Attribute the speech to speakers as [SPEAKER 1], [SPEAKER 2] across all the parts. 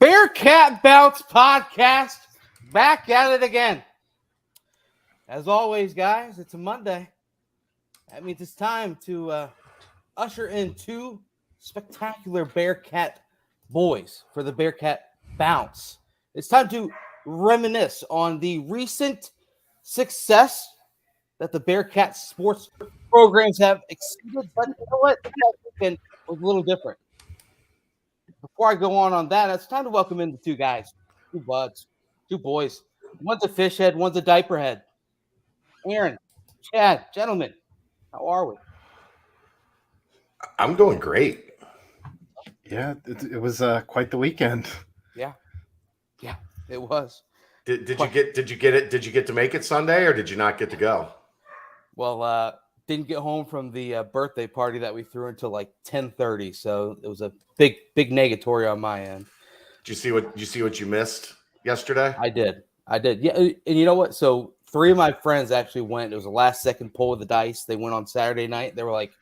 [SPEAKER 1] Bearcat Bounce Podcast, back at it again. As always, guys, it's a Monday. That means it's time to usher in two spectacular Bearcat boys for the Bearcat Bounce. It's time to reminisce on the recent success that the Bearcat sports programs have exceeded, but you know what? That weekend was a little different. Before I go on that, it's time to welcome in the two guys, two buds, two boys. One's a fish head, one's a diaper head. Aaron, Chad, gentlemen, how are we?
[SPEAKER 2] I'm doing great.
[SPEAKER 3] Yeah, it was quite the weekend.
[SPEAKER 1] Yeah, it was.
[SPEAKER 2] Did you get it? Did you get to make it Sunday, or did you not get to go?
[SPEAKER 1] Well, didn't get home from the birthday party that we threw until like 10:30, so it was a big negatory on my end.
[SPEAKER 2] Did you see what you missed yesterday?
[SPEAKER 1] I did. Yeah, and you know what? So 3 of my friends actually went. It was a last second pull of the dice. They went on Saturday night. They were like,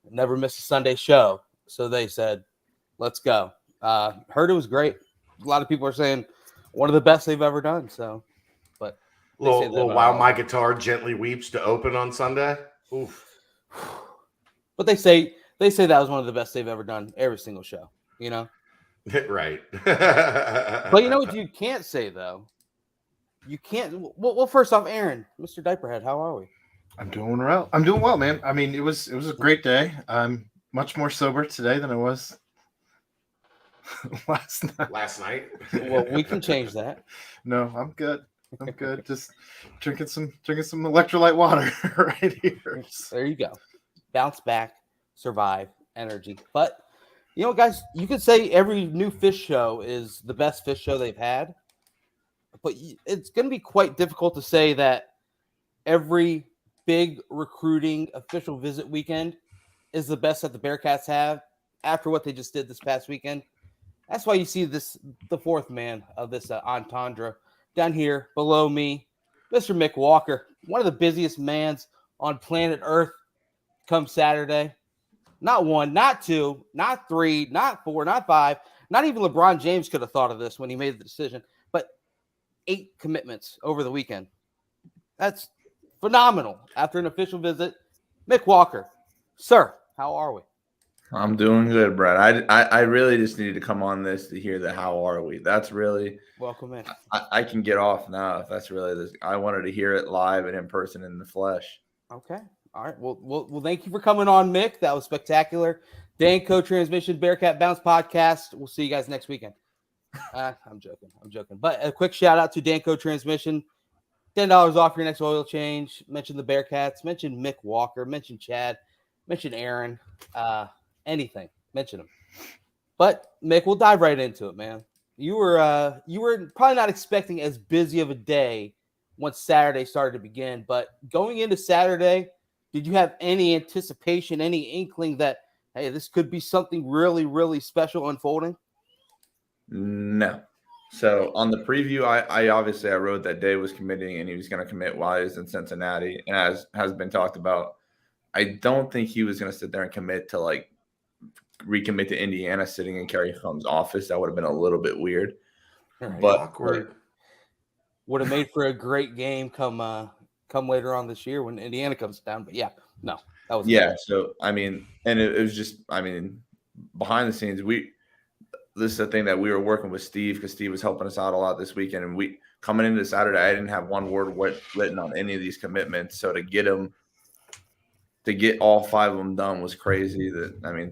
[SPEAKER 1] never miss a Sunday show. So they said, let's go. Heard it was great. A lot of people are saying one of the best they've ever done. So, but
[SPEAKER 2] little While My Guitar Gently Weeps to open on Sunday. Oof.
[SPEAKER 1] But they say that was one of the best they've ever done every single show, you know?
[SPEAKER 2] Right.
[SPEAKER 1] But you know what you can't say, though? You can't. Well, first off, Aaron, Mr. Diaperhead, how are we?
[SPEAKER 3] I'm doing well. I'm doing well, man. I mean, it was a great day. I'm much more sober today than I was last night.
[SPEAKER 1] Well, we can change that.
[SPEAKER 3] No, I'm good. Just drinking some electrolyte water right here.
[SPEAKER 1] There you go. Bounce back, survive, energy. But you know, guys, you could say every new fish show is the best fish show they've had. But it's going to be quite difficult to say that every big recruiting official visit weekend is the best that the Bearcats have after what they just did this past weekend. That's why you see the fourth man of this entendre down here below me, Mr. Mick Walker, one of the busiest mans on planet Earth come Saturday. Not 1, not 2, not 3, not 4, not 5. Not even LeBron James could have thought of this when he made the decision. But 8 commitments over the weekend. That's phenomenal. After an official visit, Mick Walker, sir, how are we?
[SPEAKER 4] I'm doing good, Brad. I really just needed to come on this to hear the how are we. That's really
[SPEAKER 1] welcome in.
[SPEAKER 4] I can get off now if that's really this. I wanted to hear it live and in person in the flesh.
[SPEAKER 1] Okay. All right. Well, thank you for coming on, Mick. That was spectacular. Danco Transmission Bearcat Bounce Podcast. We'll see you guys next weekend. I'm joking. But a quick shout out to Danco Transmission. $10 off your next oil change. Mention the Bearcats. Mention Mick Walker. Mention Chad. Mention Aaron. Anything. Mention them. But Mick, we'll dive right into it, man. You were probably not expecting as busy of a day once Saturday started to begin. But going into Saturday, did you have any anticipation, any inkling that, hey, this could be something really, really special unfolding?
[SPEAKER 4] No. So on the preview, I obviously I wrote that Day was committing and he was going to commit while he was in Cincinnati. And as has been talked about, I don't think he was going to sit there and commit to like recommit to Indiana sitting in Kerry Humm's office. That would have been a little bit weird. But
[SPEAKER 2] awkward.
[SPEAKER 1] Would have made for a great game come later on this year when Indiana comes down. But yeah, no, that was
[SPEAKER 4] yeah. So I mean, and it was just behind the scenes, this is the thing that we were working with Steve because Steve was helping us out a lot this weekend. And we coming into Saturday, I didn't have one word written on any of these commitments. So to get all 5 of them done was crazy.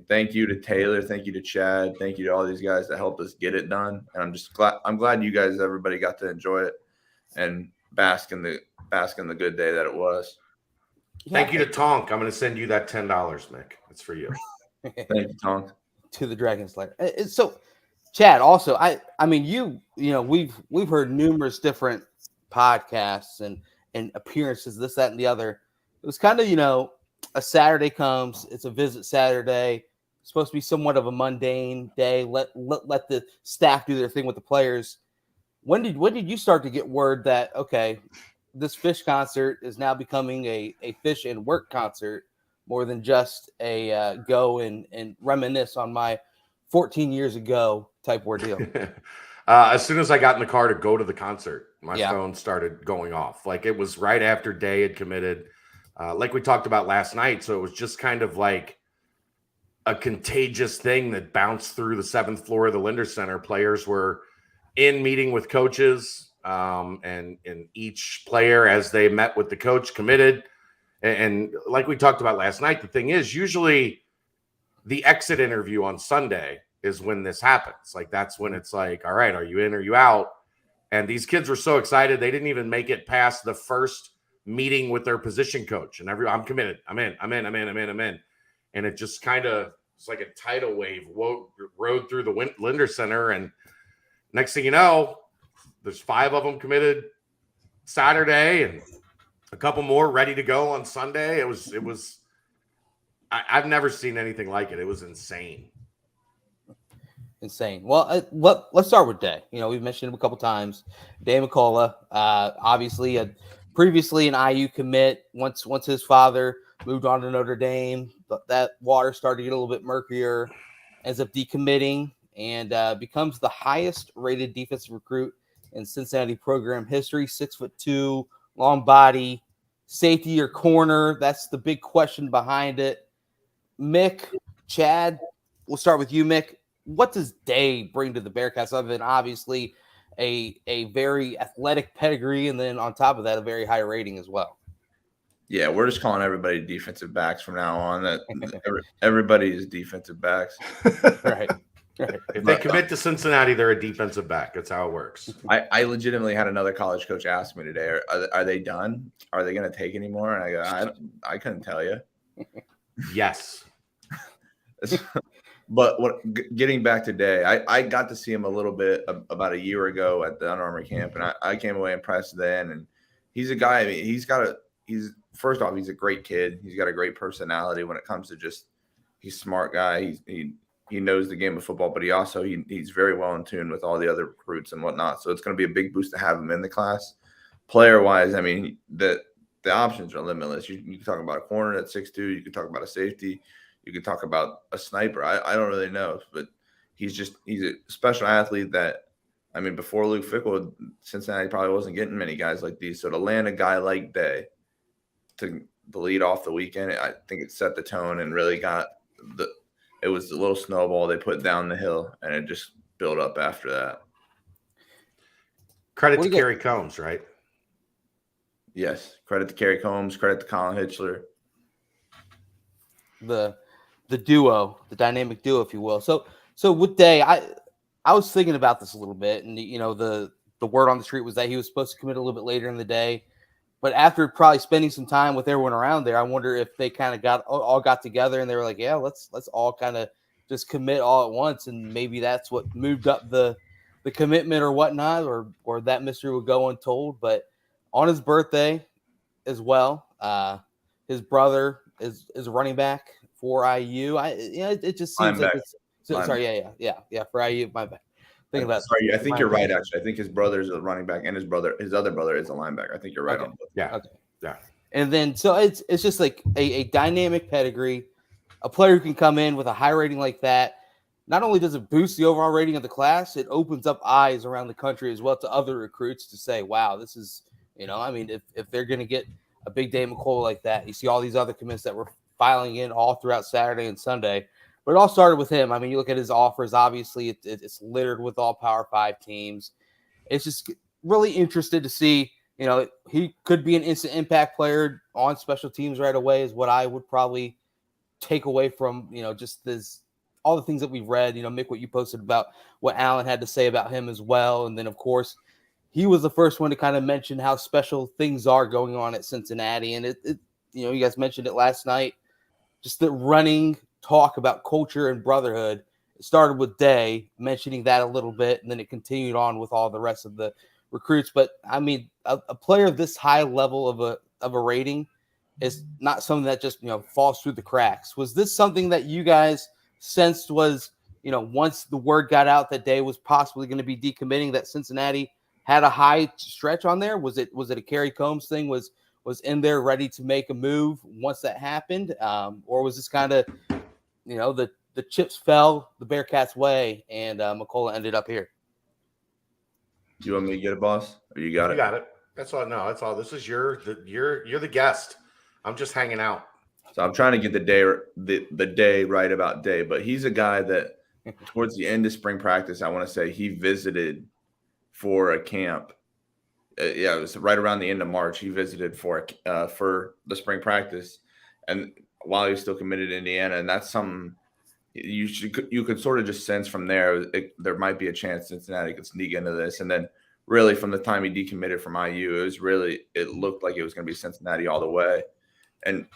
[SPEAKER 4] Thank you to Taylor, thank you to Chad, thank you to all these guys that helped us get it done. And I'm glad you guys, everybody got to enjoy it and bask in the good day that it was.
[SPEAKER 2] Thank you to Tonk. I'm going to send you that $10, Mick. It's for you.
[SPEAKER 4] Thank you, Tonk.
[SPEAKER 1] To the Dragon Slayer. So, Chad, also, I mean, you know, we've heard numerous different podcasts and appearances, this, that, and the other. It was kind of, you know, a Saturday comes, it's a visit Saturday. It's supposed to be somewhat of a mundane day. Let the staff do their thing with the players. When did you start to get word that, okay, this fish concert is now becoming a fish and work concert more than just a go and reminisce on my 14 years ago type ordeal?
[SPEAKER 2] As soon as I got in the car to go to the concert, my
[SPEAKER 1] Yeah.
[SPEAKER 2] phone started going off. Like it was right after Day had committed, like we talked about last night. So it was just kind of like a contagious thing that bounced through the 7th floor of the Linder Center. Players were in meeting with coaches, and each player, as they met with the coach, committed. And like we talked about last night, the thing is usually the exit interview on Sunday is when this happens. Like that's when it's like, all right, are you in or you out? And these kids were so excited they didn't even make it past the first meeting with their position coach. And I'm committed. I'm in. And it just kind of, it's like a tidal wave rode through the Linder Center. And next thing you know, there's 5 of them committed Saturday and a couple more ready to go on Sunday. I've never seen anything like it. It was insane.
[SPEAKER 1] Insane. Well, let's start with Day. We've mentioned him a couple times. Day McCullough, obviously previously an IU commit. Once his father moved on to Notre Dame, that water started to get a little bit murkier, ends up decommitting, and becomes the highest rated defensive recruit in Cincinnati program history. 6'2", long body, safety or corner. That's the big question behind it. Mick, Chad, we'll start with you, Mick. What does Day bring to the Bearcats other than obviously a very athletic pedigree, and then on top of that, a very high rating as well?
[SPEAKER 4] Yeah, we're just calling everybody defensive backs from now on. That everybody is defensive backs.
[SPEAKER 1] Right.
[SPEAKER 2] If they commit to Cincinnati, they're a defensive back. That's how it works.
[SPEAKER 4] I legitimately had another college coach ask me today, are they done? Are they going to take any more? And I go, I couldn't tell you.
[SPEAKER 2] Yes.
[SPEAKER 4] But getting back to Day, I got to see him a little bit about a year ago at the Under Armour camp, and I came away impressed then. And he's a guy. I mean, he's first off, he's a great kid. He's got a great personality when it comes to just he's a smart guy. He knows the game of football, but he's very well in tune with all the other recruits and whatnot. So it's going to be a big boost to have him in the class. Player wise, I mean the options are limitless. You can talk about a corner at 6'2". You can talk about a safety. You could talk about a sniper. I don't really know, but he's a special athlete that, I mean, before Luke Fickell, Cincinnati probably wasn't getting many guys like these. So to land a guy like Day to lead off the weekend, I think it set the tone and really it was the little snowball they put down the hill, and it just built up after that.
[SPEAKER 2] Credit to Kerry Combs, right?
[SPEAKER 4] Yes. Credit to Kerry Combs. Credit to Colin Hitchler.
[SPEAKER 1] The duo, the dynamic duo, if you will. So with Day, I was thinking about this a little bit, and the word on the street was that he was supposed to commit a little bit later in the day, but after probably spending some time with everyone around there, I wonder if they kind of all got together and they were like, yeah, let's all kind of just commit all at once, and maybe that's what moved up the commitment or whatnot, or that mystery would go untold. But on his birthday as well, his brother is a running back for IU. It just seems like it's sorry, yeah, for IU. My bad. Thinking about
[SPEAKER 4] sorry, I think you're right. Actually, I think his brother's a running back, and his other brother is a linebacker. I think you're right on both.
[SPEAKER 2] Yeah,
[SPEAKER 1] okay,
[SPEAKER 2] yeah.
[SPEAKER 1] And then so it's just like a dynamic pedigree, a player who can come in with a high rating like that. Not only does it boost the overall rating of the class, it opens up eyes around the country as well to other recruits to say, wow, this is, I mean, if they're going to get a big Day McCullough like that, you see all these other commits that were filing in all throughout Saturday and Sunday. But it all started with him. I mean, you look at his offers, obviously it's littered with all Power 5 teams. It's just really interested to see, he could be an instant impact player on special teams right away is what I would probably take away from, just this, all the things that we've read, Mick, what you posted about what Alan had to say about him as well. And then of course he was the first one to kind of mention how special things are going on at Cincinnati. And it you guys mentioned it last night, just the running talk about culture and brotherhood. It started with Day mentioning that a little bit, and then it continued on with all the rest of the recruits. But I mean, a player of this high level of a rating is not something that just falls through the cracks. Was this something that you guys sensed was once the word got out that Day was possibly going to be decommitting, that Cincinnati had a high stretch on there? Was it a Kerry Combs thing? Was in there ready to make a move once that happened, or was this kind of the chips fell the Bearcats' way, and McCullough ended up here?
[SPEAKER 4] You want me to get it, boss? Or you got
[SPEAKER 2] You
[SPEAKER 4] it?
[SPEAKER 2] got it. That's all. No, that's all. This is you're the guest. I'm just hanging out.
[SPEAKER 4] So I'm trying to get the day right about day, but he's a guy that towards the end of spring practice, I want to say he visited for a camp. Yeah, it was right around the end of March. He visited for the spring practice, and while he was still committed to Indiana, and that's something you could sort of just sense from there. There might be a chance Cincinnati could sneak into this, and then really from the time he decommitted from IU, it looked like it was going to be Cincinnati all the way. And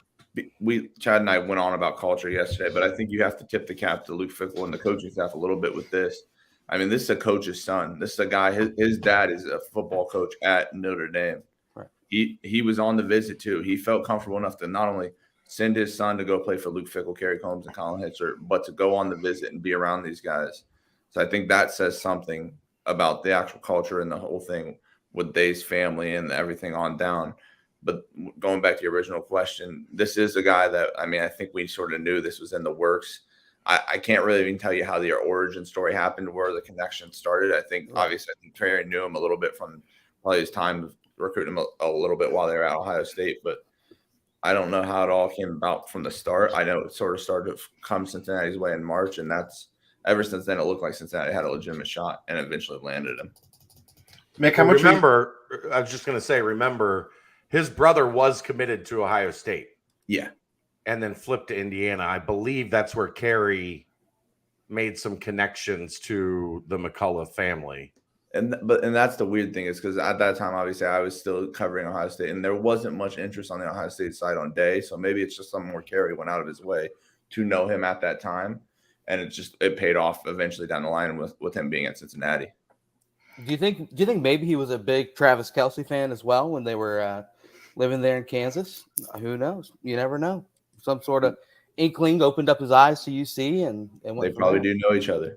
[SPEAKER 4] Chad and I went on about culture yesterday, but I think you have to tip the cap to Luke Fickell and the coaching staff a little bit with this. I mean, this is a coach's son. This is a guy. His dad is a football coach at Notre Dame.
[SPEAKER 1] Right.
[SPEAKER 4] He was on the visit too. He felt comfortable enough to not only send his son to go play for Luke Fickell, Kerry Combs, and Colin Hitzer, but to go on the visit and be around these guys. So I think that says something about the actual culture and the whole thing with Day's family and everything on down. But going back to your original question, this is a guy that, I mean, I think we sort of knew this was in the works. I can't really even tell you how the origin story happened, where the connection started. I think, obviously, I think Terry knew him a little bit from probably his time recruiting him a little bit while they were at Ohio State. But I don't know how it all came about from the start. I know it sort of started to come Cincinnati's way in March, and that's ever since then it looked like Cincinnati had a legitimate shot and eventually landed him.
[SPEAKER 3] Mick, how much?
[SPEAKER 2] I was just going to say, remember, his brother was committed to Ohio State.
[SPEAKER 4] Yeah.
[SPEAKER 2] And then flipped to Indiana. I believe that's where Kerry made some connections to the McCullough family.
[SPEAKER 4] And that's the weird thing is because at that time, obviously, I was still covering Ohio State, and there wasn't much interest on the Ohio State side on Day. So maybe it's just something where Kerry went out of his way to know him at that time, and it paid off eventually down the line with him being at Cincinnati.
[SPEAKER 1] Do you think maybe he was a big Travis Kelce fan as well when they were living there in Kansas? Who knows? You never know. Some sort of inkling opened up his eyes to UC, and
[SPEAKER 4] they probably do know each other.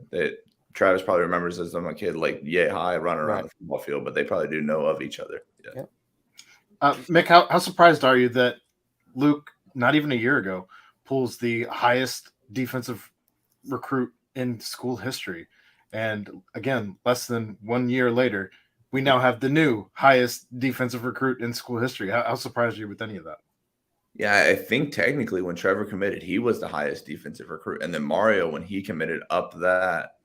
[SPEAKER 4] Travis probably remembers as I'm a kid, like high running around the football field, but they probably do know of each other. Yeah.
[SPEAKER 3] Mick, how surprised are you that Luke, not even a year ago, pulls the highest defensive recruit in school history? And again, less than 1 year later, we now have the new highest defensive recruit in school history. How surprised are you with any of that?
[SPEAKER 4] Yeah, I think technically when Trevor committed, he was the highest defensive recruit. And then Mario, when he committed, up that.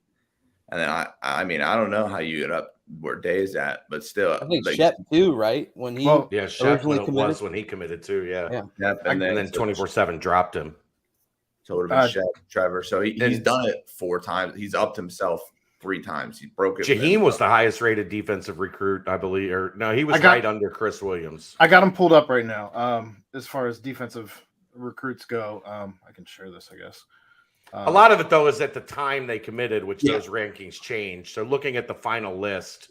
[SPEAKER 4] And then I mean, I don't know how you get up where Day is at, but still.
[SPEAKER 1] I think Shep too, right? When he
[SPEAKER 2] Shep was when he committed too, yeah. And then 24/7 dropped him.
[SPEAKER 4] So it would have been Shep, Trevor. So he's done it 4 times. He's upped himself 3 times. He broke it.
[SPEAKER 2] Jaheim was the highest rated defensive recruit, I believe. Or no, he was right under Chris Williams.
[SPEAKER 3] I got him pulled up right now. As far as defensive recruits go, I can share this, I guess.
[SPEAKER 2] A lot of it, though, is at the time they committed, which those rankings changed. So looking at the final list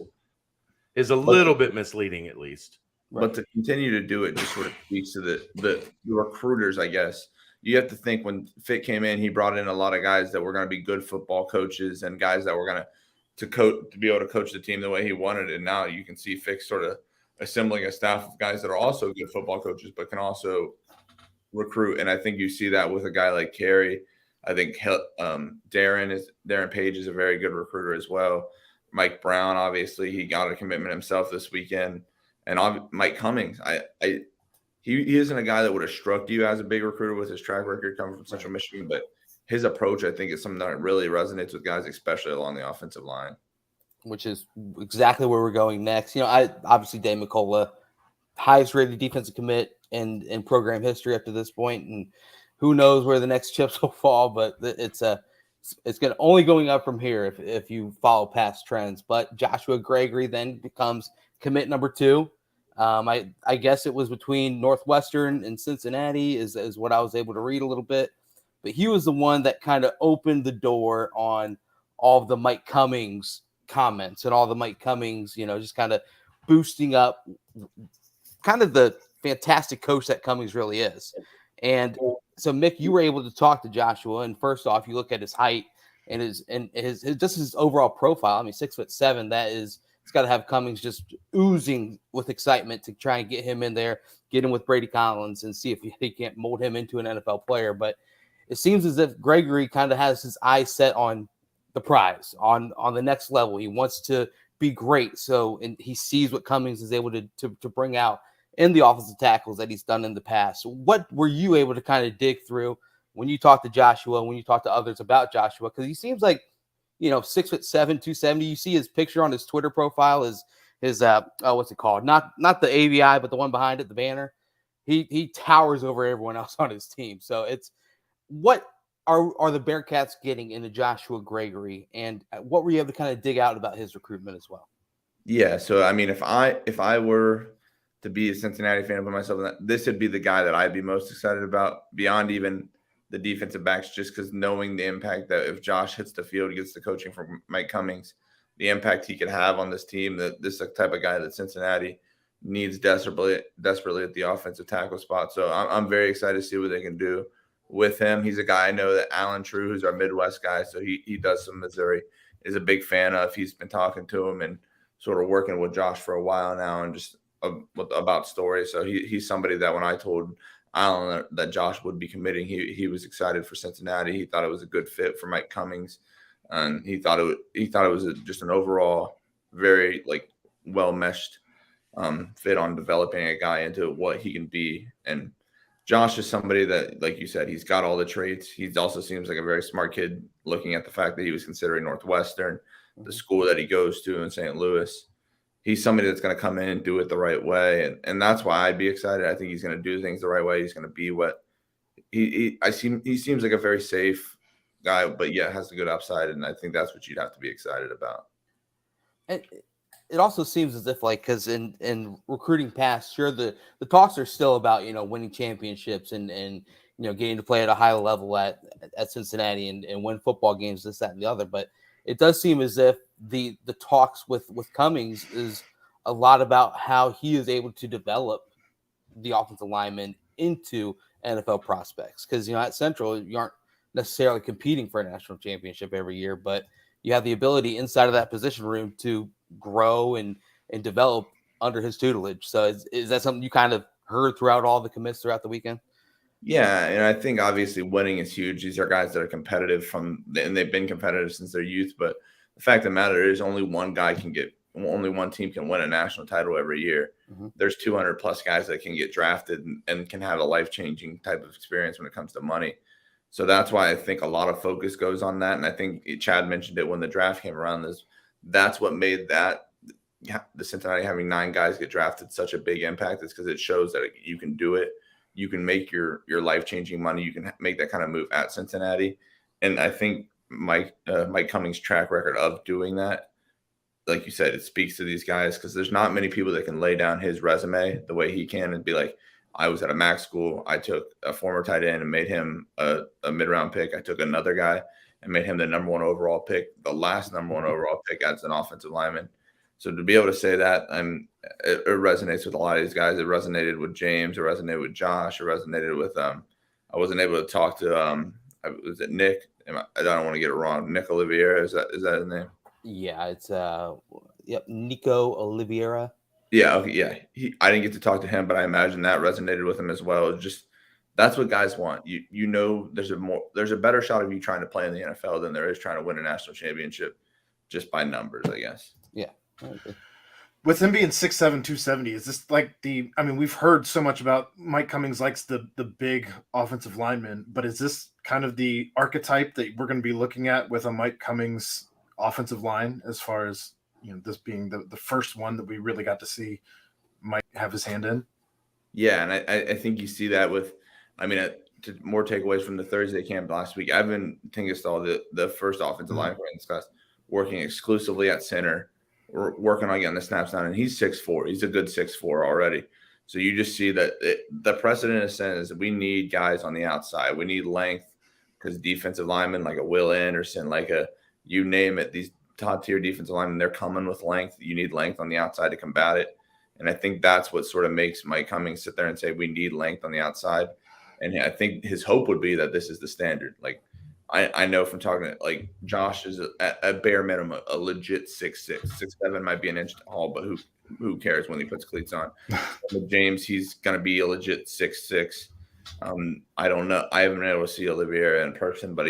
[SPEAKER 2] is a little bit misleading, at least.
[SPEAKER 4] But to continue to do it just sort of speaks to the recruiters, I guess. You have to think when Fitt came in, he brought in a lot of guys that were going to be good football coaches and guys that were going to be able to coach the team the way he wanted. And now you can see Fitt sort of assembling a staff of guys that are also good football coaches, but can also recruit. And I think you see that with a guy like Kerry. I think Darren Page is a very good recruiter as well. Mike Brown, obviously, he got a commitment himself this weekend. And Mike Cummings, he isn't a guy that would have struck you as a big recruiter with his track record coming from Central Michigan, but his approach, I think, is something that really resonates with guys, especially along the offensive line.
[SPEAKER 1] Which is exactly where we're going next. Obviously Dave McCullough, highest rated defensive commit in program history up to this point, and who knows where the next chips will fall, but it's only going up from here if you follow past trends. But Joshua Gregory then becomes commit number 2. I guess it was between Northwestern and Cincinnati is what I was able to read a little bit. But he was the one that kind of opened the door on all of the Mike Cummings comments and all the Mike Cummings, just kind of boosting up kind of the fantastic coach that Cummings really is. And so, Mick, you were able to talk to Joshua, and first off, you look at his height and his overall profile. I mean, 6'7". It's got to have Cummings just oozing with excitement to try and get him in there, get him with Brady Collins, and see if he can't mold him into an NFL player. But it seems as if Gregory kind of has his eyes set on the prize, on the next level. He wants to be great. So, and he sees what Cummings is able to bring out in the offensive tackles that he's done in the past. What were you able to kind of dig through when you talk to Joshua, when you talk to others about Joshua? Because he seems like, 6'7", 270. You see his picture on his Twitter profile, his what's it called? Not the AVI, but the one behind it, the banner. He towers over everyone else on his team. So it's what are the Bearcats getting into Joshua Gregory, and what were you able to kind of dig out about his recruitment as well?
[SPEAKER 4] Yeah, so I mean, if I were to be a Cincinnati fan by myself, this would be the guy that I'd be most excited about beyond even the defensive backs, just because knowing the impact that if Josh hits the field, gets the coaching from Mike Cummings, the impact he could have on this team. That this is the type of guy that Cincinnati needs desperately at the offensive tackle spot. So I'm very excited to see what they can do with him. He's a guy I know that Alan True, who's our Midwest guy, so he does some Missouri, is a big fan of. He's been talking to him and sort of working with Josh for a while now, and just about stories. So he's somebody that when I told Alan that Josh would be committing, he was excited for Cincinnati. He thought it was a good fit for Mike Cummings, and he thought it was just an overall very well meshed fit on developing a guy into what he can be. And Josh is somebody that, like you said, he's got all the traits. He also seems like a very smart kid, looking at the fact that he was considering Northwestern, the school that he goes to in St. Louis. He's somebody that's going to come in and do it the right way. And that's why I'd be excited. I think he's going to do things the right way. He's going to be what he seems like a very safe guy, but yet has a good upside. And I think that's what you'd have to be excited about.
[SPEAKER 1] And it also seems as if, because in recruiting past, sure, the talks are still about, winning championships and getting to play at a high level at Cincinnati and win football games, this, that, and the other. But it does seem as if the talks with Cummings is a lot about how he is able to develop the offensive lineman into NFL prospects. Because, at Central, you aren't necessarily competing for a national championship every year, but you have the ability inside of that position room to grow and develop under his tutelage. So is that something you kind of heard throughout all the commits throughout the weekend?
[SPEAKER 4] Yeah, and I think obviously winning is huge. These are guys that are competitive and they've been competitive since their youth. But the fact of the matter is, only one team can win a national title every year. Mm-hmm. There's 200 plus guys that can get drafted and can have a life-changing type of experience when it comes to money. So that's why I think a lot of focus goes on that. And I think Chad mentioned it when the draft came around. That's what made the Cincinnati having 9 guys get drafted such a big impact, is because it shows that you can do it. You can make your life-changing money. You can make that kind of move at Cincinnati. And I think Mike Cummings' track record of doing that, like you said, it speaks to these guys, because there's not many people that can lay down his resume the way he can and be like, I was at a MAC school. I took a former tight end and made him a mid-round pick. I took another guy and made him the number 1 overall pick, the last number 1 overall pick as an offensive lineman. So to be able to say that, it resonates with a lot of these guys. It resonated with James. It resonated with Josh. It resonated with I wasn't able to talk to was it Nick? I don't want to get it wrong. Nico Oliveira, is that his name?
[SPEAKER 1] Yeah, it's Nico Oliveira.
[SPEAKER 4] Yeah, okay, yeah. I didn't get to talk to him, but I imagine that resonated with him as well. It's just, that's what guys want. There's a better shot of you trying to play in the NFL than there is trying to win a national championship, just by numbers, I guess.
[SPEAKER 1] Yeah. Okay.
[SPEAKER 3] With him being 6'7", 270, is this we've heard so much about Mike Cummings likes the big offensive lineman, but is this kind of the archetype that we're going to be looking at with a Mike Cummings offensive line, as far as, this being the first one that we really got to see Mike have his hand in?
[SPEAKER 4] Yeah, and I think you see that with, more takeaways from the Thursday camp last week. Evan Tingestal, the first offensive lineman we discussed, working exclusively at center. We're working on getting the snaps down, and he's 6'4". He's a good 6'4" already. So you just see that the precedent is set is that we need guys on the outside. We need length, because defensive linemen like a Will Anderson, like you name it, these top tier defensive linemen, they're coming with length. You need length on the outside to combat it. And I think that's what sort of makes Mike Cummings sit there and say, we need length on the outside. And I think his hope would be that this is the standard. Like, I know from talking to Josh is a bare minimum a legit 6'6". 6'7" might be an inch tall, but who cares when he puts cleats on? With James, he's gonna be a legit 6'6". I don't know. I haven't been able to see Oliveira in person, but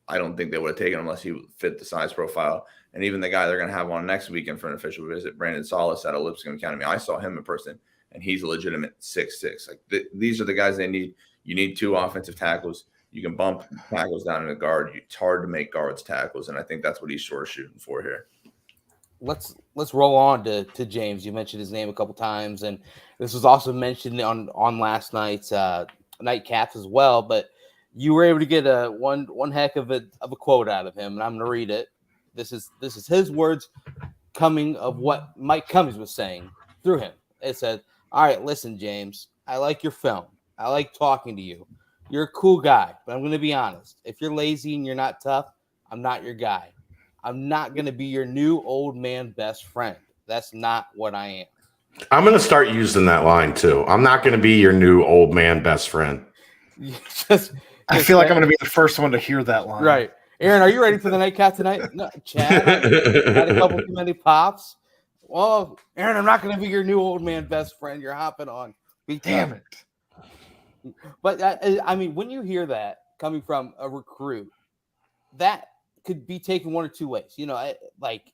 [SPEAKER 4] I don't think they would have taken him unless he fit the size profile. And even the guy they're going to have on next weekend for an official visit, Brandon Solis out of Lipscomb Academy. I saw him in person, and he's a legitimate 6'6". Like these are the guys they need. You need 2 offensive tackles. You can bump tackles down in the guard. It's hard to make guards tackles, and I think that's what he's sort of shooting for here.
[SPEAKER 1] Let's roll on to James. You mentioned his name a couple times, and this was also mentioned on last night's nightcaps as well. But you were able to get one heck of a quote out of him, and I'm going to read it. This is his words coming of what Mike Cummings was saying through him. It said, "All right, listen, James, I like your film. I like talking to you. You're a cool guy, but I'm going to be honest. If you're lazy and you're not tough, I'm not your guy. I'm not going to be your new old man best friend. That's not what I am."
[SPEAKER 2] I'm going to start using that line too. I'm not going to be your new old man best friend.
[SPEAKER 3] I feel like I'm going to be the first one to hear that line.
[SPEAKER 1] Right. Aaron, are you ready for the nightcap tonight? No, Chad, had a couple too many pops. Well, Aaron, I'm not going to be your new old man best friend. You're hopping on.
[SPEAKER 3] Damn it.
[SPEAKER 1] But, I mean, when you hear that coming from a recruit, that could be taken one or two ways. You know, like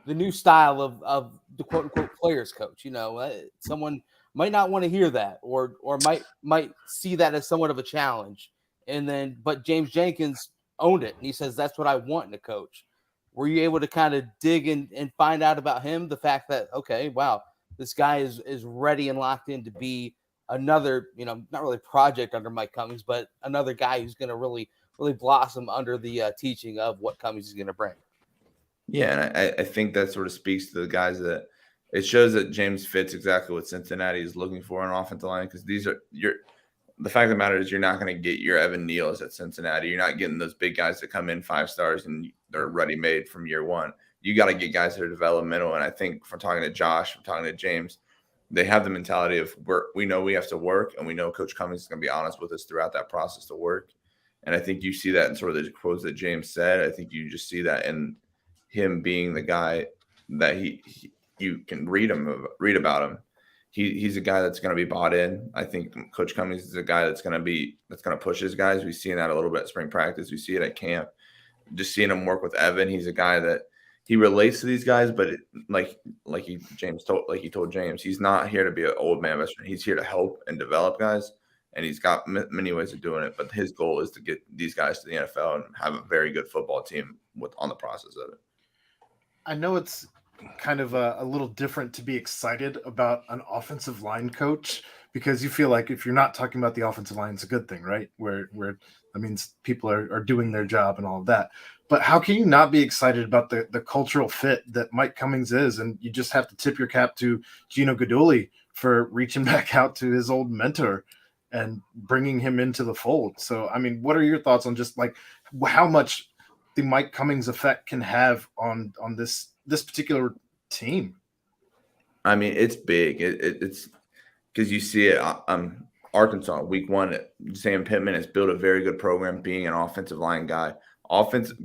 [SPEAKER 1] the new style of the quote-unquote players coach. You know, someone might not want to hear that or might see that as somewhat of a challenge. But James Jenkins owned it, and he says, that's what I want in a coach. Were you able to kind of dig and find out about him? The fact that, okay, wow, this guy is ready and locked in to be another, you know, not really project under Mike Cummings, but another guy who's going to really blossom under the teaching of what Cummings is going to bring.
[SPEAKER 4] Yeah, and I think that sort of speaks to the guys that it shows that James fits exactly what Cincinnati is looking for in an offensive line, because the fact of the matter is you're not going to get your Evan Neals at Cincinnati. You're not getting those big guys that come in 5 stars and they're ready-made from year one. You got to get guys that are developmental, and I think from talking to Josh, from talking to James, they have the mentality of we know we have to work, and we know Coach Cummings is going to be honest with us throughout that process to work. And I think you see that in sort of the quotes that James said. I think you just see that in him being the guy that you can read about him. He's a guy that's going to be bought in. I think Coach Cummings is a guy that's going to push his guys. We've seen that a little bit at spring practice. We see it at camp. Just seeing him work with Evan, he's a guy that he relates to these guys, but he told James, he's not here to be an old man best friend. He's here to help and develop guys, and he's got many ways of doing it. But his goal is to get these guys to the NFL and have a very good football team on the process of it.
[SPEAKER 3] I know it's kind of a little different to be excited about an offensive line coach, because you feel like if you're not talking about the offensive line, it's a good thing, right? Where that means people are doing their job and all of that. But how can you not be excited about the cultural fit that Mike Cummings is? And you just have to tip your cap to Gino Guidugli for reaching back out to his old mentor and bringing him into the fold. So, I mean, what are your thoughts on just like how much the Mike Cummings effect can have on this particular team?
[SPEAKER 4] I mean, it's big. It's because you see it. Arkansas, week 1, Sam Pittman has built a very good program being an offensive line guy.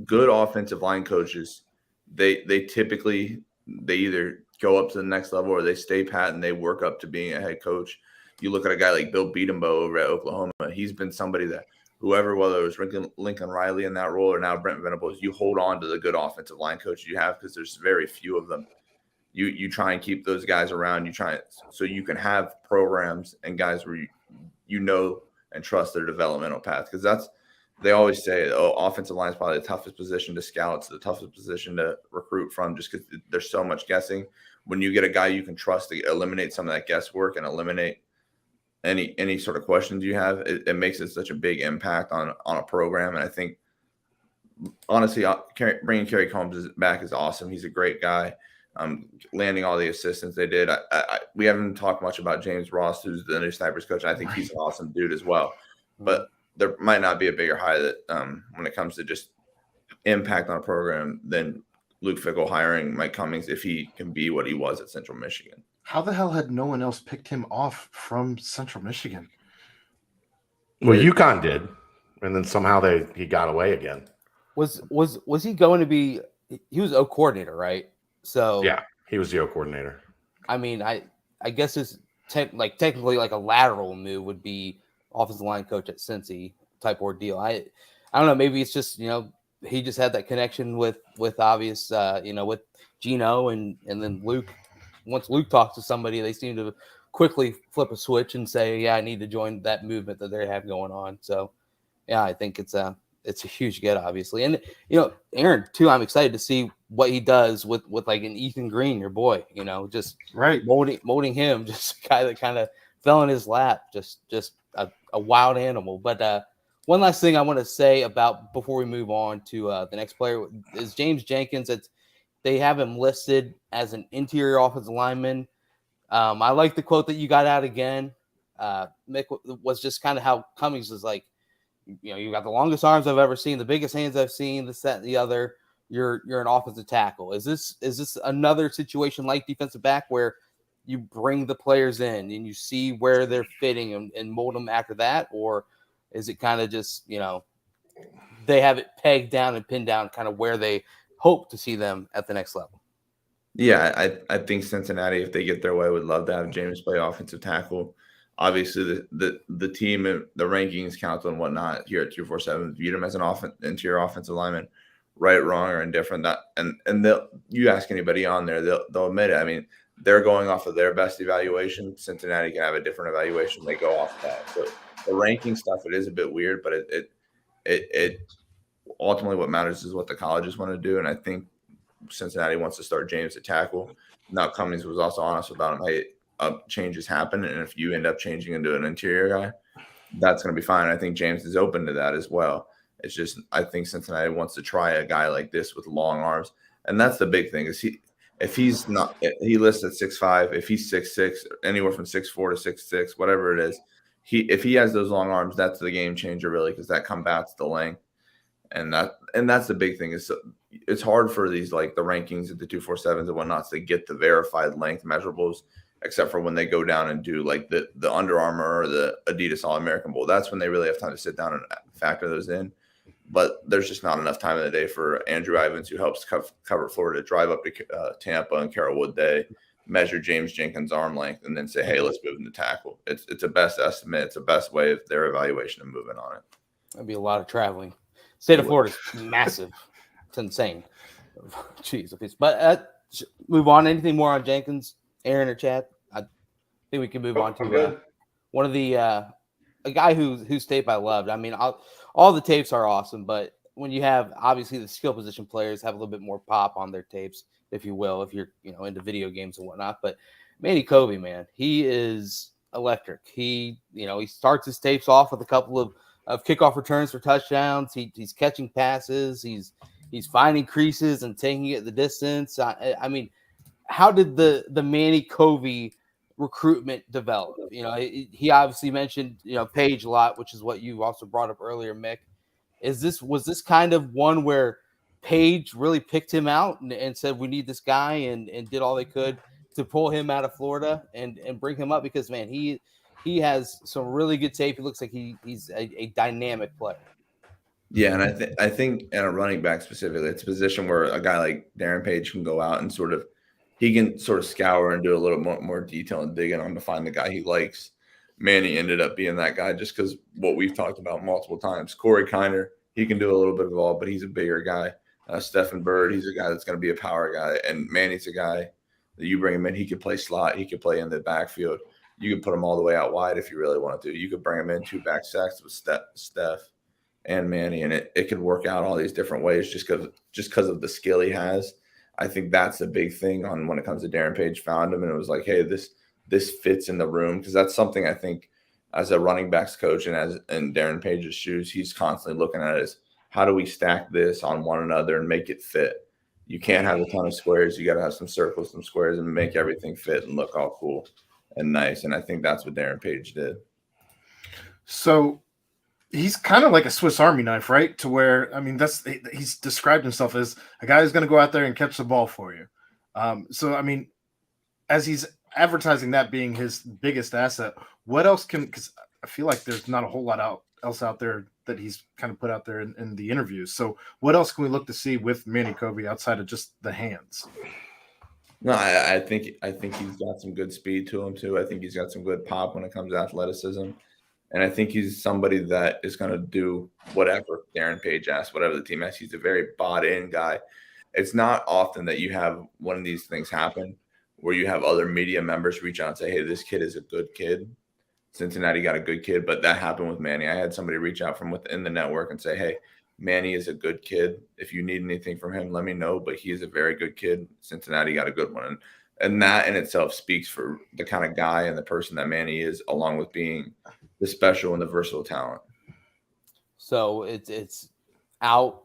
[SPEAKER 4] Good offensive line coaches, they typically either go up to the next level or they stay pat and they work up to being a head coach. You look at a guy like Bill Beatembo over at Oklahoma. He's been somebody that whether it was Lincoln Riley in that role or now Brent Venables, you hold on to the good offensive line coach you have because there's very few of them. You try and keep those guys around. So you can have programs and guys where you know and trust their developmental path, because they always say, offensive line is probably the toughest position to scout. It's the toughest position to recruit from, just because there's so much guessing. When you get a guy you can trust to eliminate some of that guesswork and eliminate any sort of questions you have, it makes it such a big impact on a program. And I think, honestly, bringing Kerry Combs back is awesome. He's a great guy. Landing all the assistants they did. We haven't talked much about James Ross, who's the new Snipers coach. I think he's an awesome dude as well. But there might not be a bigger high that when it comes to just impact on a program than Luke Fickell hiring Mike Cummings if he can be what he was at Central Michigan.
[SPEAKER 3] How the hell had no one else picked him off from Central Michigan?
[SPEAKER 2] Well, UConn did, and then somehow he got away again.
[SPEAKER 1] Was he going to be? He was O coordinator, right? So
[SPEAKER 2] yeah, he was the O coordinator.
[SPEAKER 1] I mean, I guess it's technically like a lateral move would be offensive line coach at Cincy type ordeal. I I don't know. Maybe it's just he just had that connection with obvious with Gino and then Luke. Once Luke talks to somebody, they seem to quickly flip a switch and say, "Yeah, I need to join that movement that they have going on." So, yeah, I think it's a huge get, obviously, and Aaron too. I'm excited to see what he does with like an Ethan Green, your boy. Just
[SPEAKER 3] Right.
[SPEAKER 1] molding him, just a guy that kind of fell in his lap, just a wild animal. But one last thing I want to say about before we move on to the next player is James Jenkins. They have him listed as an interior offensive lineman. I like the quote that you got out again. Mick was just kind of how Cummings is like, you got the longest arms I've ever seen, the biggest hands I've seen, this, that, and the other. You're an offensive tackle. Is this another situation like defensive back where you bring the players in and you see where they're fitting and mold them after that? Or is it kind of just, they have it pegged down and pinned down kind of where they hope to see them at the next level?
[SPEAKER 4] Yeah, I think Cincinnati, if they get their way, would love to have James play offensive tackle. Obviously, the team and the rankings, council and whatnot here at 247 viewed him as an interior offensive lineman, right, wrong, or indifferent. That and you ask anybody on there, they'll admit it. I mean, they're going off of their best evaluation. Cincinnati can have a different evaluation. They go off of that. So the ranking stuff, it is a bit weird, but it ultimately what matters is what the colleges want to do, and I think Cincinnati wants to start James at tackle. Now Cummings was also honest about him. Hey, changes happen, and if you end up changing into an interior guy, that's going to be fine. I think James is open to that as well. It's just I think Cincinnati wants to try a guy like this with long arms, and that's the big thing. Is if he's not, he lists at 6'5", if he's 6'6", anywhere from 6'4" to 6'6", whatever it is, if he has those long arms, that's the game changer really, because that combats the length. And that's the big thing is it's hard for these like the rankings at the 247s and whatnot to get the verified length measurables, except for when they go down and do like the Under Armour or the Adidas All-American Bowl. That's when they really have time to sit down and factor those in. But there's just not enough time in the day for Andrew Ivins, who helps cover Florida, to drive up to Tampa and Carrollwood Day, measure James Jenkins' arm length, and then say, hey, let's move him to tackle. It's a best estimate. It's a best way of their evaluation and moving on it.
[SPEAKER 1] That'd be a lot of traveling. State of Florida is massive. It's insane. Jeez, but move on. Anything more on Jenkins, Aaron, or Chad? I think we can move on to one of the a guy whose tape I loved. I mean, all the tapes are awesome, but when you have obviously the skill position players have a little bit more pop on their tapes, if you will, if you're into video games and whatnot. But Manny Kobe, man, he is electric. He starts his tapes off with a couple of kickoff returns for touchdowns. He's catching passes. He's finding creases and taking it the distance. I mean, how did the Manny Kobe recruitment develop? He obviously mentioned Page a lot, which is what you also brought up earlier, Mick. Was this kind of one where Page really picked him out and said we need this guy and did all they could to pull him out of Florida and bring him up? Because man, he has some really good tape. He looks like he's a dynamic player.
[SPEAKER 4] Yeah, and I think in a running back specifically, it's a position where a guy like Darren Page can go out and he can scour and do a little more detail and digging on to find the guy he likes. Manny ended up being that guy just because what we've talked about multiple times. Corey Kiner, he can do a little bit of all, but he's a bigger guy. Stephen Bird, he's a guy that's going to be a power guy. And Manny's a guy that you bring him in, he could play slot, he could play in the backfield. You could put him all the way out wide if you really wanted to. You could bring him in 2 back sacks with Steph and Manny, and it could work out all these different ways just because of the skill he has. I think that's a big thing on when it comes to Darren Page. Found him and it was like, hey, this fits in the room, because that's something I think as a running backs coach and in Darren Page's shoes, he's constantly looking at is how do we stack this on one another and make it fit. You can't have a ton of squares. You got to have some circles, some squares, and make everything fit and look all cool and nice. And I think that's what Darren Page did. So
[SPEAKER 3] he's kind of like a Swiss Army knife, right? To where, I mean, he's described himself as a guy who's going to go out there and catch the ball for you. So, I mean, as he's advertising that being his biggest asset, what else because I feel like there's not a whole lot else out there that he's kind of put out there in the interviews. So what else can we look to see with Manny Kobe outside of just the hands?
[SPEAKER 4] No, I think he's got some good speed to him too. I think he's got some good pop when it comes to athleticism. And I think he's somebody that is going to do whatever Darren Page asks, whatever the team asks. He's a very bought-in guy. It's not often that you have one of these things happen where you have other media members reach out and say, hey, this kid is a good kid. Cincinnati got a good kid, but that happened with Manny. I had somebody reach out from within the network and say, hey, Manny is a good kid. If you need anything from him, let me know. But he is a very good kid. Cincinnati got a good one. And that in itself speaks for the kind of guy and the person that Manny is, along with being the special and the versatile talent.
[SPEAKER 1] So it's out.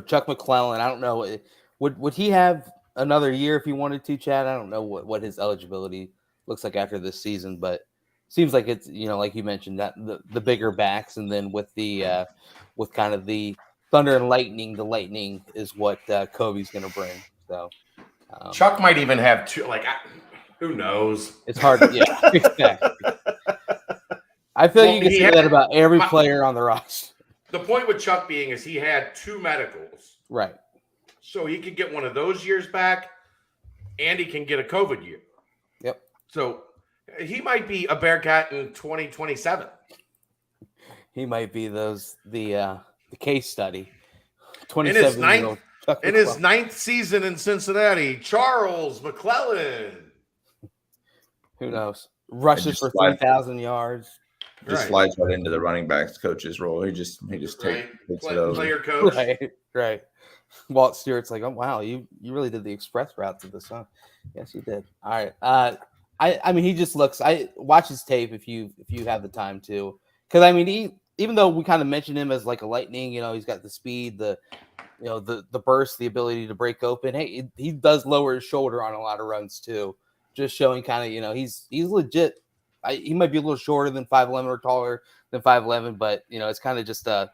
[SPEAKER 1] Chuck McClellan, I don't know. Would he have another year if he wanted to, Chad? I don't know what his eligibility looks like after this season, but seems like it's, like you mentioned, that the bigger backs, and then with the with kind of the thunder and lightning, the lightning is what Kobe's going to bring. So
[SPEAKER 2] Chuck might even have two. Who knows?
[SPEAKER 1] It's hard. Yeah, exactly. I feel you can say that about every player on the roster.
[SPEAKER 2] The point with Chuck being is he had 2 medicals.
[SPEAKER 1] Right.
[SPEAKER 2] So he could get one of those years back, and he can get a COVID year.
[SPEAKER 1] Yep.
[SPEAKER 2] So he might be a Bearcat in 2027.
[SPEAKER 1] He might be the case study.
[SPEAKER 2] 27-year-old. In his 9th season in Cincinnati, Charles McClellan.
[SPEAKER 1] Who knows? Rushes for 3,000 yards.
[SPEAKER 4] Just slides right into the running backs coach's role. He just takes it over. Player
[SPEAKER 2] coach.
[SPEAKER 1] Right. Walt Stewart's like, oh wow, you really did the express route to this, huh? Yes, you did. All right. I mean, he just looks. I watch his tape if you have the time to, because I mean, even though we kind of mentioned him as like a lightning, he's got the speed, the burst, the ability to break open. Hey, he does lower his shoulder on a lot of runs too, just showing kind of he's legit. He might be a little shorter than 5'11" or taller than 5'11", but it's kind of just a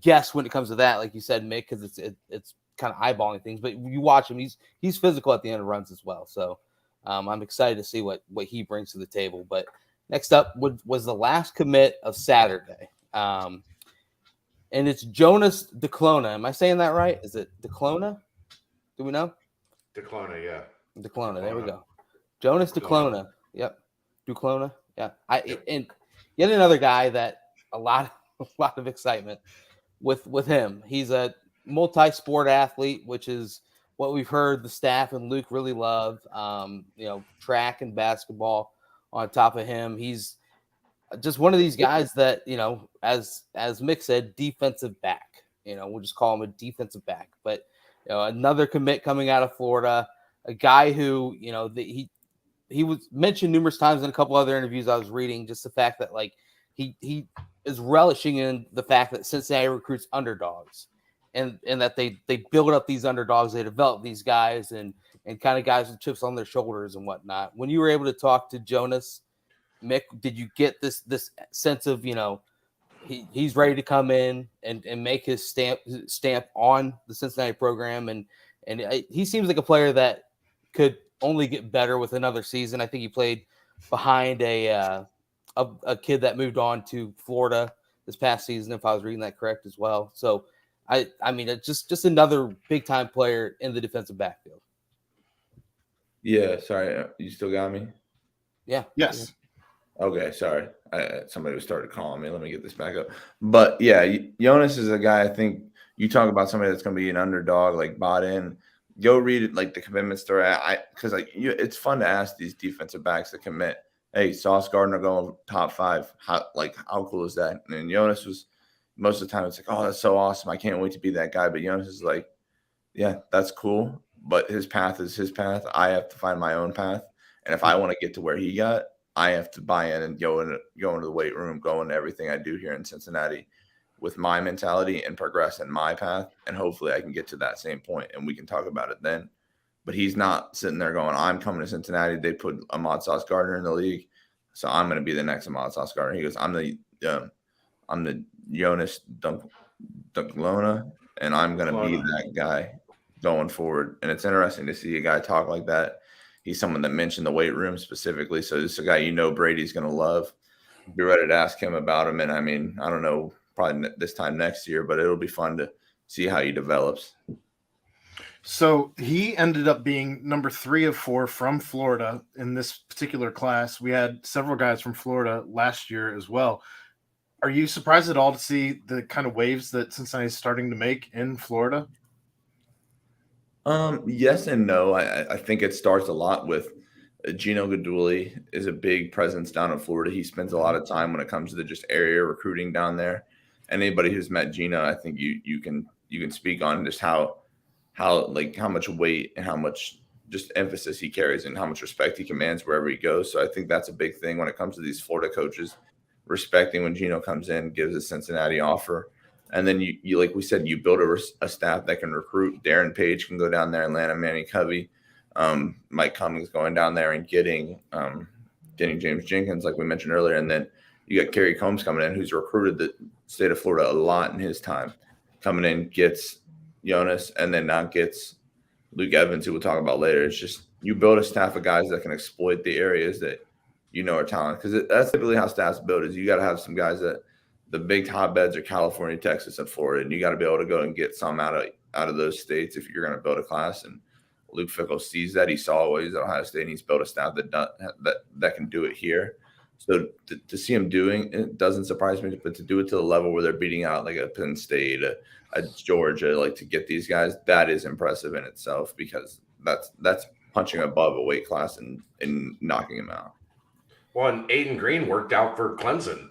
[SPEAKER 1] guess when it comes to that, like you said, Mick, because it's kind of eyeballing things. But you watch him; he's physical at the end of runs as well. So I'm excited to see what he brings to the table. But next up was the last commit of Saturday, and it's Jonas DeClona. Am I saying that right? Is it DeClona? Do we know?
[SPEAKER 2] DeClona, yeah.
[SPEAKER 1] DeClona. There we go. Jonas DeClona. Yep. DeClona. Yeah. And yet another guy that a lot of excitement with him. He's a multi-sport athlete, which is what we've heard the staff and Luke really love. Track and basketball on top of him. He's just one of these guys that, as Mick said, defensive back. We'll just call him a defensive back. But another commit coming out of Florida, a guy who, he was mentioned numerous times in a couple other interviews I was reading, just the fact that he is relishing in the fact that Cincinnati recruits underdogs, and that they build up these underdogs, they develop these guys and kind of guys with chips on their shoulders and whatnot. When you were able to talk to Jonas, Mick, did you get this sense of he's ready to come in and make his stamp on the Cincinnati program, and he seems like a player that could only get better with another season. I think he played behind a kid that moved on to Florida this past season, if I was reading that correct as well. So I mean, it's just another big time player in the defensive backfield.
[SPEAKER 4] Yeah, sorry, you still got me?
[SPEAKER 1] Yeah.
[SPEAKER 3] Yes.
[SPEAKER 4] Okay, sorry. Somebody started calling me. Let me get this back up. But yeah, Jonas is a guy. I think you talk about somebody that's going to be an underdog, like bought in. Go read it, like the commitment story. Because it's fun to ask these defensive backs to commit. Hey, Sauce Gardner going top 5. How cool is that? And Jonas was, most of the time it's like, oh, that's so awesome. I can't wait to be that guy. But Jonas is like, yeah, that's cool. But his path is his path. I have to find my own path. And if I want to get to where he got, I have to buy in and go into the weight room, go into everything I do here in Cincinnati with my mentality and progress in my path. And hopefully I can get to that same point and we can talk about it then. But he's not sitting there going, I'm coming to Cincinnati. They put Ahmad Sauce Gardner in the league, so I'm going to be the next Ahmad Sauce Gardner. He goes, I'm the Jonas DeClona, and I'm going to be that guy going forward. And it's interesting to see a guy talk like that. He's someone that mentioned the weight room specifically. So this is a guy Brady's going to love. Be ready to ask him about him. And I mean, I don't know, probably this time next year, but it'll be fun to see how he develops.
[SPEAKER 3] So he ended up being number 3 of 4 from Florida in this particular class. We had several guys from Florida last year as well. Are you surprised at all to see the kind of waves that Cincinnati is starting to make in Florida?
[SPEAKER 4] Yes and no. I think it starts a lot with Gino Gaduli is a big presence down in Florida. He spends a lot of time when it comes to the just area recruiting down there. Anybody who's met Gino, I think you can speak on just how much weight and how much just emphasis he carries and how much respect he commands wherever he goes. So I think that's a big thing when it comes to these Florida coaches, respecting when Gino comes in, gives a Cincinnati offer. And then you like we said, you build a staff that can recruit. Darren Page can go down there and land a Manny Covey. Mike Cummings going down there and getting James Jenkins, like we mentioned earlier. And then you got Kerry Combs coming in, who's recruited the state of Florida a lot in his time. Coming in, gets Jonas, and then now gets Luke Evans, who we'll talk about later. It's just you build a staff of guys that can exploit the areas that you know are talented. Because that's typically how staffs build is you got to have some guys that the big hotbeds are California, Texas, and Florida, and you got to be able to go and get some out of those states if you're going to build a class. And Luke Fickell sees that. He saw what he's at Ohio State, and he's built a staff that can do it here. So to see him doing it doesn't surprise me, but to do it to the level where they're beating out like a Penn State, a Georgia, like to get these guys, that is impressive in itself because that's punching above a weight class and knocking him out.
[SPEAKER 2] Well, and Aiden Green worked out for Clemson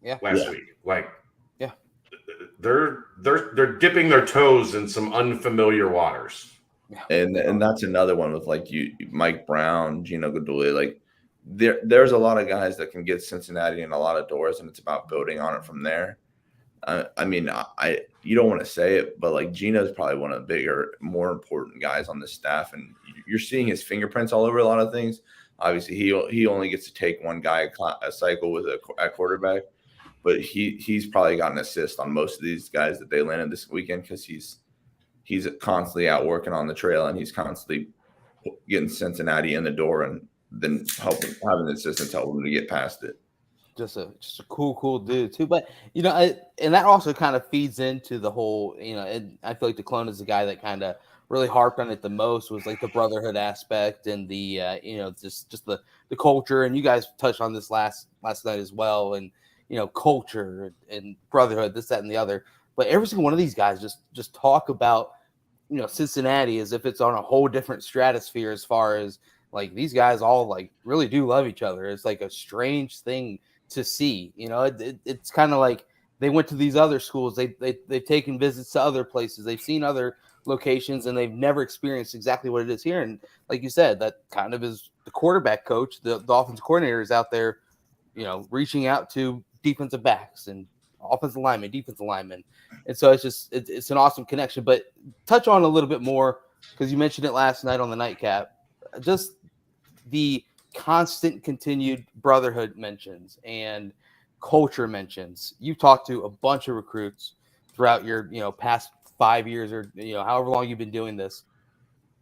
[SPEAKER 2] last week. Like, they're dipping their toes in some unfamiliar waters.
[SPEAKER 4] And that's another one with like Mike Brown, Gino Gaduli, like there's a lot of guys that can get Cincinnati in a lot of doors, and it's about building on it from there. I mean, you don't want to say it, but like Gino's probably one of the bigger, more important guys on this staff, and you're seeing his fingerprints all over a lot of things. Obviously, he only gets to take one guy a cycle with a quarterback, but he's probably got an assist on most of these guys that they landed this weekend because he's constantly out working on the trail, and he's constantly getting Cincinnati in the door and then having the assistants help him to get past it.
[SPEAKER 1] Just a cool dude too. But and that also kind of feeds into the whole, and I feel like DeClone is the guy that kind of really harped on it the most, was like the brotherhood aspect and the just the culture. And you guys touched on this last night as well, and culture and brotherhood, this, that, and the other. But every single one of these guys just talk about Cincinnati as if it's on a whole different stratosphere, as far as like these guys all like really do love each other. It's like a strange thing to see. It's kind of like they went to these other schools, they've taken visits to other places, they've seen other locations, and they've never experienced exactly what it is here. And like you said, that kind of is the quarterback coach, the offensive coordinator is out there reaching out to defensive backs and offensive linemen, defensive linemen. And so it's an awesome connection. But touch on a little bit more, because you mentioned it last night on the nightcap, just the constant continued brotherhood mentions and culture mentions. You've talked to a bunch of recruits throughout your past 5 years, or however long you've been doing this.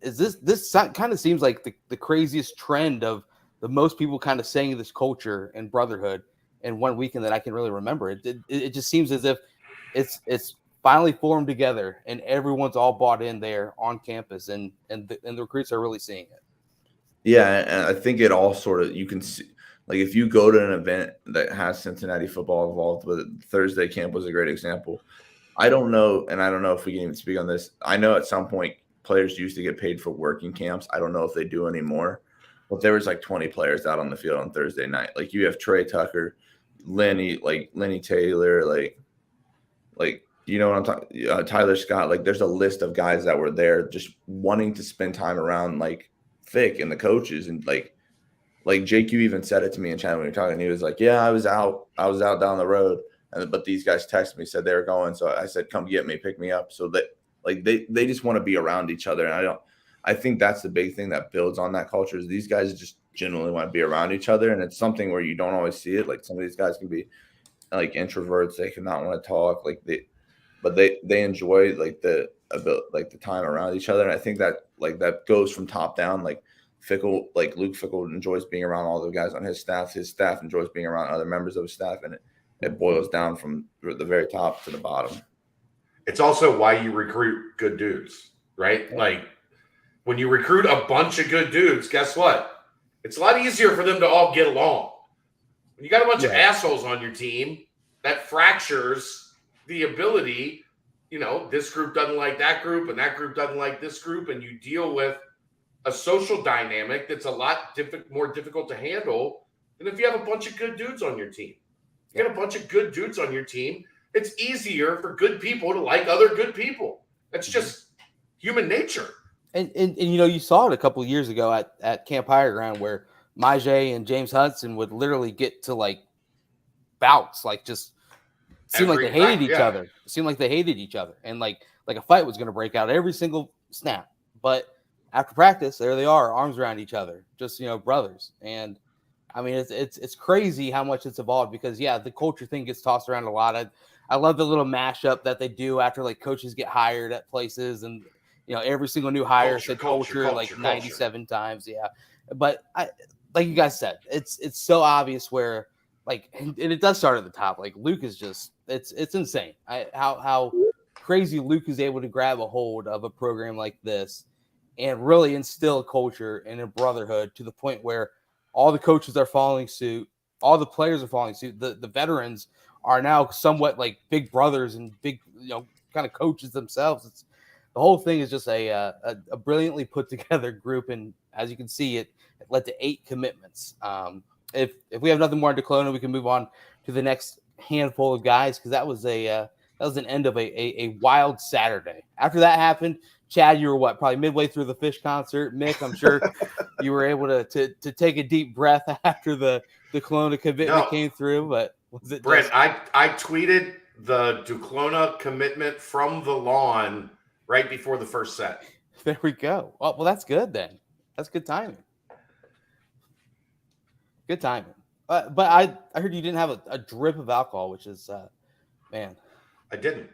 [SPEAKER 1] Is this kind of seems like the craziest trend of the most people kind of saying this culture and brotherhood in one weekend that I can really remember. It just seems as if it's finally formed together, and everyone's all bought in there on campus, and the recruits are really seeing it.
[SPEAKER 4] Yeah, and I think it all sort of, you can see, like if you go to an event that has Cincinnati football involved with it, Thursday camp was a great example. I don't know if we can even speak on this. I know at some point players used to get paid for working camps. I don't know if they do anymore, but there was like 20 players out on the field on Thursday night. Like you have Trey Tucker, Lenny Taylor, like you know what I'm talking, Tyler Scott. Like there's a list of guys that were there just wanting to spend time around like Fick and the coaches, and like JQ even said it to me in chat when we were talking. He was like, "Yeah, I was out down the road, but these guys texted me, said they were going, so I said, come get me, pick me up." So that like they just want to be around each other, and I think that's the big thing that builds on that culture is these guys just genuinely want to be around each other, and it's something where you don't always see it. Like some of these guys can be like introverts, they cannot want to talk, but they enjoy like the time around each other, and I think that like that goes from top down. Like Fickell, like Luke Fickell enjoys being around all the guys on his staff enjoys being around other members of his staff, and it boils down from the very top to the bottom.
[SPEAKER 2] It's also why you recruit good dudes, right? Like when you recruit a bunch of good dudes, guess what? It's a lot easier for them to all get along. When you got a bunch of assholes on your team, that fractures the ability, this group doesn't like that group and that group doesn't like this group, and you deal with a social dynamic that's a lot more difficult to handle than if you have a bunch of good dudes on your team. You got a bunch of good dudes on your team, it's easier for good people to like other good people. That's just human nature.
[SPEAKER 1] And you saw it a couple of years ago at Camp Higher Ground where Majay and James Hudson would literally get to like bouts, like just seemed like they hated each other. It seemed like they hated each other, and like a fight was going to break out every single snap. But after practice, there they are, arms around each other, just brothers. And I mean, it's crazy how much it's evolved because the culture thing gets tossed around a lot. I love the little mashup that they do after like coaches get hired at places, and every single new hire said culture like 97 times. Yeah, but like you guys said, it's so obvious where and it does start at the top. Like Luke is just it's insane how crazy Luke is able to grab a hold of a program like this and really instill a culture and a brotherhood to the point where all the coaches are following suit, all the players are following suit. The veterans are now somewhat like big brothers and big kind of coaches themselves. The whole thing is just a brilliantly put together group, and as you can see, it led to 8 commitments. If we have nothing more on Duclona, we can move on to the next handful of guys because that was an end of a wild Saturday. After that happened, Chad, you were probably midway through the Fish concert. Mick, I'm sure you were able to take a deep breath after the Duclona commitment came through. But was it
[SPEAKER 2] Brent? I tweeted the Duclona commitment from the lawn right before the first set.
[SPEAKER 1] There we go. Well, that's good then. That's good timing. Good timing. But I heard you didn't have a drip of alcohol, which is, man.
[SPEAKER 2] I didn't.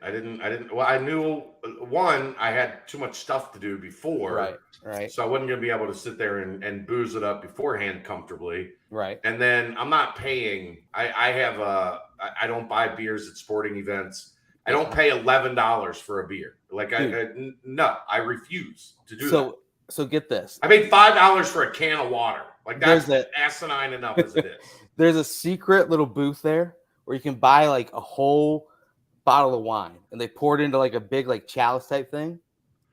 [SPEAKER 2] Well, I knew, one, I had too much stuff to do before.
[SPEAKER 1] Right.
[SPEAKER 2] So I wasn't going to be able to sit there and booze it up beforehand comfortably.
[SPEAKER 1] Right.
[SPEAKER 2] And then I'm not paying. I don't buy beers at sporting events. I don't pay $11 for a beer. I refuse to do that.
[SPEAKER 1] So get this.
[SPEAKER 2] I paid $5 for a can of water. Like that's asinine enough as it is.
[SPEAKER 1] There's a secret little booth there where you can buy like a whole bottle of wine, and they pour it into like a big like chalice type thing.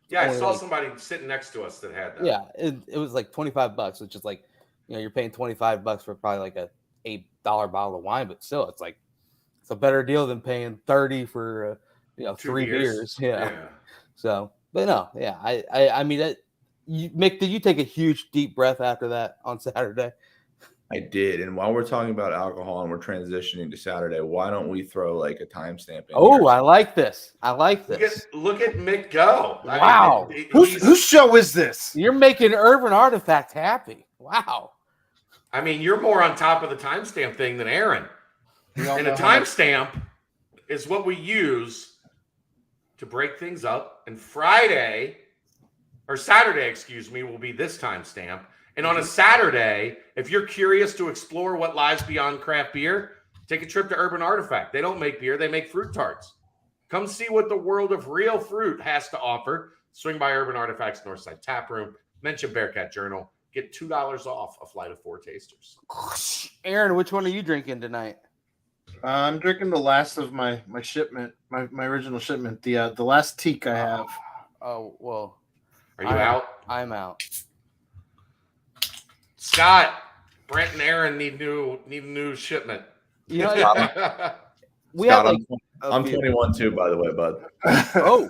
[SPEAKER 2] Yeah, I saw somebody sitting next to us that had that.
[SPEAKER 1] Yeah, it was like $25, which is like, you're paying $25 for probably like a $8 bottle of wine, but still, it's a better deal than paying $30 for 3 beers. Yeah. So, but no, yeah, I mean, Mick, did you take a huge deep breath after that on Saturday?
[SPEAKER 4] I did. And while we're talking about alcohol and we're transitioning to Saturday, why don't we throw like a timestamp in here?
[SPEAKER 1] I like this.
[SPEAKER 2] Look at Mick go.
[SPEAKER 1] Wow.
[SPEAKER 3] Whose show is this?
[SPEAKER 1] You're making Urban Artifact happy. Wow.
[SPEAKER 2] I mean, you're more on top of the timestamp thing than Aaron. And a timestamp is what we use to break things up. And Saturday, will be this timestamp. And on a Saturday, if you're curious to explore what lies beyond craft beer, take a trip to Urban Artifact. They don't make beer, they make fruit tarts. Come see what the world of real fruit has to offer. Swing by Urban Artifact's Northside Tap Room. Mention Bearcat Journal. Get $2 off a flight of 4 tasters.
[SPEAKER 1] Aaron, which one are you drinking tonight?
[SPEAKER 3] I'm drinking the last of my shipment, my original shipment, the last teak I have.
[SPEAKER 1] Oh, well.
[SPEAKER 2] Are you out?
[SPEAKER 1] I'm out.
[SPEAKER 2] Scott, Brent, and Aaron need a new shipment.
[SPEAKER 4] I'm 21 too, by the way, bud.
[SPEAKER 1] Oh,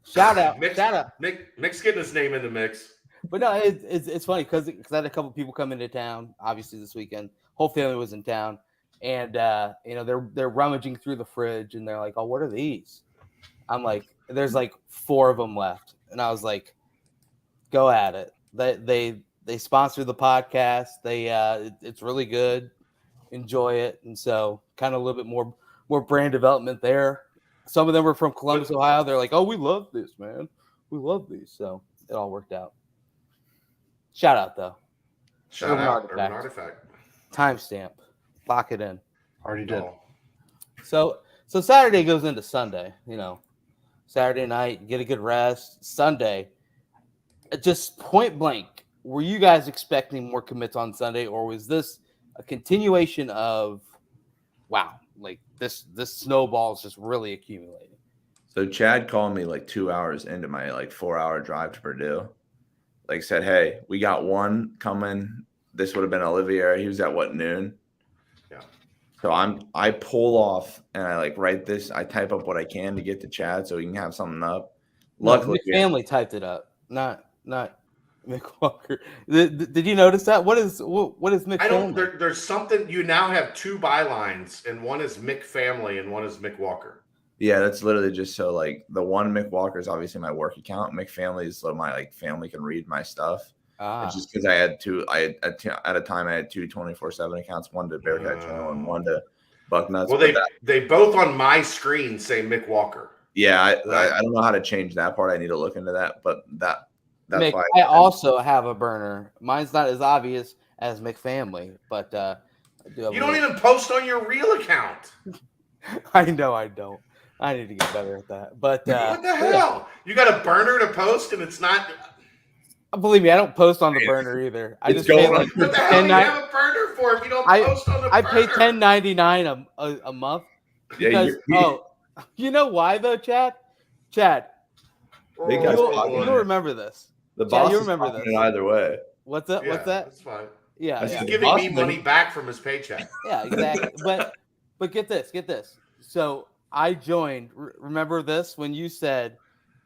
[SPEAKER 1] shout out!
[SPEAKER 2] Mick's getting his name in the mix.
[SPEAKER 1] But no, it's funny because I had a couple people come into town, obviously this weekend. Whole family was in town, and they're rummaging through the fridge, and they're like, "Oh, what are these?" I'm like, "There's like 4 of them left," and I was like, "Go at it." They sponsor the podcast. It's really good. Enjoy it. And so kind of a little bit more brand development there. Some of them were from Columbus, Ohio. They're like, "Oh, we love this, man. We love these." So it all worked out. Shout out though.
[SPEAKER 2] Shout out Urban Artifact.
[SPEAKER 1] Timestamp. Lock it in.
[SPEAKER 3] Already did.
[SPEAKER 1] So Saturday goes into Sunday, Saturday night, get a good rest. Sunday, just point blank, were you guys expecting more commits on Sunday, or was this a continuation of, wow, like this snowball is just really accumulating?
[SPEAKER 4] So Chad called me like 2 hours into my like 4-hour drive to Purdue. Like said, hey, we got one coming. This would have been Oliveira. He was at what, noon?
[SPEAKER 2] Yeah.
[SPEAKER 4] So I pull off and I like write this. I type up what I can to get to Chad so he can have something up. Luckily,
[SPEAKER 1] Mick Family typed it up, not Mick Walker. Did you notice that? What is Mick
[SPEAKER 2] I don't.
[SPEAKER 1] Family?
[SPEAKER 2] There's something. You now have two bylines, and one is Mick Family, and one is Mick Walker.
[SPEAKER 4] yeah, that's literally just so like the one Mick Walker is obviously my work account. Mick Family is so my like family can read my stuff. It's just because I had two. At a time I had two 24/7 accounts, one to Bearcat Channel and one to Bucknuts.
[SPEAKER 2] Well, they both on my screen say Mick Walker.
[SPEAKER 4] Yeah, I don't know how to change that part. I need to look into that, but that's
[SPEAKER 1] Mick,
[SPEAKER 4] why
[SPEAKER 1] I also have a burner. Mine's not as obvious as Mick Family, but I do have
[SPEAKER 2] You don't even post on your real account.
[SPEAKER 1] I know I don't. I need to get better at that. But
[SPEAKER 2] what the hell? You got a burner to post, and it's not.
[SPEAKER 1] believe me, I don't post on the burner either. I
[SPEAKER 4] It's
[SPEAKER 1] just pay
[SPEAKER 4] going
[SPEAKER 1] like
[SPEAKER 2] What the hell do you have a burner for if you don't post on the
[SPEAKER 1] I
[SPEAKER 2] burner?
[SPEAKER 1] pay $10.99 a month because you know why though, Chad?
[SPEAKER 4] They got
[SPEAKER 1] you'll remember this.
[SPEAKER 4] the
[SPEAKER 1] Chad,
[SPEAKER 4] boss
[SPEAKER 1] you
[SPEAKER 4] is
[SPEAKER 1] remember
[SPEAKER 4] talking
[SPEAKER 1] this.
[SPEAKER 4] either way.
[SPEAKER 1] What's that?
[SPEAKER 2] Yeah,
[SPEAKER 1] What's that?
[SPEAKER 2] That's fine.
[SPEAKER 1] Yeah,
[SPEAKER 4] That's
[SPEAKER 1] yeah.
[SPEAKER 2] He's
[SPEAKER 4] the
[SPEAKER 2] giving me
[SPEAKER 4] boss
[SPEAKER 2] money back from his paycheck.
[SPEAKER 1] Yeah, exactly. but get this. So I joined. Remember this when you said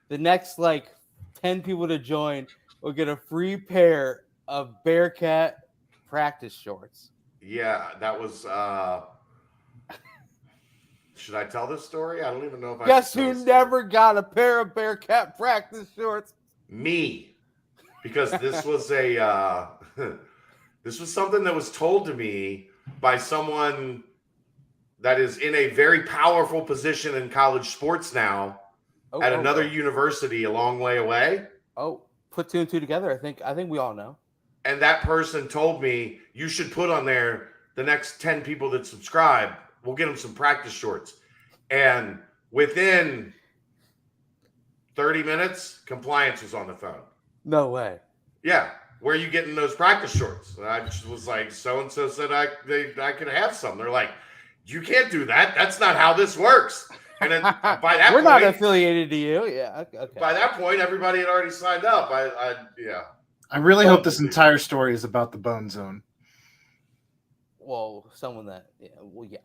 [SPEAKER 1] the next like 10 people to join will get a free pair of Bearcat practice shorts.
[SPEAKER 2] Yeah, that was. Should I tell this story? I don't even know if I.
[SPEAKER 1] Guess
[SPEAKER 2] should tell
[SPEAKER 1] who
[SPEAKER 2] this story.
[SPEAKER 1] never got a pair of Bearcat practice shorts?
[SPEAKER 2] Me, because this was a this was something that was told to me by someone that is in a very powerful position in college sports now at another university a long way away.
[SPEAKER 1] Oh, put two and two together. I think we all know.
[SPEAKER 2] And that person told me you should put on there the next 10 people that subscribe. We'll get them some practice shorts. And within 30 minutes, compliance was on the phone.
[SPEAKER 1] No way.
[SPEAKER 2] Yeah. Where are you getting those practice shorts? And I just was like, so-and-so said I could have some. They're like, you can't do that. That's not how this works. And then by that
[SPEAKER 1] We're
[SPEAKER 2] point,
[SPEAKER 1] not affiliated to you. Yeah. Okay.
[SPEAKER 2] by that point, everybody had already signed up.
[SPEAKER 3] I really hope this entire story is about the Bone Zone.
[SPEAKER 1] Well, someone that,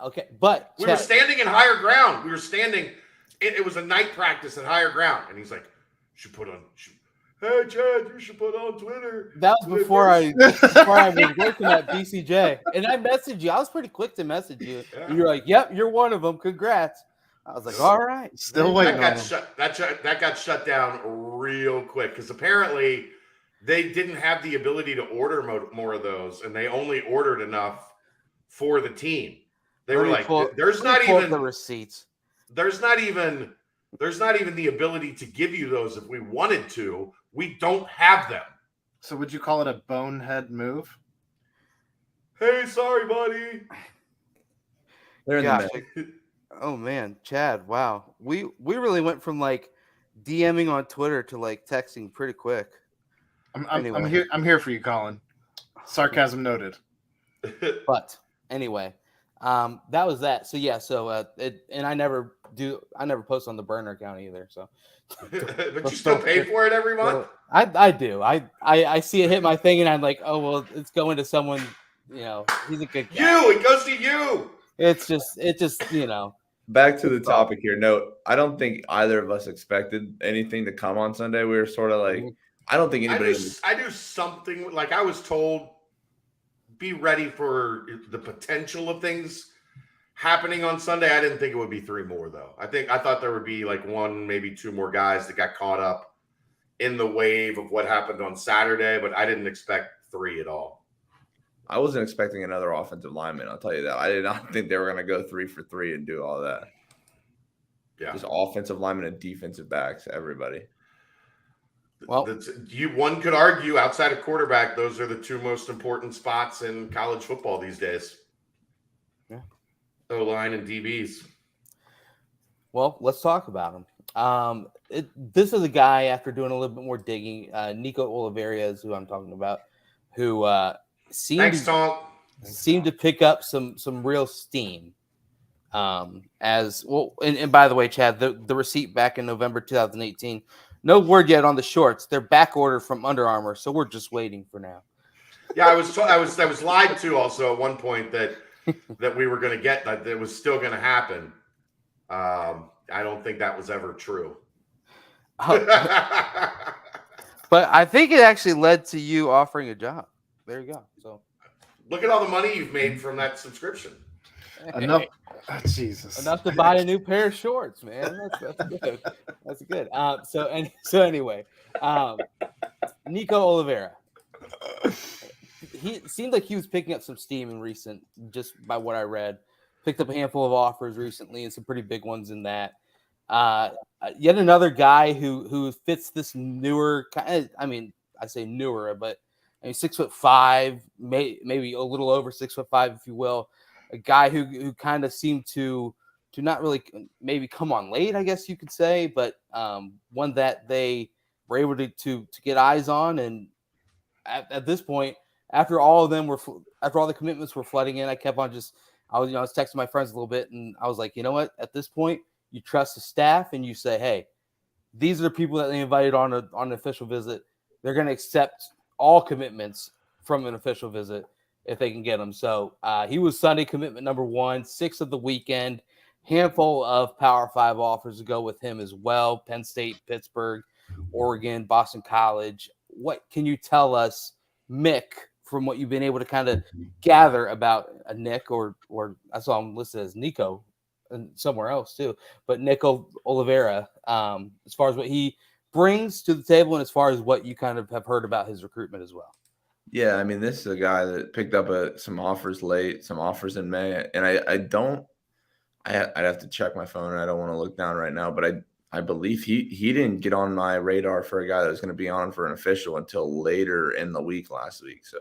[SPEAKER 1] okay. But
[SPEAKER 2] We were standing in higher ground. We were standing. It was a night practice at higher ground. And he's like, hey, Chad, you should put on Twitter.
[SPEAKER 1] that was before I was working at BCJ. And I messaged you. I was pretty quick to message you.
[SPEAKER 2] Yeah.
[SPEAKER 1] And you're like, yep, you're one of them. Congrats. I was like, all right.
[SPEAKER 3] Still waiting on
[SPEAKER 2] That got shut down real quick because apparently they didn't have the ability to order more of those, and they only ordered enough for the team. They were like, "There's not even
[SPEAKER 1] the receipts.
[SPEAKER 2] There's not even the ability to give you those if we wanted to. We don't have them."
[SPEAKER 3] So would you call it a bonehead move?
[SPEAKER 2] Hey, sorry, buddy.
[SPEAKER 4] They're in the middle.
[SPEAKER 1] Oh man, Chad! Wow, we really went from like DMing on Twitter to like texting pretty quick.
[SPEAKER 3] I'm here for you, Colin. Sarcasm noted.
[SPEAKER 1] But anyway, that was that. So yeah, and I never post on the burner account either. So,
[SPEAKER 2] But you still pay for it every month?
[SPEAKER 1] I do. I see it hit my thing, and I'm like, oh well, it's going to someone. He's a good guy.
[SPEAKER 2] It goes to you.
[SPEAKER 1] It's just
[SPEAKER 4] Back to the topic here. No, I don't think either of us expected anything to come on Sunday. We were sort of like, I don't think anybody.
[SPEAKER 2] I do something like I was told, be ready for the potential of things happening on Sunday. I didn't think it would be three more though. I thought there would be like one, maybe two more guys that got caught up in the wave of what happened on Saturday, but I didn't expect three at all.
[SPEAKER 4] I wasn't expecting another offensive lineman. I'll tell you that. I did not think they were going to go 3 for 3 and do all that.
[SPEAKER 2] Yeah,
[SPEAKER 4] just offensive linemen and defensive backs, everybody.
[SPEAKER 1] Well,
[SPEAKER 2] one could argue outside of quarterback, those are the two most important spots in college football these days.
[SPEAKER 1] Yeah,
[SPEAKER 2] O-line and DBs.
[SPEAKER 1] Well, let's talk about them. This is a guy, after doing a little bit more digging, Nico Oliveira is who I'm talking about, who seemed to pick up some real steam. As well, and by the way, Chad, the receipt back in November 2018, no word yet on the shorts. They're back ordered from Under Armour, so we're just waiting for now.
[SPEAKER 2] Yeah, I was lied to also at one point that we were going to get that it was still going to happen. I don't think that was ever true.
[SPEAKER 1] But I think it actually led to you offering a job. There you go. So
[SPEAKER 2] look at all the money you've made from that subscription.
[SPEAKER 3] Enough. Jesus.
[SPEAKER 1] Enough to buy a new pair of shorts, man. That's good. That's good. So anyway, Nico Oliveira. He seemed like he was picking up some steam in recent, just by what I read. Picked up a handful of offers recently and some pretty big ones in that. Yet another guy who fits this newer kind. I mean, I say newer, but I mean 6'5", maybe a little over 6'5", if you will. A guy who kind of seemed to not really maybe come on late, I guess you could say, but one that they were able to get eyes on. And at this point, after all the commitments were flooding in, I kept on I was texting my friends a little bit, and I was like, you know what? At this point, you trust the staff, and you say, hey, these are the people that they invited on an official visit. They're going to accept all commitments from an official visit if they can get them. So he was Sunday commitment number 1, 6 of the weekend. Handful of Power 5 offers to go with him as well. Penn State, Pittsburgh, Oregon, Boston College. What can you tell us, Mick, from what you've been able to kind of gather about Nick, or I saw him listed as Nico and somewhere else too, but Nico Oliveira, as far as what he brings to the table and as far as what you kind of have heard about his recruitment as well?
[SPEAKER 4] Yeah, I mean, this is a guy that picked up some offers late, some offers in May, and I'd have to check my phone, and I don't want to look down right now, but I believe he didn't get on my radar for a guy that was going to be on for an official until later in the week last week. So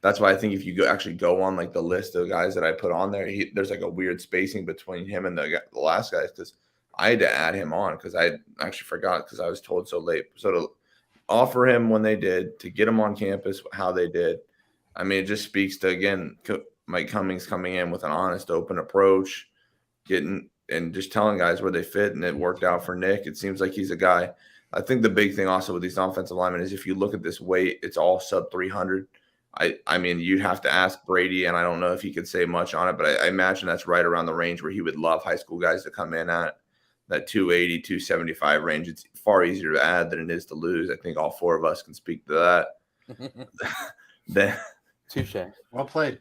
[SPEAKER 4] that's why I think if you go on like the list of guys that I put on there, there's like a weird spacing between him and the last guys, because I had to add him on because I actually forgot because I was told so late. So to offer him when they did, to get him on campus, how they did, I mean, it just speaks to, again, Mike Cummings coming in with an honest, open approach, getting and just telling guys where they fit, and it worked out for Nick. It seems like he's a guy. I think the big thing also with these offensive linemen is if you look at this weight, it's all sub 300. I mean, you'd have to ask Brady, and I don't know if he could say much on it, but I imagine that's right around the range where he would love high school guys to come in at. That 280, 275 range. It's far easier to add than it is to lose. I think all 4 of us can speak to that.
[SPEAKER 1] Touche.
[SPEAKER 3] Well played.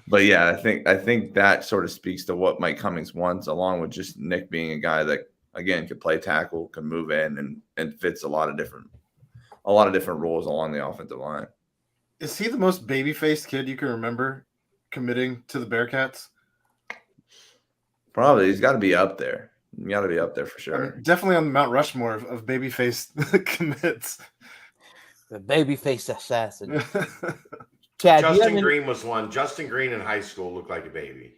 [SPEAKER 4] But yeah, I think that sort of speaks to what Mike Cummings wants, along with just Nick being a guy that, again, could play tackle, can move in, and fits a lot of different roles along the offensive line.
[SPEAKER 3] Is he the most baby-faced kid you can remember committing to the Bearcats?
[SPEAKER 4] Probably. He's got to be up there. You got to be up there for sure.
[SPEAKER 3] I mean, definitely on the Mount Rushmore of baby-faced commits.
[SPEAKER 1] The baby-faced assassin. Chad,
[SPEAKER 2] Justin Green was one. Justin Green in high school looked like a baby.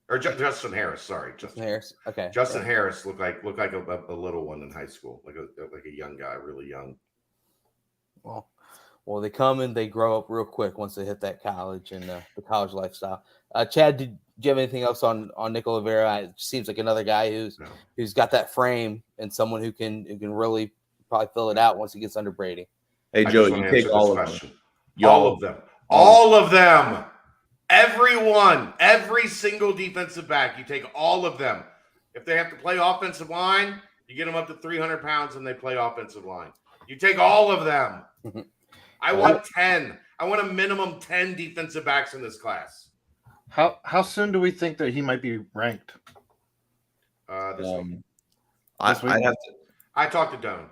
[SPEAKER 2] Or Justin Harris, sorry. Justin
[SPEAKER 1] Harris. Okay.
[SPEAKER 2] Justin Harris looked like a little one in high school, like a young guy, really young.
[SPEAKER 1] Well, they come and they grow up real quick once they hit that college and the college lifestyle. Chad, do you have anything else on Nick Oliveira? It seems like another guy who's got that frame and someone who can really probably fill it out once he gets under Brady.
[SPEAKER 4] Hey, Joe, you take all of them.
[SPEAKER 2] All of them. Everyone, every single defensive back, you take all of them. If they have to play offensive line, you get them up to 300 pounds and they play offensive line. You take all of them. I want 10. I want a minimum 10 defensive backs in this class.
[SPEAKER 3] How soon do we think that he might be ranked?
[SPEAKER 2] This week.
[SPEAKER 4] I
[SPEAKER 2] talked to Doan.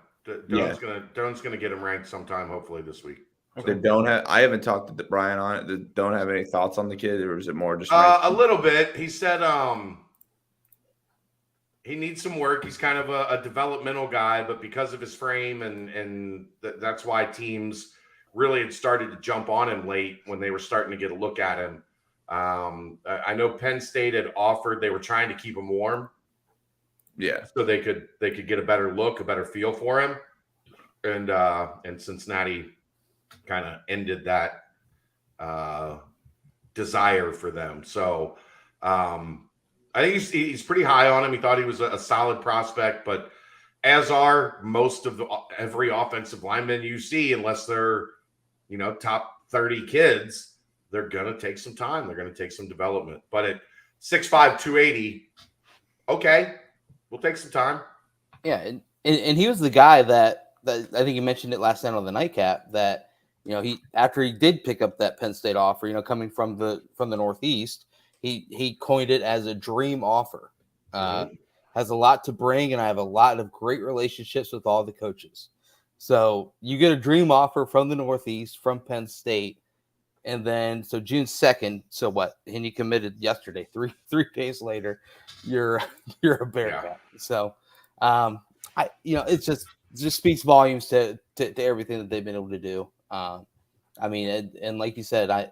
[SPEAKER 2] Doan's gonna get him ranked sometime, hopefully this week.
[SPEAKER 4] Okay. I haven't talked to Brian on it. Don't have any thoughts on the kid, or is it more just
[SPEAKER 2] a little bit? He said he needs some work. He's kind of a developmental guy, but because of his frame and that's why teams really had started to jump on him late when they were starting to get a look at him. I know Penn State had offered, they were trying to keep him warm.
[SPEAKER 4] Yeah.
[SPEAKER 2] so they could get a better look, a better feel for him, and Cincinnati kind of ended that desire for them. So I think he's pretty high on him. He thought he was a solid prospect, but as are most of every offensive lineman you see, unless they're top 30 kids, they're gonna take some time. They're gonna take some development. But at 6'5", 280, okay, we'll take some time.
[SPEAKER 1] Yeah, and he was the guy that I think you mentioned it last night on the nightcap that he after he did pick up that Penn State offer, coming from the Northeast, he coined it as a dream offer. Has a lot to bring, and I have a lot of great relationships with all the coaches. So you get a dream offer from the Northeast, from Penn State, and then so June 2nd. So what? And you committed yesterday. Three days later, you're a Bearcat. Yeah. So it just speaks volumes to everything that they've been able to do. I mean, and like you said,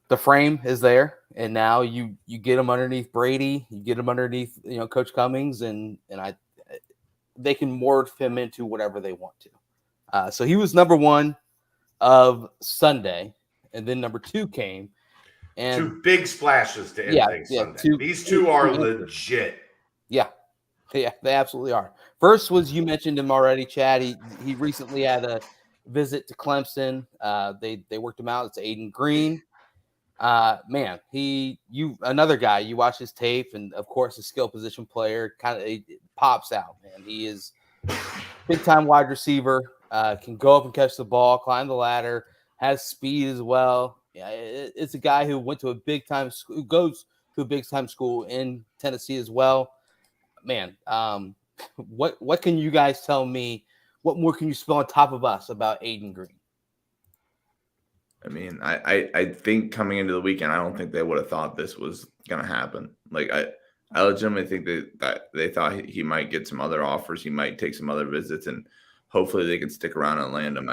[SPEAKER 1] the frame is there, and now you get them underneath Brady, you get them underneath Coach Cummings, and they can morph him into whatever they want to. So he was number one of Sunday, and then number two came. And
[SPEAKER 2] 2 big splashes to end Sunday. These two are legit.
[SPEAKER 1] Yeah, they absolutely are. First was, you mentioned him already, Chad. He recently had a visit to Clemson. They worked him out. It's Aiden Green. Man, another guy. You watch his tape, and of course, a skill position player. Kind of pops out, man. He is big time wide receiver. Can go up and catch the ball, climb the ladder, has speed as well. Yeah, it's a guy who went to a big time school, who goes to a big time school in Tennessee as well. Man, what can you guys tell me? What more can you spill on top of us about Aidan Green?
[SPEAKER 4] I mean, I think coming into the weekend, I don't think they would have thought this was going to happen. Like, I legitimately think that they thought he might get some other offers. He might take some other visits, and hopefully they can stick around and land him.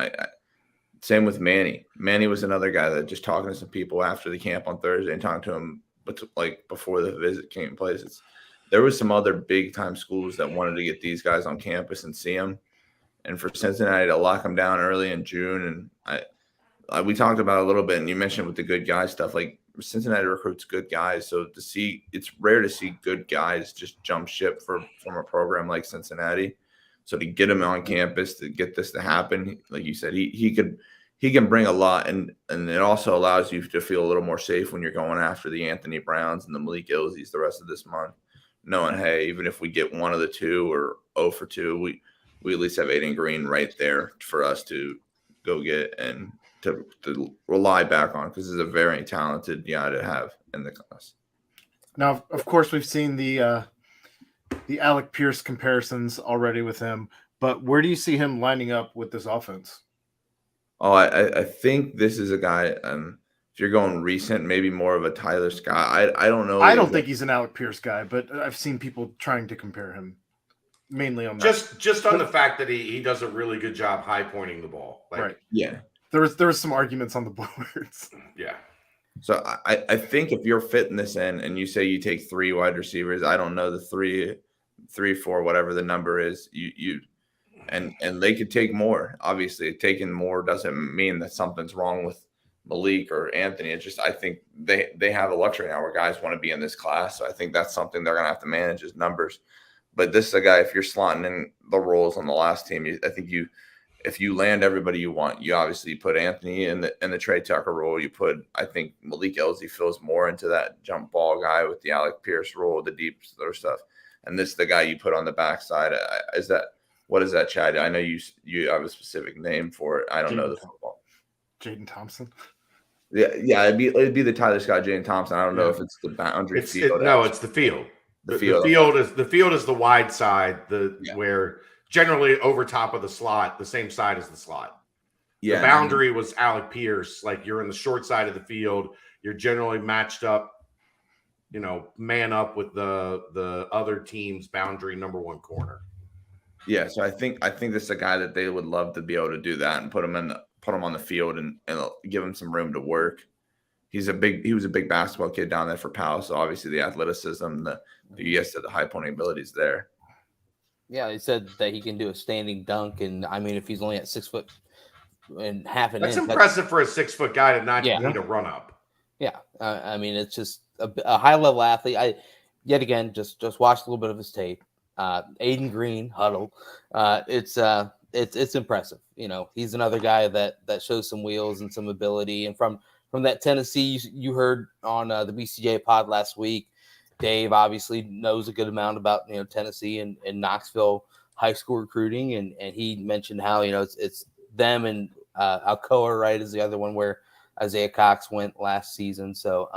[SPEAKER 4] Same with Manny. Manny was another guy that, just talking to some people after the camp on Thursday and talking to him, but like before the visit came in place, there was some other big time schools that wanted to get these guys on campus and see them. And for Cincinnati to lock them down early in June, and we talked about it a little bit, and you mentioned with the good guy stuff, like Cincinnati recruits good guys. So it's rare to see good guys just jump ship from a program like Cincinnati. So to get him on campus, to get this to happen, like you said, he can bring a lot, and it also allows you to feel a little more safe when you're going after the Anthony Browns and the Malik Ilseys the rest of this month, knowing, hey, even if we get one of the two or 0 for 2, we at least have Aiden Green right there for us to go get and to rely back on, because he's a very talented guy to have in the class.
[SPEAKER 3] Now, of course, we've seen the Alec Pierce comparisons already with him, but where do you see him lining up with this offense?
[SPEAKER 4] Oh, I think this is a guy, if you're going recent, maybe more of a Tyler Scott. I don't know.
[SPEAKER 3] I don't think he's an Alec Pierce guy, but I've seen people trying to compare him mainly on that.
[SPEAKER 2] Just on the fact that he does a really good job high pointing the ball.
[SPEAKER 3] Right.
[SPEAKER 4] Yeah.
[SPEAKER 3] There was some arguments on the boards.
[SPEAKER 2] Yeah.
[SPEAKER 4] So I think if you're fitting this in and you say you take 3 wide receivers, I don't know, the 3, 4, whatever the number is, and they could take more. Obviously, taking more doesn't mean that something's wrong with Malik or Anthony. It's just, I think they have a luxury now where guys want to be in this class. So I think that's something they're going to have to manage, is numbers. But this is a guy, if you're slotting in the roles on the last team, I think if you land everybody you want, you obviously put Anthony in the Trey Tucker role. You put, I think Malik Elsey fills more into that jump ball guy with the Alec Pierce role, the deep sort of stuff. And this is the guy you put on the backside. What is that, Chad? I know you have a specific name for it. I don't know the football.
[SPEAKER 3] Jaden Thompson.
[SPEAKER 4] Yeah, it'd be the Tyler Scott, Jaden Thompson. I don't know if it's the boundary field.
[SPEAKER 2] It's the field. The field is the wide side, where generally over top of the slot, the same side as the slot. Yeah. The boundary was Alec Pierce. Like, you're in the short side of the field. You're generally matched up, man up with the other team's boundary number 1 corner.
[SPEAKER 4] Yeah, so I think this is a guy that they would love to be able to do that and put him on the field and give him some room to work. he was a big basketball kid down there for Powell. So obviously the athleticism, the high pointing abilities there.
[SPEAKER 1] Yeah, he said that he can do a standing dunk, and I mean, if he's only at 6'5"
[SPEAKER 2] that's impressive for a 6-foot guy to not
[SPEAKER 1] Yeah.
[SPEAKER 2] need a run up.
[SPEAKER 1] Yeah, I mean, it's just a high level athlete. I yet again just watched a little bit of his tape. Aiden Green huddle. It's impressive. You know, he's another guy that shows some wheels and some ability. And from that Tennessee, you heard on the BCJ pod last week, Dave obviously knows a good amount about, you know, Tennessee and Knoxville high school recruiting, and he mentioned how, you know, it's them and Alcoa, right, is the other one where Isaiah Cox went last season. So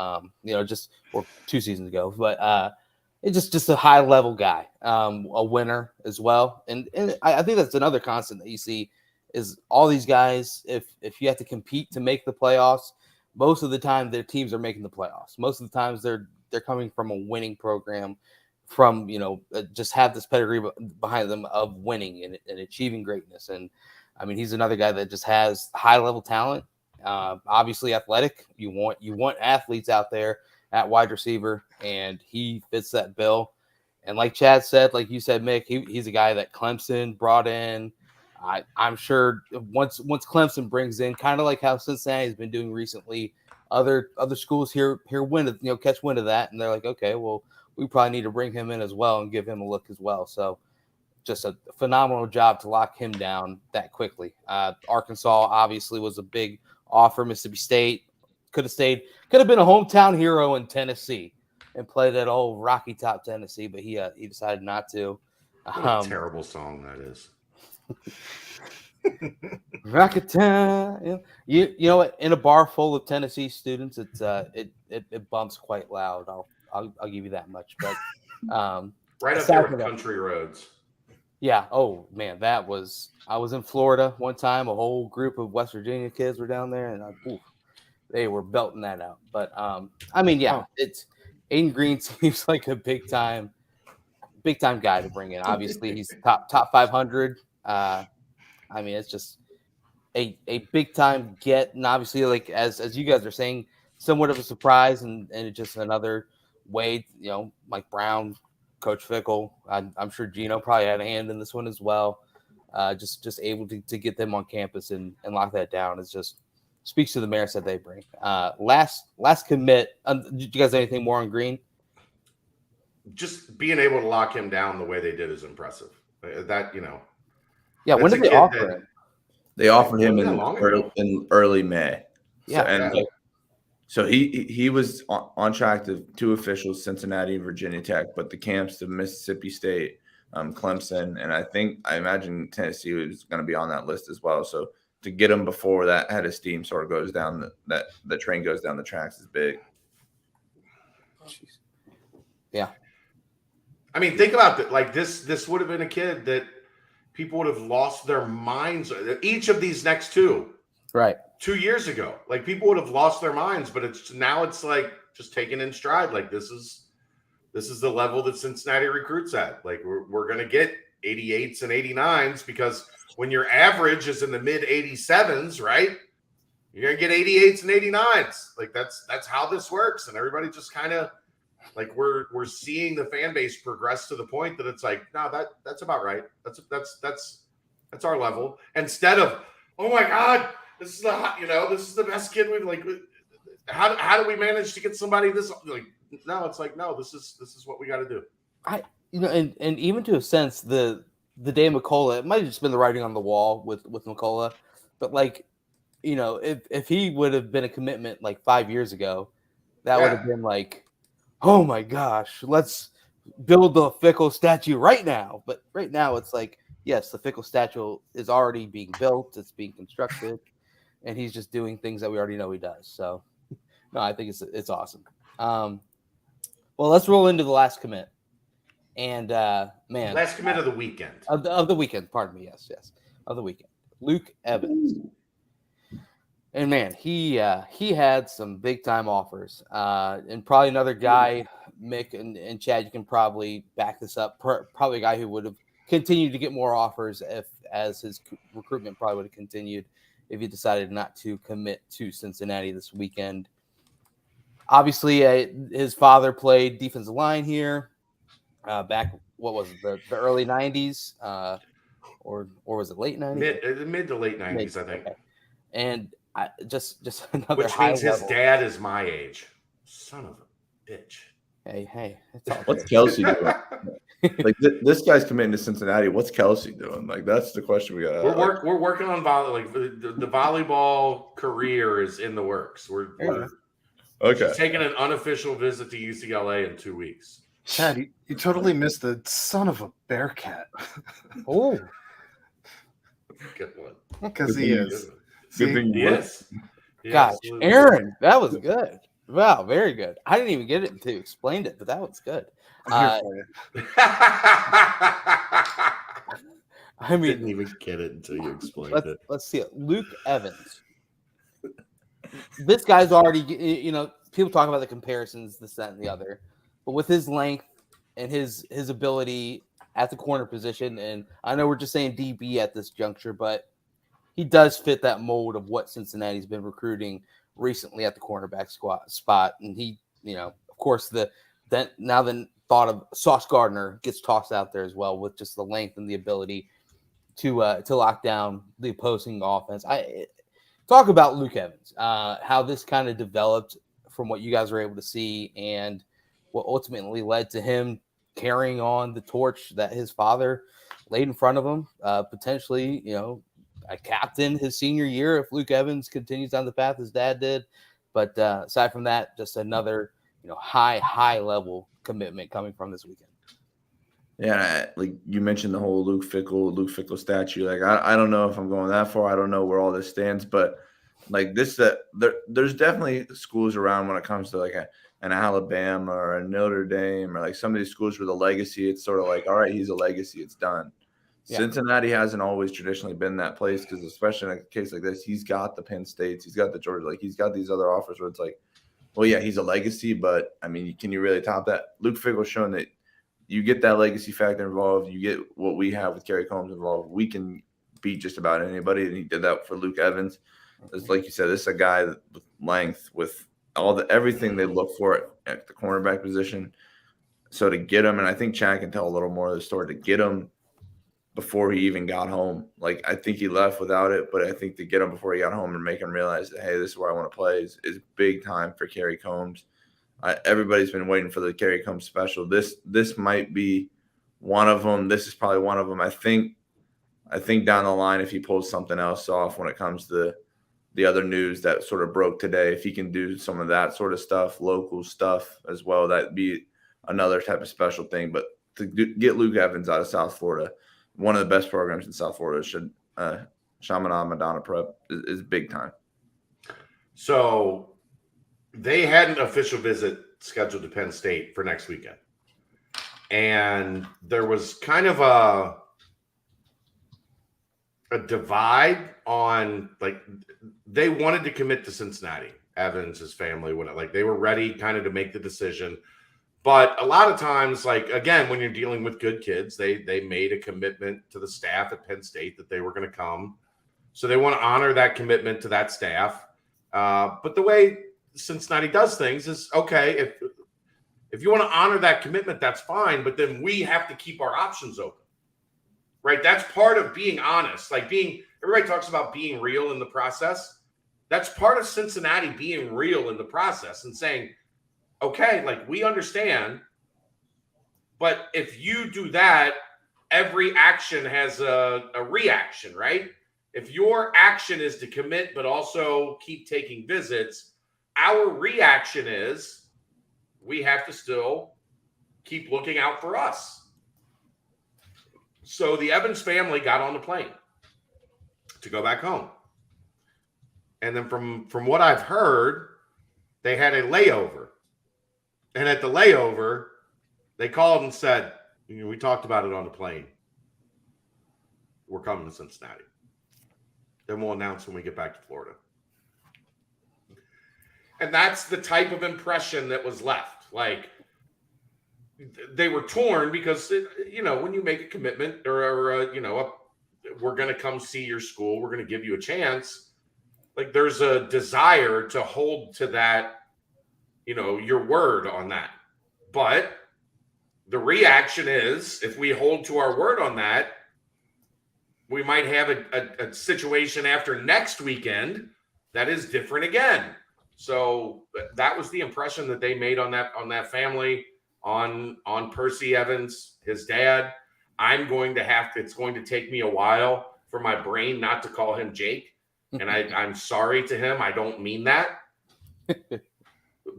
[SPEAKER 1] you know, or 2 seasons ago, but it's just a high level guy, a winner as well. And I think that's another constant that you see is all these guys, if you have to compete to make the playoffs, most of the time their teams are making the playoffs. Most of the times they're coming from a winning program, from, you know, just have this pedigree behind them of winning and achieving greatness. And I mean, he's another guy that just has high level talent, obviously athletic. You want athletes out there at wide receiver, and he fits that bill. And like Chad said, like you said, Mick, he's a guy that Clemson brought in. I'm sure once Clemson brings in, kind of like how Cincinnati has been doing recently, other schools catch wind of that, and they're like, okay, well, we probably need to bring him in as well and give him a look as well. So just a phenomenal job to lock him down that quickly. Arkansas obviously was a big offer. Mississippi State could have been a hometown hero in Tennessee and played at old Rocky Top, Tennessee, but he decided not to.
[SPEAKER 2] What a terrible song that is.
[SPEAKER 1] Rocketown. You know what? In a bar full of Tennessee students, it bumps quite loud. I'll give you that much. But
[SPEAKER 2] right up there with country roads.
[SPEAKER 1] Yeah. Oh man, I was in Florida one time. A whole group of West Virginia kids were down there, and they were belting that out. But I mean, yeah, it's Aiden Green seems like a big time guy to bring in. Obviously, he's top 500. I mean, it's just a big time get, and obviously, like as you guys are saying, somewhat of a surprise, and it's just another way, you know, Mike Brown, Coach Fickle. I'm sure Gino probably had a hand in this one as well. Just able to get them on campus and lock that down is just speaks to the merits that they bring. Last commit. Did you guys have anything more on Green?
[SPEAKER 2] Just being able to lock him down the way they did is impressive. That, you know.
[SPEAKER 1] Yeah, when did they offer him?
[SPEAKER 4] They offered him in early May.
[SPEAKER 1] Yeah,
[SPEAKER 4] so he was on track to 2 officials, Cincinnati and Virginia Tech, but the camps of Mississippi State, Clemson, and I imagine Tennessee was going to be on that list as well. So to get him before that head of steam sort of goes down, the train goes down the tracks is big.
[SPEAKER 1] Jeez. Yeah.
[SPEAKER 2] I mean, think about that. Like this would have been a kid that people would have lost their minds. Each of these next two,
[SPEAKER 1] right,
[SPEAKER 2] 2 years ago, like people would have lost their minds. But it's like just taken in stride. Like this is the level that Cincinnati recruits at. Like we're gonna get 88s and 89s because when your average is in the mid 87s, right? You're gonna get 88s and 89s. Like that's how this works, and everybody just kind of. Like we're seeing the fan base progress to the point that it's like, no, that's about right. That's our level. Instead of, oh my God, this is the best kid we've like. How do we manage to get somebody this like? No, it's like no, this is what we got to do.
[SPEAKER 1] And even to a sense, the day McCullough, it might have just been the writing on the wall with McCullough, but like, you know, if he would have been a commitment like 5 years ago, that would have been like. Oh my gosh, let's build the Fickle statue right now. But right now it's like, yes, the Fickle statue is already being built, it's being constructed, and he's just doing things that we already know he does. So no, I think it's awesome. Well, let's roll into the last commit. And man,
[SPEAKER 2] last commit of the weekend.
[SPEAKER 1] Of the weekend, pardon me, yes. Of the weekend. Luke Evans. And man, he had some big time offers, and probably another guy, Mick and Chad, you can probably back this up. Probably a guy who would have continued to get more offers as his recruitment probably would have continued if he decided not to commit to Cincinnati this weekend. Obviously, his father played defensive line here back. What was it, the early '90s, or was it late '90s?
[SPEAKER 2] Mid to late 90s, I think.
[SPEAKER 1] Okay. And just another
[SPEAKER 2] Which
[SPEAKER 1] high
[SPEAKER 2] means his
[SPEAKER 1] level.
[SPEAKER 2] dad is my age. Son of a bitch.
[SPEAKER 1] Hey, it's all
[SPEAKER 4] What's
[SPEAKER 1] good.
[SPEAKER 4] Kelsey doing? Like this guy's committing to Cincinnati. What's Kelsey doing? Like that's the question we got.
[SPEAKER 2] We're working on the volleyball career is in the works. We're
[SPEAKER 4] okay.
[SPEAKER 2] She's taking an unofficial visit to UCLA in 2 weeks.
[SPEAKER 3] Chad, you totally missed the son of a Bearcat.
[SPEAKER 1] Oh,
[SPEAKER 2] Good one.
[SPEAKER 3] Because he is.
[SPEAKER 4] Good thing you
[SPEAKER 2] Yes.
[SPEAKER 1] gosh, Aaron, that was good. Wow, very good. I didn't even get it until you explained it, but that was good.
[SPEAKER 3] I'm here for you.
[SPEAKER 1] I mean,
[SPEAKER 2] Didn't even get it until you explained it.
[SPEAKER 1] let's see it. Luke Evans. This guy's already, people talk about the comparisons, this, that, and the other, but with his length and his ability at the corner position, and I know we're just saying DB at this juncture, but he does fit that mold of what Cincinnati's been recruiting recently at the cornerback spot. And he, of course, the thought of Sauce Gardner gets tossed out there as well with just the length and the ability to lock down the opposing offense. Talk about Luke Evans, how this kind of developed from what you guys were able to see and what ultimately led to him carrying on the torch that his father laid in front of him, potentially, a captain his senior year if Luke Evans continues down the path his dad did. But aside from that, just another, high level commitment coming from this weekend.
[SPEAKER 4] Yeah, like you mentioned the whole Luke Fickell statue. Like I don't know if I'm going that far. I don't know where all this stands, but like there's definitely schools around when it comes to like an Alabama or a Notre Dame or like some of these schools with a legacy. It's sort of like, all right, he's a legacy. It's done. Yeah. Cincinnati hasn't always traditionally been that place because especially in a case like this, he's got the Penn States, he's got the Georgia, like he's got these other offers where it's like, well, yeah, he's a legacy, but I mean, can you really top that? Luke Fickell's shown that you get that legacy factor involved, you get what we have with Kerry Combs involved, we can beat just about anybody, and he did that for Luke Evans. It's like you said, this is a guy with length, with everything they look for at the cornerback position. So to get him, and I think Chad can tell a little more of the story, to get him before he even got home. Like, I think he left without it, but I think to get him before he got home and make him realize that, hey, this is where I want to play is big time for Kerry Combs. Everybody's been waiting for the Kerry Combs special. This might be one of them. This is probably one of them. I think down the line, if he pulls something else off when it comes to the other news that sort of broke today, if he can do some of that sort of stuff, local stuff as well, that'd be another type of special thing. But to get Luke Evans out of South Florida, one of the best programs in South Florida, Chaminade Madonna Prep is big time.
[SPEAKER 2] So they had an official visit scheduled to Penn State for next weekend. And there was kind of a divide on, like, they wanted to commit to Cincinnati, Evans, his family, they were ready kind of to make the decision. But a lot of times, like, again, when you're dealing with good kids, they made a commitment to the staff at Penn State that they were going to come. So they want to honor that commitment to that staff. But the way Cincinnati does things is, okay, if you want to honor that commitment, that's fine. But then we have to keep our options open, right? That's part of being honest. Like everybody talks about being real in the process. That's part of Cincinnati being real in the process and saying, okay, like, we understand, but if you do that, every action has a reaction, right? If your action is to commit but also keep taking visits, our reaction is we have to still keep looking out for us. So the Evans family got on the plane to go back home. And then from what I've heard, they had a layover. And at the layover, they called and said, we talked about it on the plane. We're coming to Cincinnati. Then we'll announce when we get back to Florida. And that's the type of impression that was left. Like, they were torn because, when you make a commitment or we're going to come see your school, we're going to give you a chance. Like, there's a desire to hold to that your word on that. But the reaction is, if we hold to our word on that, we might have a situation after next weekend that is different again. So that was the impression that they made on that family, on Percy Evans, his dad. It's going to take me a while for my brain not to call him Jake. And I'm sorry to him. I don't mean that.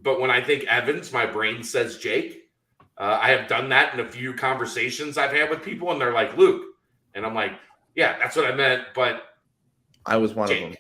[SPEAKER 2] But when I think Evans, my brain says Jake. I have done that in a few conversations I've had with people, and they're like, Luke. And I'm like, yeah, that's what I meant. But
[SPEAKER 4] I was one
[SPEAKER 2] Jake.
[SPEAKER 4] of them.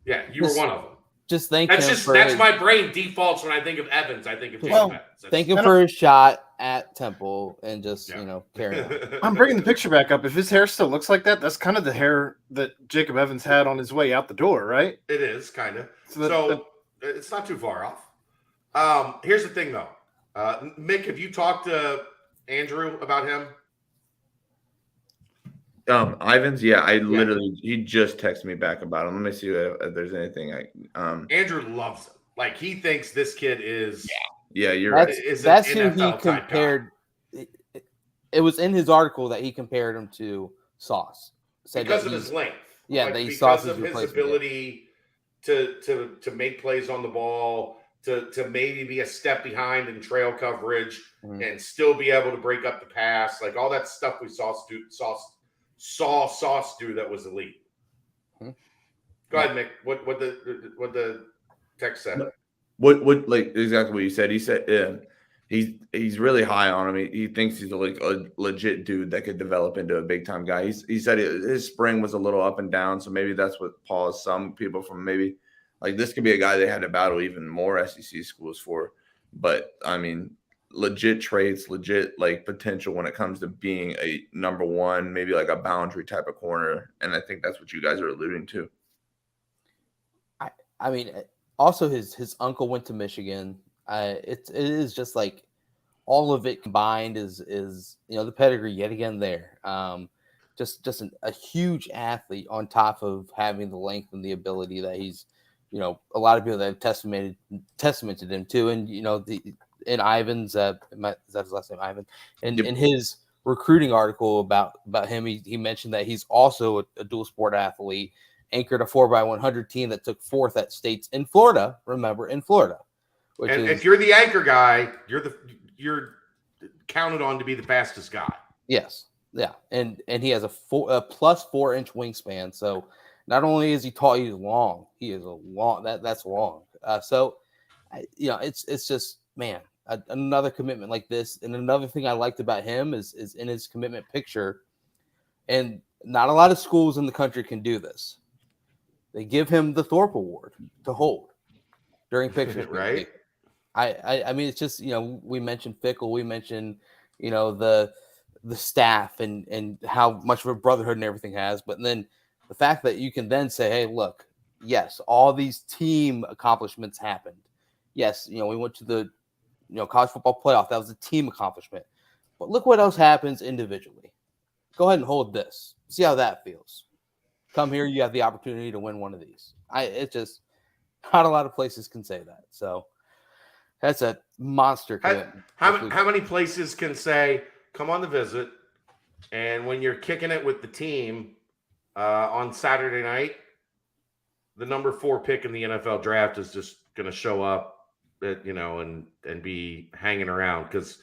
[SPEAKER 2] Yeah, you were one of them.
[SPEAKER 1] Just thank
[SPEAKER 2] That's
[SPEAKER 1] him.
[SPEAKER 2] That's my brain defaults when I think of Evans. I think of Jacob Evans.
[SPEAKER 1] Thank him for his shot at Temple and just carry on.
[SPEAKER 3] I'm bringing the picture back up. If his hair still looks like that, that's kind of the hair that Jacob Evans had on his way out the door, right?
[SPEAKER 2] It is kind of. So it's not too far off. Here's the thing, though. Mick, have you talked to Andrew about him?
[SPEAKER 4] Ivans, yeah, literally, he just texted me back about him. Let me see if there's anything.
[SPEAKER 2] Andrew loves him. Like, he thinks this kid is.
[SPEAKER 4] Yeah, you're right.
[SPEAKER 1] That's who he compared. It was in his article that he compared him to Sauce.
[SPEAKER 2] Because of his length.
[SPEAKER 1] Yeah,
[SPEAKER 2] like,
[SPEAKER 1] because
[SPEAKER 2] of his ability to make plays on the ball, to maybe be a step behind in trail coverage and still be able to break up the pass. Like, all that stuff we saw Sauce do that was elite. Go ahead, Mick. What the text said?
[SPEAKER 4] What like exactly what you said? He said he's really high on him. He thinks he's a legit dude that could develop into a big time guy. He said his spring was a little up and down, so maybe that's what paused some people from maybe like this could be a guy they had to battle even more SEC schools for. But I mean, legit traits, legit like potential when it comes to being a number one, maybe like a boundary type of corner. And I think that's what you guys are alluding to.
[SPEAKER 1] I mean, also his uncle went to Michigan. It is just like all of it combined is the pedigree yet again there. Just a huge athlete on top of having the length and the ability that he's, a lot of people that have testamented him to, and in Ivan's is that his last name, Ivan, and in his recruiting article about him, he mentioned that he's also a dual sport athlete, anchored a 4x100 team that took fourth at states in Florida. Remember, in Florida.
[SPEAKER 2] And if you're the anchor guy, you're counted on to be the fastest guy.
[SPEAKER 1] Yes, yeah, and he has a plus 4-inch wingspan. So not only is he tall, he's long. He is a long. That's long. So it's just, man, another commitment like this. And another thing I liked about him is in his commitment picture, and not a lot of schools in the country can do this. They give him the Thorpe Award to hold during pictures.
[SPEAKER 2] Right.
[SPEAKER 1] I mean, it's just, we mentioned Fickle, we mentioned, the staff and how much of a brotherhood and everything has. But then the fact that you can then say, hey, look, yes, all these team accomplishments happened. Yes, we went to the college football playoff. That was a team accomplishment. But look what else happens individually. Go ahead and hold this. See how that feels. Come here, you have the opportunity to win one of these. It's just not a lot of places can say that. So that's a monster commitment.
[SPEAKER 2] How many places can say, come on the visit, and when you're kicking it with the team on Saturday night, the number 4 pick in the NFL draft is just going to show up, and be hanging around because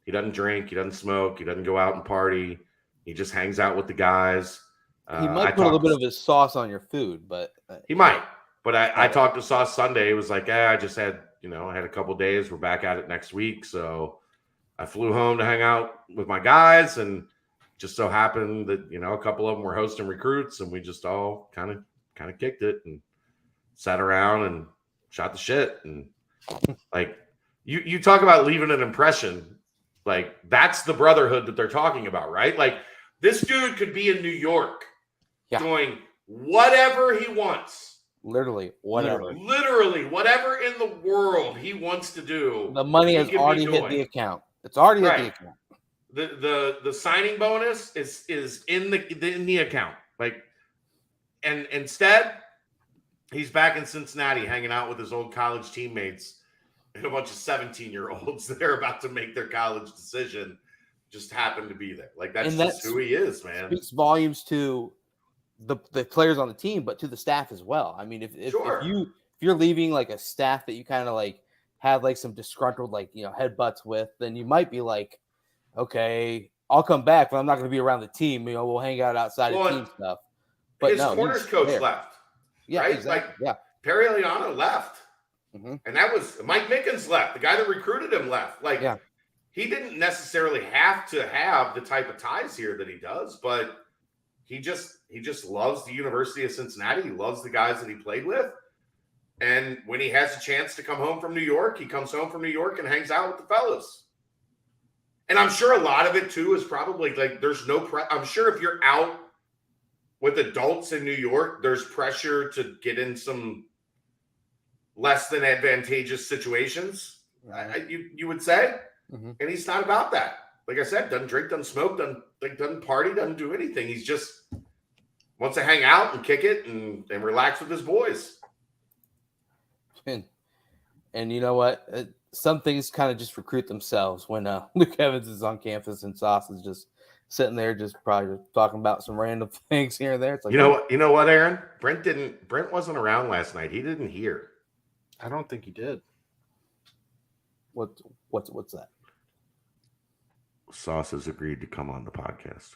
[SPEAKER 2] he doesn't drink, he doesn't smoke, he doesn't go out and party. He just hangs out with the guys.
[SPEAKER 1] He might put a little bit of his sauce on your food, but
[SPEAKER 2] he might. But I talked to Sauce Sunday. It was like, I just had, I had a couple of days. We're back at it next week. So I flew home to hang out with my guys, and just so happened that, a couple of them were hosting recruits, and we just all kind of kicked it and sat around and shot the shit. And like you talk about leaving an impression, like that's the brotherhood that they're talking about, right? Like this dude could be in New York doing whatever he wants.
[SPEAKER 1] Literally whatever.
[SPEAKER 2] Literally whatever in the world he wants to do.
[SPEAKER 1] The money has already hit the account. It's already hit the account.
[SPEAKER 2] The signing bonus is in the account. Like, and instead he's back in Cincinnati hanging out with his old college teammates and a bunch of 17-year-olds that are about to make their college decision just happen to be there. Like that's just who he is, man.
[SPEAKER 1] Speaks volumes to the players on the team, but to the staff as well. I mean, if you're leaving like a staff that you kind of like have like some disgruntled like headbutts with, then you might be like, okay, I'll come back, but I'm not going to be around the team. We'll hang out outside of team stuff. But
[SPEAKER 2] his corners coach left.
[SPEAKER 1] Yeah,
[SPEAKER 2] right?
[SPEAKER 1] Exactly.
[SPEAKER 2] Like, Perry Eliano left. And that was Mike Mickens left. The guy that recruited him left. Like, he didn't necessarily have to have the type of ties here that he does, but he just loves the University of Cincinnati. He loves the guys that he played with. And when he has a chance to come home from New York, he comes home from New York and hangs out with the fellas. And I'm sure a lot of it, too, is probably like there's no I'm sure if you're out with adults in New York, there's pressure to get in some less than advantageous situations, you would say. And he's not about that. Like I said, doesn't drink, doesn't smoke, doesn't party, doesn't do anything. He's just wants to hang out and kick it and relax with his boys.
[SPEAKER 1] And you know what? Some things kind of just recruit themselves when Luke Evans is on campus and Sauce is just sitting there just probably talking about some random things here and there. It's like,
[SPEAKER 2] you know what, Aaron? Brent wasn't around last night. He didn't hear.
[SPEAKER 3] I don't think he did.
[SPEAKER 1] What's that?
[SPEAKER 2] Sauce has agreed to come on the podcast.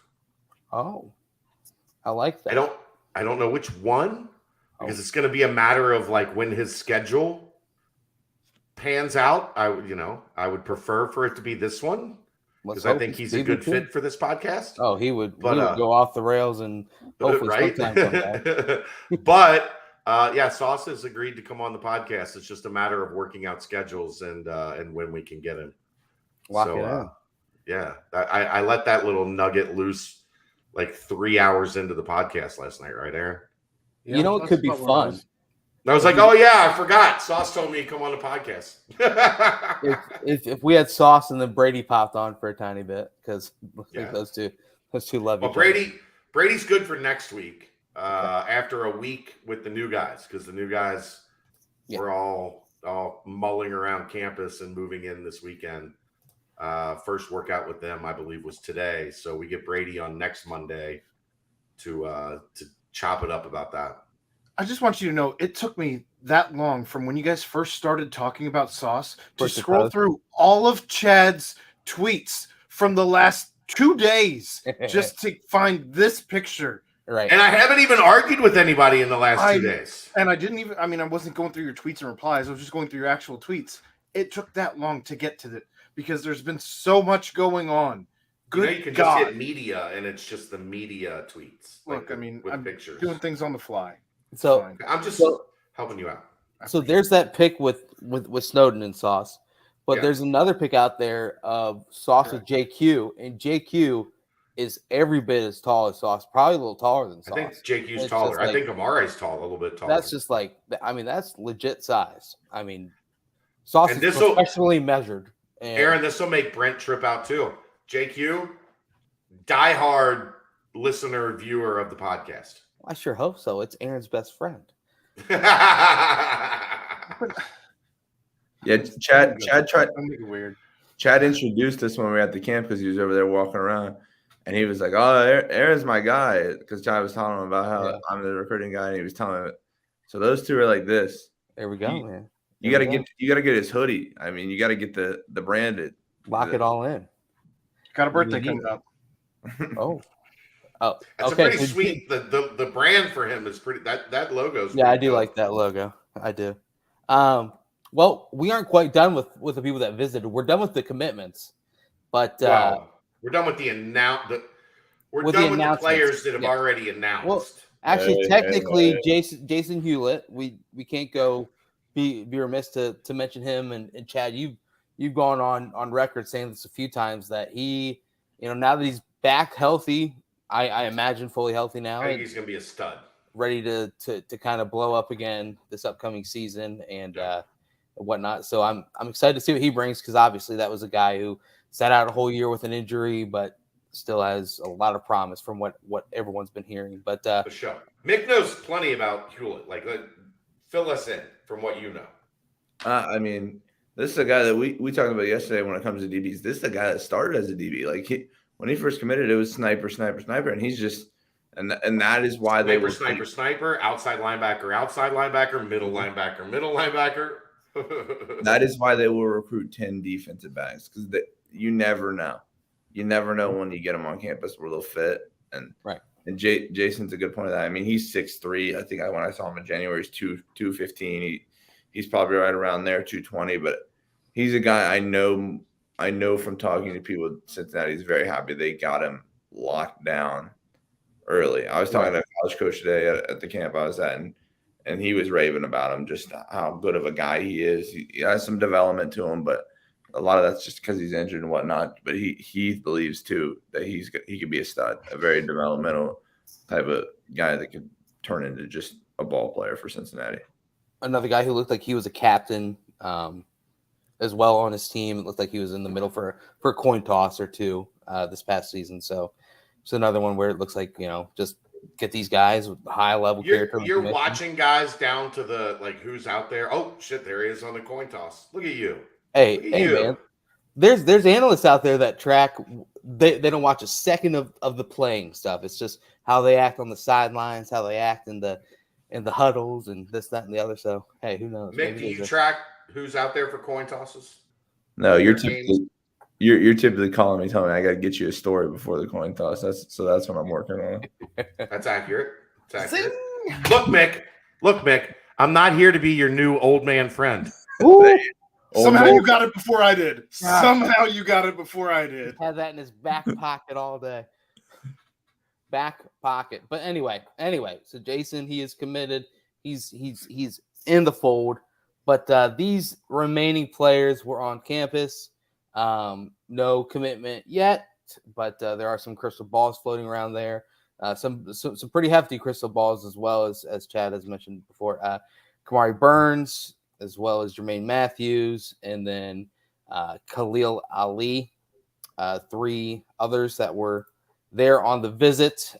[SPEAKER 1] Oh, I like that.
[SPEAKER 2] I don't know which one, because it's going to be a matter of like when his schedule pans out. I would prefer for it to be this one, because I think he's a good fit for this podcast.
[SPEAKER 1] Oh, he would go off the rails and hopefully sometime come back.
[SPEAKER 2] But Sauce has agreed to come on the podcast. It's just a matter of working out schedules and when we can get him.
[SPEAKER 1] Lock it in.
[SPEAKER 2] Yeah, I let that little nugget loose like 3 hours into the podcast last night, right, Aaron?
[SPEAKER 1] Yeah, it could be fun.
[SPEAKER 2] I was like, oh yeah, I forgot. Sauce told me to come on the podcast.
[SPEAKER 1] if we had Sauce and then Brady popped on for a tiny bit, because those two love each other.
[SPEAKER 2] Brady's good for next week. After a week with the new guys, because the new guys were all mulling around campus and moving in this weekend. First workout with them, I believe, was today. So we get Brady on next Monday to chop it up about that.
[SPEAKER 3] I just want you to know it took me that long from when you guys first started talking about Sauce to scroll through all of Chad's tweets from the last 2 days just to find this picture.
[SPEAKER 1] Right.
[SPEAKER 2] And I haven't even argued with anybody in the last 2 days.
[SPEAKER 3] And I wasn't going through your tweets and replies. I was just going through your actual tweets. It took that long to get to it because there's been so much going on. Good
[SPEAKER 2] you can
[SPEAKER 3] God.
[SPEAKER 2] just hit media and it's just the media tweets.
[SPEAKER 3] Look,
[SPEAKER 2] with
[SPEAKER 3] I'm
[SPEAKER 2] pictures.
[SPEAKER 3] doing things on the fly.
[SPEAKER 1] So
[SPEAKER 2] I'm just helping you out.
[SPEAKER 1] So there's that pick with Snowden and Sauce. But there's another pick out there of Sauce with JQ, and JQ is every bit as tall as Sauce, probably a little taller than Sauce.
[SPEAKER 2] I think JQ's taller. I think Amari's tall, a little bit taller.
[SPEAKER 1] That's just like, that's legit size. Sauce is professionally measured. And
[SPEAKER 2] Aaron, this will make Brent trip out too. JQ, diehard listener, viewer of the podcast.
[SPEAKER 1] I sure hope so. It's Aaron's best friend.
[SPEAKER 4] Yeah, Chad tried.
[SPEAKER 3] Weird.
[SPEAKER 4] Chad introduced us when we were at the camp because he was over there walking around, and he was like, "Oh, Aaron's my guy," because Chad was telling him about how I'm the recruiting guy, and he was telling him. So those two are like this.
[SPEAKER 1] There we go, man.
[SPEAKER 4] You gotta get his hoodie. You gotta get the branded.
[SPEAKER 1] Lock it all in.
[SPEAKER 3] Got a birthday coming up.
[SPEAKER 1] Oh,
[SPEAKER 2] it's
[SPEAKER 1] okay.
[SPEAKER 2] Pretty sweet. The brand for him is pretty. That logo's.
[SPEAKER 1] Yeah, I do like that logo. I do. Well, we aren't quite done with the people that visited. We're done with the commitments, but
[SPEAKER 2] we're done with the We're done with the players that have already announced.
[SPEAKER 1] Well, actually, technically, Jason Hewlett. We can't be remiss to mention him and Chad. You've gone on record saying this a few times that he, now that he's back healthy, I imagine fully healthy now.
[SPEAKER 2] I think he's going to be a stud.
[SPEAKER 1] Ready to kind of blow up again this upcoming season and whatnot. So I'm excited to see what he brings, because obviously that was a guy who sat out a whole year with an injury, but still has a lot of promise from what everyone's been hearing. But
[SPEAKER 2] for sure. Mick knows plenty about Hewlett. Fill us in from what you know.
[SPEAKER 4] This is a guy that we talked about yesterday when it comes to DBs. This is the guy that started as a DB. Like when he first committed, it was sniper, and he's just and that is why they were
[SPEAKER 2] sniper, outside linebacker, middle linebacker.
[SPEAKER 4] That is why they will recruit 10 defensive backs because you never know. You never know when you get them on campus where they'll fit. And And Jason's a good point of that. I mean, he's 6'3". I think when I saw him in January, he's 215. He's probably right around there, 220. But he's a guy I know from talking to people at Cincinnati. He's very happy they got him locked down early. I was talking to a college coach today at the camp I was at, and he was raving about him, just how good of a guy he is. He has some development to him, but a lot of that's just because he's injured and whatnot. But he believes too that he could be a stud, a very developmental type of guy that could turn into just a ball player for Cincinnati.
[SPEAKER 1] Another guy who looked like he was a captain as well on his team. It looked like he was in the middle for a coin toss or two this past season. So it's another one where it looks like, just get these guys with high level character.
[SPEAKER 2] You're watching guys down to the who's out there. Oh shit, there he is on the coin toss. Look at you.
[SPEAKER 1] Hey, man. There's analysts out there that track. They don't watch a second of the playing stuff. It's just how they act on the sidelines, how they act in the huddles, and this, that, and the other. So hey, who knows?
[SPEAKER 2] Mick, do you track who's out there for coin tosses?
[SPEAKER 4] No, you're typically calling me, telling me I got to get you a story before the coin toss. That's what I'm working on.
[SPEAKER 2] That's accurate. Look, Mick. I'm not here to be your new old man friend.
[SPEAKER 3] Somehow you got it before I did. Somehow you got it before I did.
[SPEAKER 1] Had that in his back pocket all day. Back pocket. But anyway. So Jason, he is committed. He's in the fold. But these remaining players were on campus. No commitment yet, but there are some crystal balls floating around there. Some pretty hefty crystal balls as well as Chad has mentioned before. Kamari Burns, as well as Jermaine Matthews, and then Khalil Ali, 3 others that were there on the visit.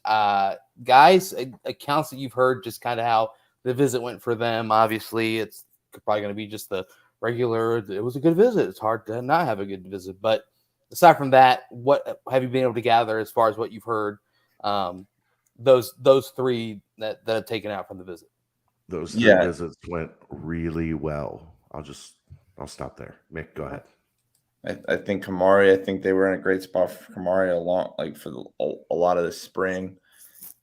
[SPEAKER 1] Guys, accounts that you've heard, just kind of how the visit went for them. Obviously, it's probably going to be just the regular, it was a good visit. It's hard to not have a good visit. But aside from that, what have you been able to gather as far as what you've heard? Those 3 that have taken out from the visit.
[SPEAKER 2] Those 3 visits went really well. I'll stop there. Mick, go ahead.
[SPEAKER 4] I think Kamari, I think they were in a great spot for Kamari for a lot of the spring.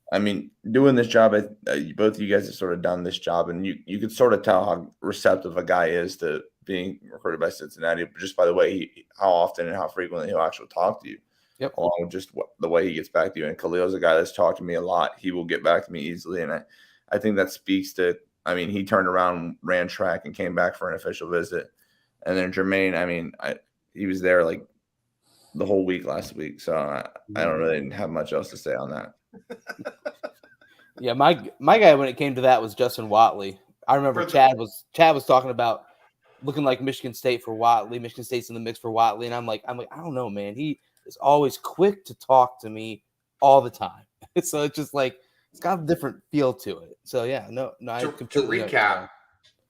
[SPEAKER 4] I mean, doing this job, both of you guys have sort of done this job, and you can sort of tell how receptive a guy is to being recruited by Cincinnati just by the way how often and how frequently he'll actually talk to you.
[SPEAKER 1] Yep.
[SPEAKER 4] Along with just the way he gets back to you. And Khalil's a guy that's talked to me a lot. He will get back to me easily, and I think that speaks to. I mean, he turned around, ran track, and came back for an official visit. And then Jermaine, I mean, he was there like the whole week last week, so I don't really have much else to say on that.
[SPEAKER 1] Yeah, my guy when it came to that was Justin Watley. I remember Chad was talking about looking like Michigan State for Watley. Michigan State's in the mix for Watley, and I'm like, I don't know, man. He is always quick to talk to me all the time. So it's just like it's got a different feel to it. So yeah, no.
[SPEAKER 2] To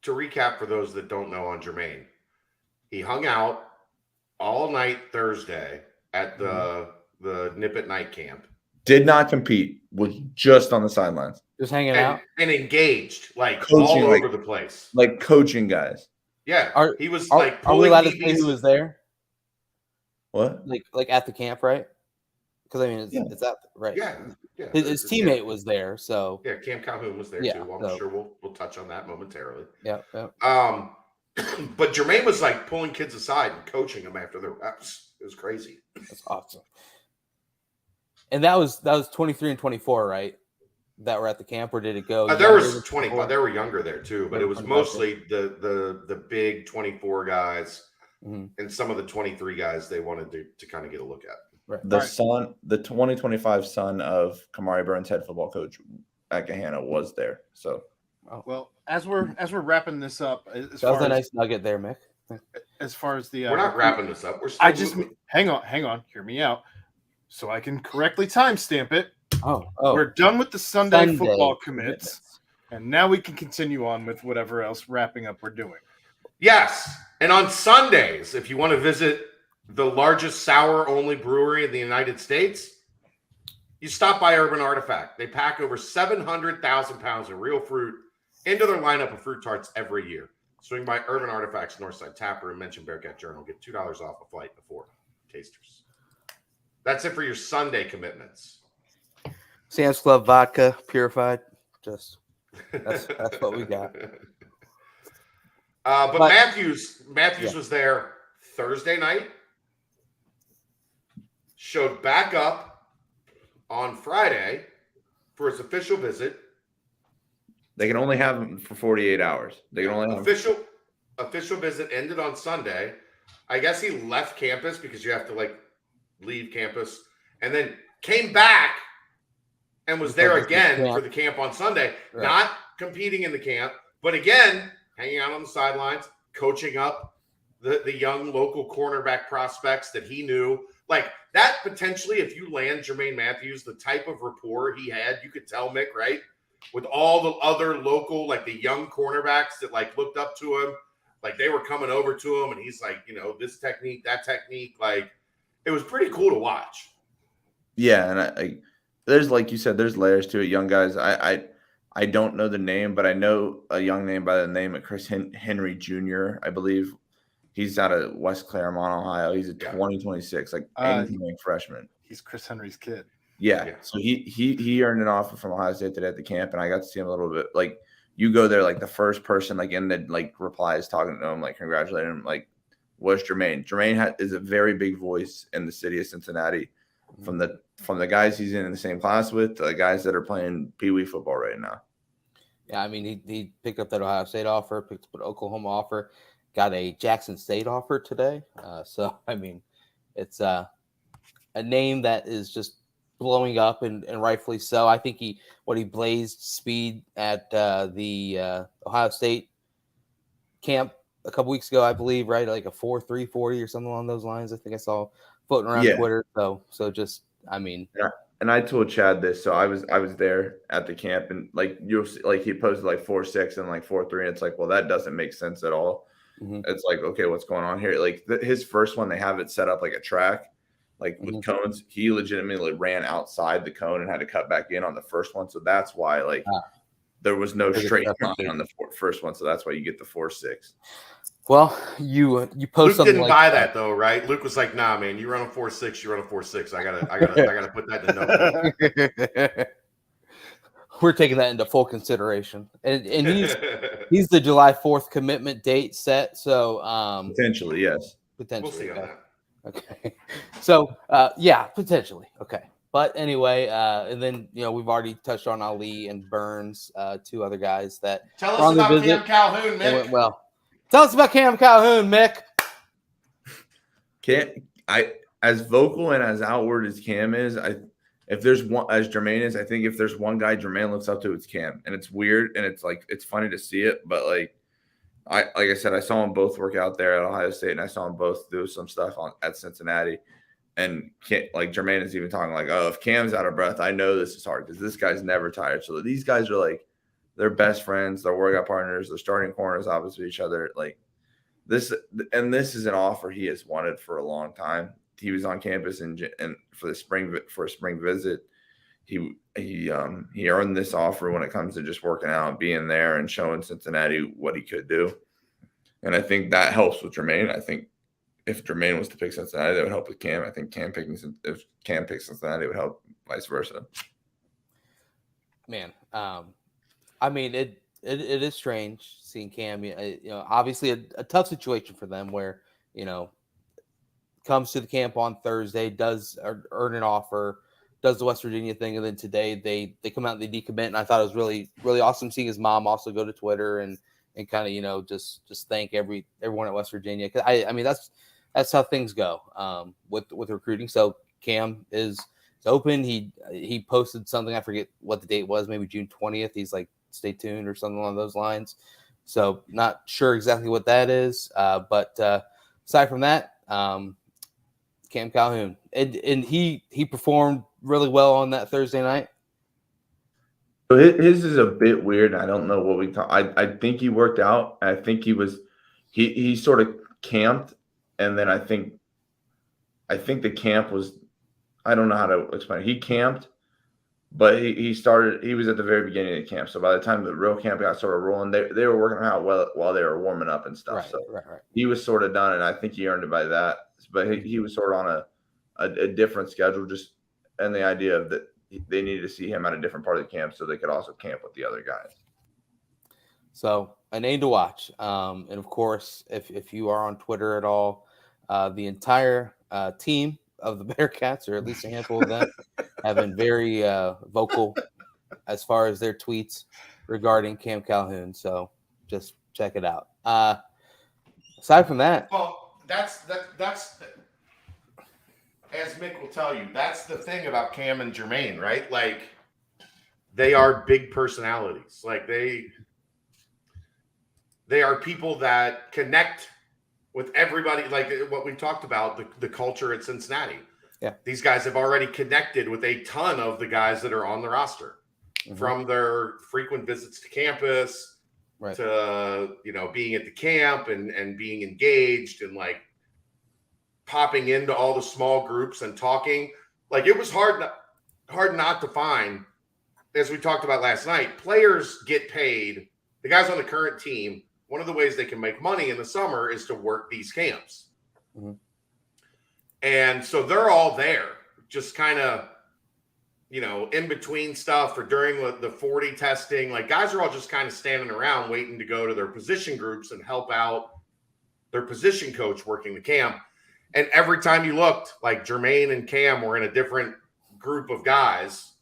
[SPEAKER 2] recap for those that don't know on Jermaine, he hung out all night Thursday at the Nip at Night camp.
[SPEAKER 4] Did not compete, was just on the sidelines.
[SPEAKER 1] Just hanging out.
[SPEAKER 2] And engaged, like
[SPEAKER 4] coaching,
[SPEAKER 2] all over the place.
[SPEAKER 4] Like coaching guys.
[SPEAKER 2] Yeah. He was
[SPEAKER 1] are we allowed to say who was there?
[SPEAKER 4] What?
[SPEAKER 1] Like at the camp, right? Because I mean it's out right.
[SPEAKER 2] Yeah.
[SPEAKER 1] His teammate was there, so
[SPEAKER 2] yeah, Cam Calhoun was there too. I'm sure we'll touch on that momentarily.
[SPEAKER 1] Yeah.
[SPEAKER 2] But Jermaine was like pulling kids aside and coaching them after their reps. It was crazy.
[SPEAKER 1] That's awesome. And that was 23 and 24, right? That were at the camp, or did it go?
[SPEAKER 2] There was 25. There were younger there too, but it was mostly the big 24 guys and some of the 23 guys they wanted to kind of get a look at.
[SPEAKER 1] Right.
[SPEAKER 4] The 2025 son of Kamari Burns, head football coach at Gahanna, was there. So,
[SPEAKER 3] well, as we're wrapping this up,
[SPEAKER 1] that was a nice nugget there, Mick.
[SPEAKER 3] As far as the
[SPEAKER 2] we're not wrapping this up. We're still
[SPEAKER 3] hang on, hear me out, so I can correctly timestamp it.
[SPEAKER 1] Oh,
[SPEAKER 3] we're done with the Sunday football commits, and now we can continue on with whatever else wrapping up we're doing.
[SPEAKER 2] Yes. And on Sundays, if you want to visit the largest sour-only brewery in the United States, you stop by Urban Artifact. They pack over 700,000 pounds of real fruit into their lineup of fruit tarts every year. Swing by Urban Artifact's Northside Tapper and mention Bearcat Journal. Get $2 off a flight before tasters. That's it for your Sunday commitments.
[SPEAKER 1] Sam's Club vodka, purified. That's what we got.
[SPEAKER 2] But Matthews was there Thursday night. Showed back up on Friday for his official visit.
[SPEAKER 4] They can only have him for 48 hours. They can only have
[SPEAKER 2] official visit ended on Sunday. I guess he left campus because you have to leave campus, and then came back and was there again for the camp on Sunday. Right. Not competing in the camp, but again hanging out on the sidelines, coaching up the young local cornerback prospects that he knew. Like that potentially, if you land Jermaine Matthews, the type of rapport he had, you could tell, Mick, right? With all the other local, the young cornerbacks that looked up to him, they were coming over to him, and he's this technique, that technique. It was pretty cool to watch.
[SPEAKER 4] Yeah, and there's, like you said, there's layers to it. Young guys, I don't know the name, but I know a young name by the name of Chris Henry Jr., I believe. He's out of West Claremont, Ohio. He's a 2026, freshman.
[SPEAKER 3] He's Chris Henry's kid.
[SPEAKER 4] Yeah. So he earned an offer from Ohio State today at the camp, and I got to see him a little bit. You go there, the first person in the replies talking to him, congratulating him, was Jermaine. Jermaine is a very big voice in the city of Cincinnati, from the guys he's in the same class with to the guys that are playing Pee Wee football right now.
[SPEAKER 1] Yeah, I mean he picked up that Ohio State offer, picked up an Oklahoma offer, got a Jackson State offer today. So I mean, it's a name that is just blowing up and rightfully so. I think he blazed speed at the Ohio State camp a couple weeks ago, I believe, right? Like a 4.3 40 or something along those lines. I think I saw floating around Twitter. So just, I mean,
[SPEAKER 4] yeah. And I told Chad this. So I was there at the camp, and you'll see, he posted 4.6 and 4.3, and it's well, that doesn't make sense at all. Mm-hmm. It's okay, what's going on here? His first one, they have it set up like a track, with cones. He legitimately ran outside the cone and had to cut back in on the first one. So that's why there was no straight line on the first one. So that's why you get the 4.6.
[SPEAKER 1] Well, you post
[SPEAKER 2] Luke didn't buy that though, right? Luke was like, "Nah, man, you run a 4.6, you run a 4.6. I gotta put that in the note."
[SPEAKER 1] We're taking that into full consideration, and he's the July 4th commitment date set. So
[SPEAKER 4] potentially, yes,
[SPEAKER 2] we'll see on that.
[SPEAKER 1] Okay, so potentially, okay. But anyway, and then we've already touched on Ali and Burns, two other guys that
[SPEAKER 2] tell us about Cam Calhoun, Mick.
[SPEAKER 1] Well. Tell us about Cam Calhoun, Mick.
[SPEAKER 4] As vocal and as outward as Cam is, if there's one, as Jermaine is, I think if there's one guy Jermaine looks up to, it's Cam. And it's weird, and it's it's funny to see it, but like I said, I saw them both work out there at Ohio State, and I saw them both do some stuff at Cincinnati. And Jermaine is even talking oh, if Cam's out of breath, I know this is hard because this guy's never tired. So these guys are they're best friends, they're workout partners, they're starting corners opposite each other. This is an offer he has wanted for a long time. He was on campus and for a spring visit. He earned this offer when it comes to just working out, being there, and showing Cincinnati what he could do. And I think that helps with Jermaine. I think if Jermaine was to pick Cincinnati, that would help with Cam. I think if Cam picks Cincinnati, it would help vice versa.
[SPEAKER 1] Man, I mean, it is strange seeing Cam. Obviously a tough situation for them where comes to the camp on Thursday, does earn an offer, does the West Virginia thing, and then today they come out and they decommit. And I thought it was really, really awesome seeing his mom also go to Twitter and kind of just thank everyone at West Virginia. Cause I mean that's how things go with recruiting. So Cam is open. He posted something, I forget what the date was, maybe June 20th. He's stay tuned or something along those lines. So not sure exactly what that is. But aside from that, Cam Calhoun, and he performed really well on that Thursday night.
[SPEAKER 4] So his is a bit weird. I don't know what we talk. I think he worked out. I think he he sort of camped, and then I think the camp was, I don't know how to explain it. He camped, but he was at the very beginning of the camp. So by the time the real camp got sort of rolling, they were working out while they were warming up and stuff.
[SPEAKER 1] Right.
[SPEAKER 4] He was sort of done, and I think he earned it by that. But he was sort of on a different schedule, just and the idea of that they needed to see him at a different part of the camp so they could also camp with the other guys.
[SPEAKER 1] So a name to watch. And of course, if you are on Twitter at all, the entire team of the Bearcats, or at least a handful of them, have been very vocal as far as their tweets regarding Cam Calhoun. So just check it out. Aside from that,
[SPEAKER 2] Well, that's as Mick will tell you, that's the thing about Cam and Jermaine, right? Like, they are big personalities. Like, they are people that connect with everybody. Like what we talked about, the culture at Cincinnati.
[SPEAKER 1] Yeah,
[SPEAKER 2] these guys have already connected with a ton of the guys that are on the roster, from their frequent visits to campus, to being at the camp and being engaged and like popping into all the small groups and talking. Like, it was hard not to find, as we talked about last night, players get paid. The guys on the current team, one of the ways they can make money in the summer is to work these camps. And so they're all there, just kind of, in between stuff or during the 40 testing. Like, guys are all just kind of standing around waiting to go to their position groups and help out their position coach working the camp. And every time you looked, like, Jermaine and Cam were in a different group of guys,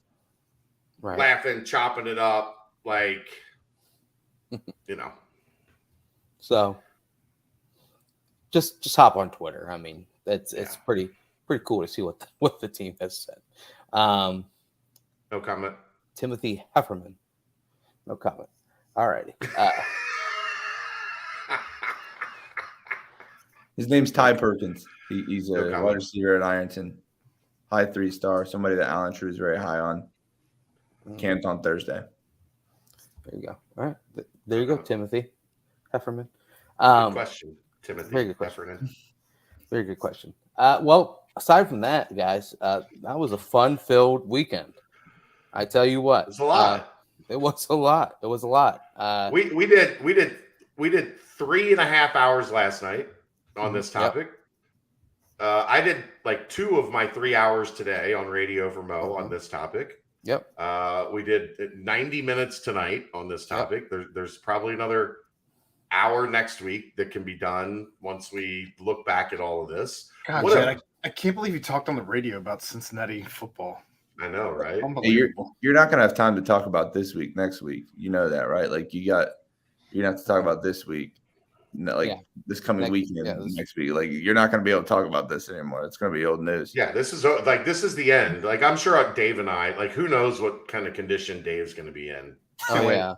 [SPEAKER 2] laughing, chopping it up, like,
[SPEAKER 1] So just hop on Twitter. I mean, it's pretty cool to see what the team has said.
[SPEAKER 2] No comment.
[SPEAKER 1] Timothy Hefferman. No comment. All righty.
[SPEAKER 4] His name's Ty Perkins. He's a wide receiver at Ironton. High 3-star. Somebody that Alan True is very high on. Camped on Thursday.
[SPEAKER 1] There you go. All right. There you go, Timothy Hefferman.
[SPEAKER 2] Good question, Timothy.
[SPEAKER 1] Very good question.
[SPEAKER 2] Heffernan.
[SPEAKER 1] Very good question. Well, aside from that, guys, that was a fun-filled weekend. I tell you what.
[SPEAKER 2] It was a lot.
[SPEAKER 1] It was a lot. It was a lot.
[SPEAKER 2] We did 3.5 hours last night on this topic. Yep. I did like 2 of my 3 hours today on Radio for Mo on this topic.
[SPEAKER 1] Yep.
[SPEAKER 2] We did 90 minutes tonight on this topic. Yep. There's probably another hour next week that can be done once we look back at all of this.
[SPEAKER 3] God, Chad, I can't believe you talked on the radio about Cincinnati football.
[SPEAKER 2] I know, right?
[SPEAKER 4] You're not going to have time to talk about this week, next week. You know that, right? Like, you're going to have to talk about this week. No, this coming weekend, next week. Like, you're not going to be able to talk about this anymore. It's going to be old news.
[SPEAKER 2] Yeah, this is the end. Like, I'm sure Dave and I, like, who knows what kind of condition Dave's going to be in.
[SPEAKER 1] Oh,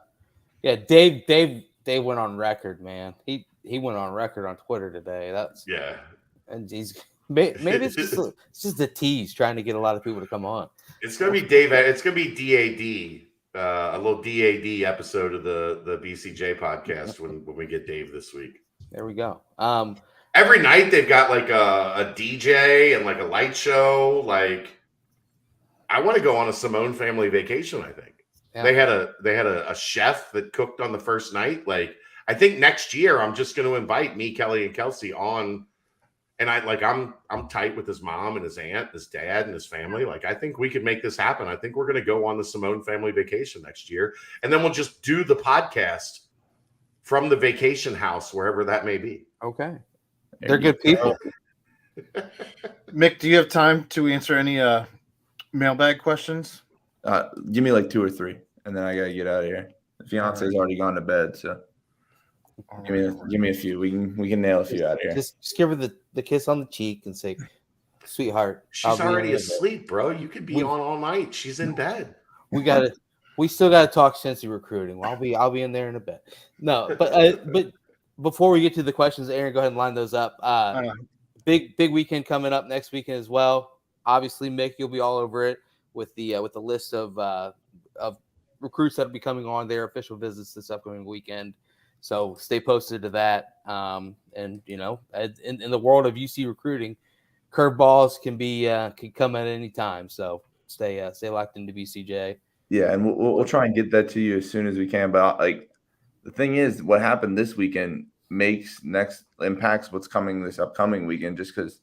[SPEAKER 1] yeah. Dave went on record, man. He went on record on Twitter today. And he's maybe it's just the tease trying to get a lot of people to come on.
[SPEAKER 2] It's going to be Dave. It's going to be DAD, a little DAD episode of the BCJ podcast when we get Dave this week.
[SPEAKER 1] There we go.
[SPEAKER 2] Every night they've got like a DJ and like a light show. Like, I want to go on a Simone family vacation. I think they had a chef that cooked on the first night. Like, I think next year I'm just going to invite me, Kelly, and Kelsey on. And I'm tight with his mom and his aunt, his dad, and his family. Like, I think we could make this happen. I think we're going to go on the Simone family vacation next year, and then we'll just do the podcast from the vacation house, wherever that may be.
[SPEAKER 1] Okay, they're good people.
[SPEAKER 3] Mick, do you have time to answer any mailbag questions?
[SPEAKER 4] Give me like 2 or 3, and then I gotta get out of here. The fiance's already gone to bed, so. Give me a few. We can nail a few out of here.
[SPEAKER 1] Just give her the kiss on the cheek and say, "Sweetheart,
[SPEAKER 2] she's already asleep, bro. You could be on all night. She's in bed.
[SPEAKER 1] We still gotta talk Cincy recruiting. I'll be in there in a bit. No, but before we get to the questions, Aaron, go ahead and line those up. Big weekend coming up next weekend as well. Obviously, Mick, you'll be all over it with the list of recruits that'll be coming on their official visits this upcoming weekend. So stay posted to that. And you know, in the world of UC recruiting, curveballs can come at any time. So stay locked into BCJ.
[SPEAKER 4] Yeah, and we'll try and get that to you as soon as we can. But like the thing is, what happened this weekend impacts what's coming this upcoming weekend. Just because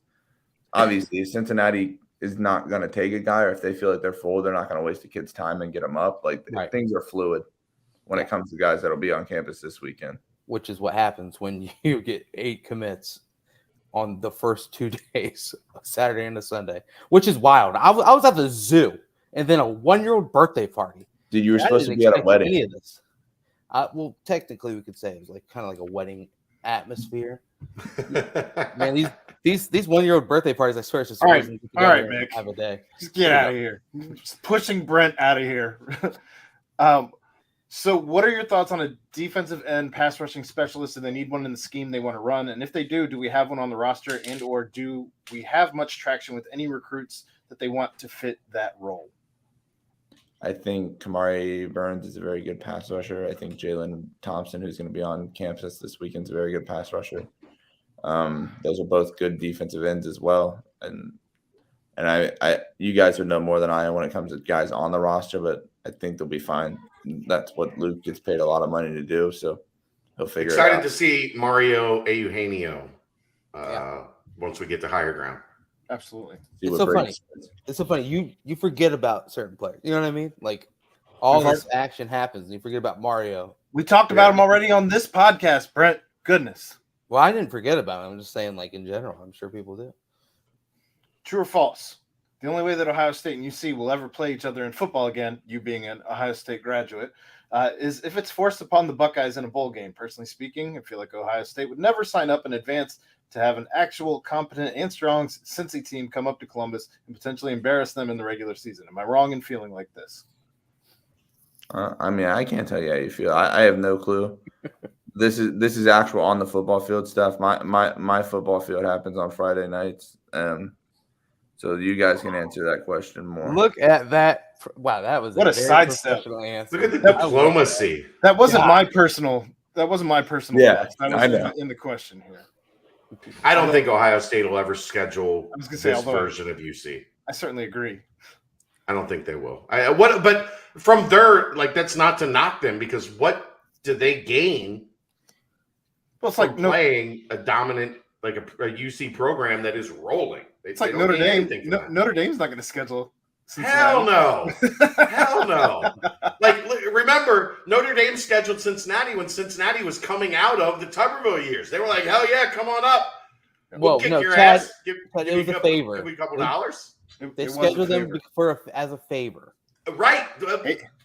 [SPEAKER 4] obviously Cincinnati is not going to take a guy, or if they feel like they're full, they're not going to waste a kid's time and get them up. Like things are fluid when it comes to guys that'll be on campus this weekend.
[SPEAKER 1] Which is what happens when you get 8 commits on the first 2 days, Saturday and a Sunday, which is wild. I was at the zoo and then a 1-year-old birthday party.
[SPEAKER 4] Dude, you were supposed to be at a wedding.
[SPEAKER 1] Any of this. Well, technically, we could say it was like kind of like a wedding atmosphere. Man, these 1-year-old birthday parties, I swear, it's just
[SPEAKER 3] all right, Mick.
[SPEAKER 1] Have a day.
[SPEAKER 3] Just get out of here. Just pushing Brent out of here. So what are your thoughts on a defensive end pass rushing specialist? Do they need one in the scheme they want to run? And if they do we have one on the roster, and or do we have much traction with any recruits that they want to fit that role?
[SPEAKER 4] I think Kamari Burns is a very good pass rusher. I think Jalen Thompson, who's going to be on campus this weekend, is a very good pass rusher. Those are both good defensive ends as well. And I you guys would know more than I am when it comes to guys on the roster, but I think they'll be fine. That's what Luke gets paid a lot of money to do, so he'll figure it out.
[SPEAKER 2] Excited to see Mario Eugenio once we get to higher ground.
[SPEAKER 3] Absolutely.
[SPEAKER 1] It's so funny. It's so funny. You forget about certain players. You know what I mean? Like all this action happens, and you forget about Mario.
[SPEAKER 3] We talked about him already on this podcast, Brent. Goodness.
[SPEAKER 1] Well, I didn't forget about him. I'm just saying, like in general, I'm sure people do.
[SPEAKER 3] True or false? The only way that Ohio State and UC will ever play each other in football again, you being an Ohio State graduate, is if it's forced upon the Buckeyes in a bowl game. Personally speaking, I feel like Ohio State would never sign up in advance to have an actual competent and strong Cincy team come up to Columbus and potentially embarrass them in the regular season. Am I wrong in feeling like this?
[SPEAKER 4] I mean, I can't tell you how you feel. I have no clue. This is actual on the football field stuff. My football field happens on Friday nights. So you guys can answer that question more.
[SPEAKER 1] Look at that! Wow, that was
[SPEAKER 3] what a sidestep.
[SPEAKER 2] Look at the diplomacy.
[SPEAKER 3] That wasn't my personal. That wasn't my personal.
[SPEAKER 4] Yeah,
[SPEAKER 3] that was
[SPEAKER 4] I know.
[SPEAKER 3] in the question here.
[SPEAKER 2] I don't think Ohio State will ever schedule
[SPEAKER 3] this
[SPEAKER 2] version of UC.
[SPEAKER 3] I certainly agree.
[SPEAKER 2] I don't think they will. But from their that's not to knock them, because what do they gain?
[SPEAKER 3] Well, it's like
[SPEAKER 2] playing a dominant a UC program that is rolling.
[SPEAKER 3] It's like Notre Dame. Notre Dame's not going to schedule Cincinnati.
[SPEAKER 2] Hell no. Hell no. Remember, Notre Dame scheduled Cincinnati when Cincinnati was coming out of the Tuberville years. They were like, hell yeah, come on up. We'll kick your ass.
[SPEAKER 1] It was a favor.
[SPEAKER 2] Give me a couple dollars.
[SPEAKER 1] They scheduled them as a favor.
[SPEAKER 2] Right.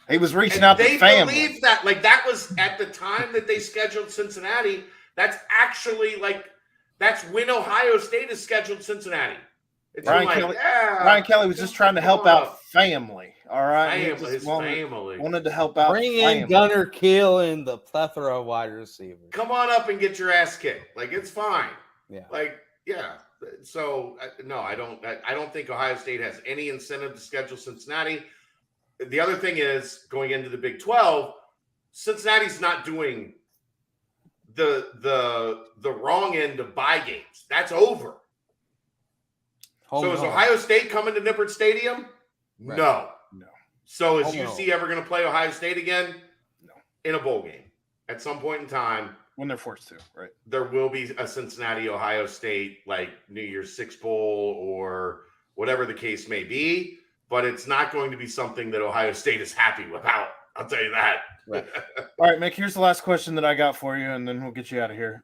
[SPEAKER 3] He was reaching out to family.
[SPEAKER 2] They believed that. That was at the time that they scheduled Cincinnati. That's actually that's when Ohio State has scheduled Cincinnati.
[SPEAKER 3] Ryan Kelly was just trying to help out family. All right,
[SPEAKER 2] family
[SPEAKER 3] wanted to help out.
[SPEAKER 1] Bring in Gunnar Kiel and the plethora of wide receivers.
[SPEAKER 2] Come on up and get your ass kicked. It's fine.
[SPEAKER 1] Yeah.
[SPEAKER 2] So no, I don't think Ohio State has any incentive to schedule Cincinnati. The other thing is, going into the Big 12, Cincinnati's not doing the wrong end of bye games. That's over. So is Ohio State coming to Nippert Stadium? Right. No. So is UC ever going to play Ohio State again?
[SPEAKER 3] No.
[SPEAKER 2] In a bowl game at some point in time.
[SPEAKER 3] When they're forced to, right?
[SPEAKER 2] There will be a Cincinnati, Ohio State, New Year's Six Bowl or whatever the case may be, but it's not going to be something that Ohio State is happy about. I'll tell you that.
[SPEAKER 3] Right. All right, Mick, here's the last question that I got for you, and then we'll get you out of here.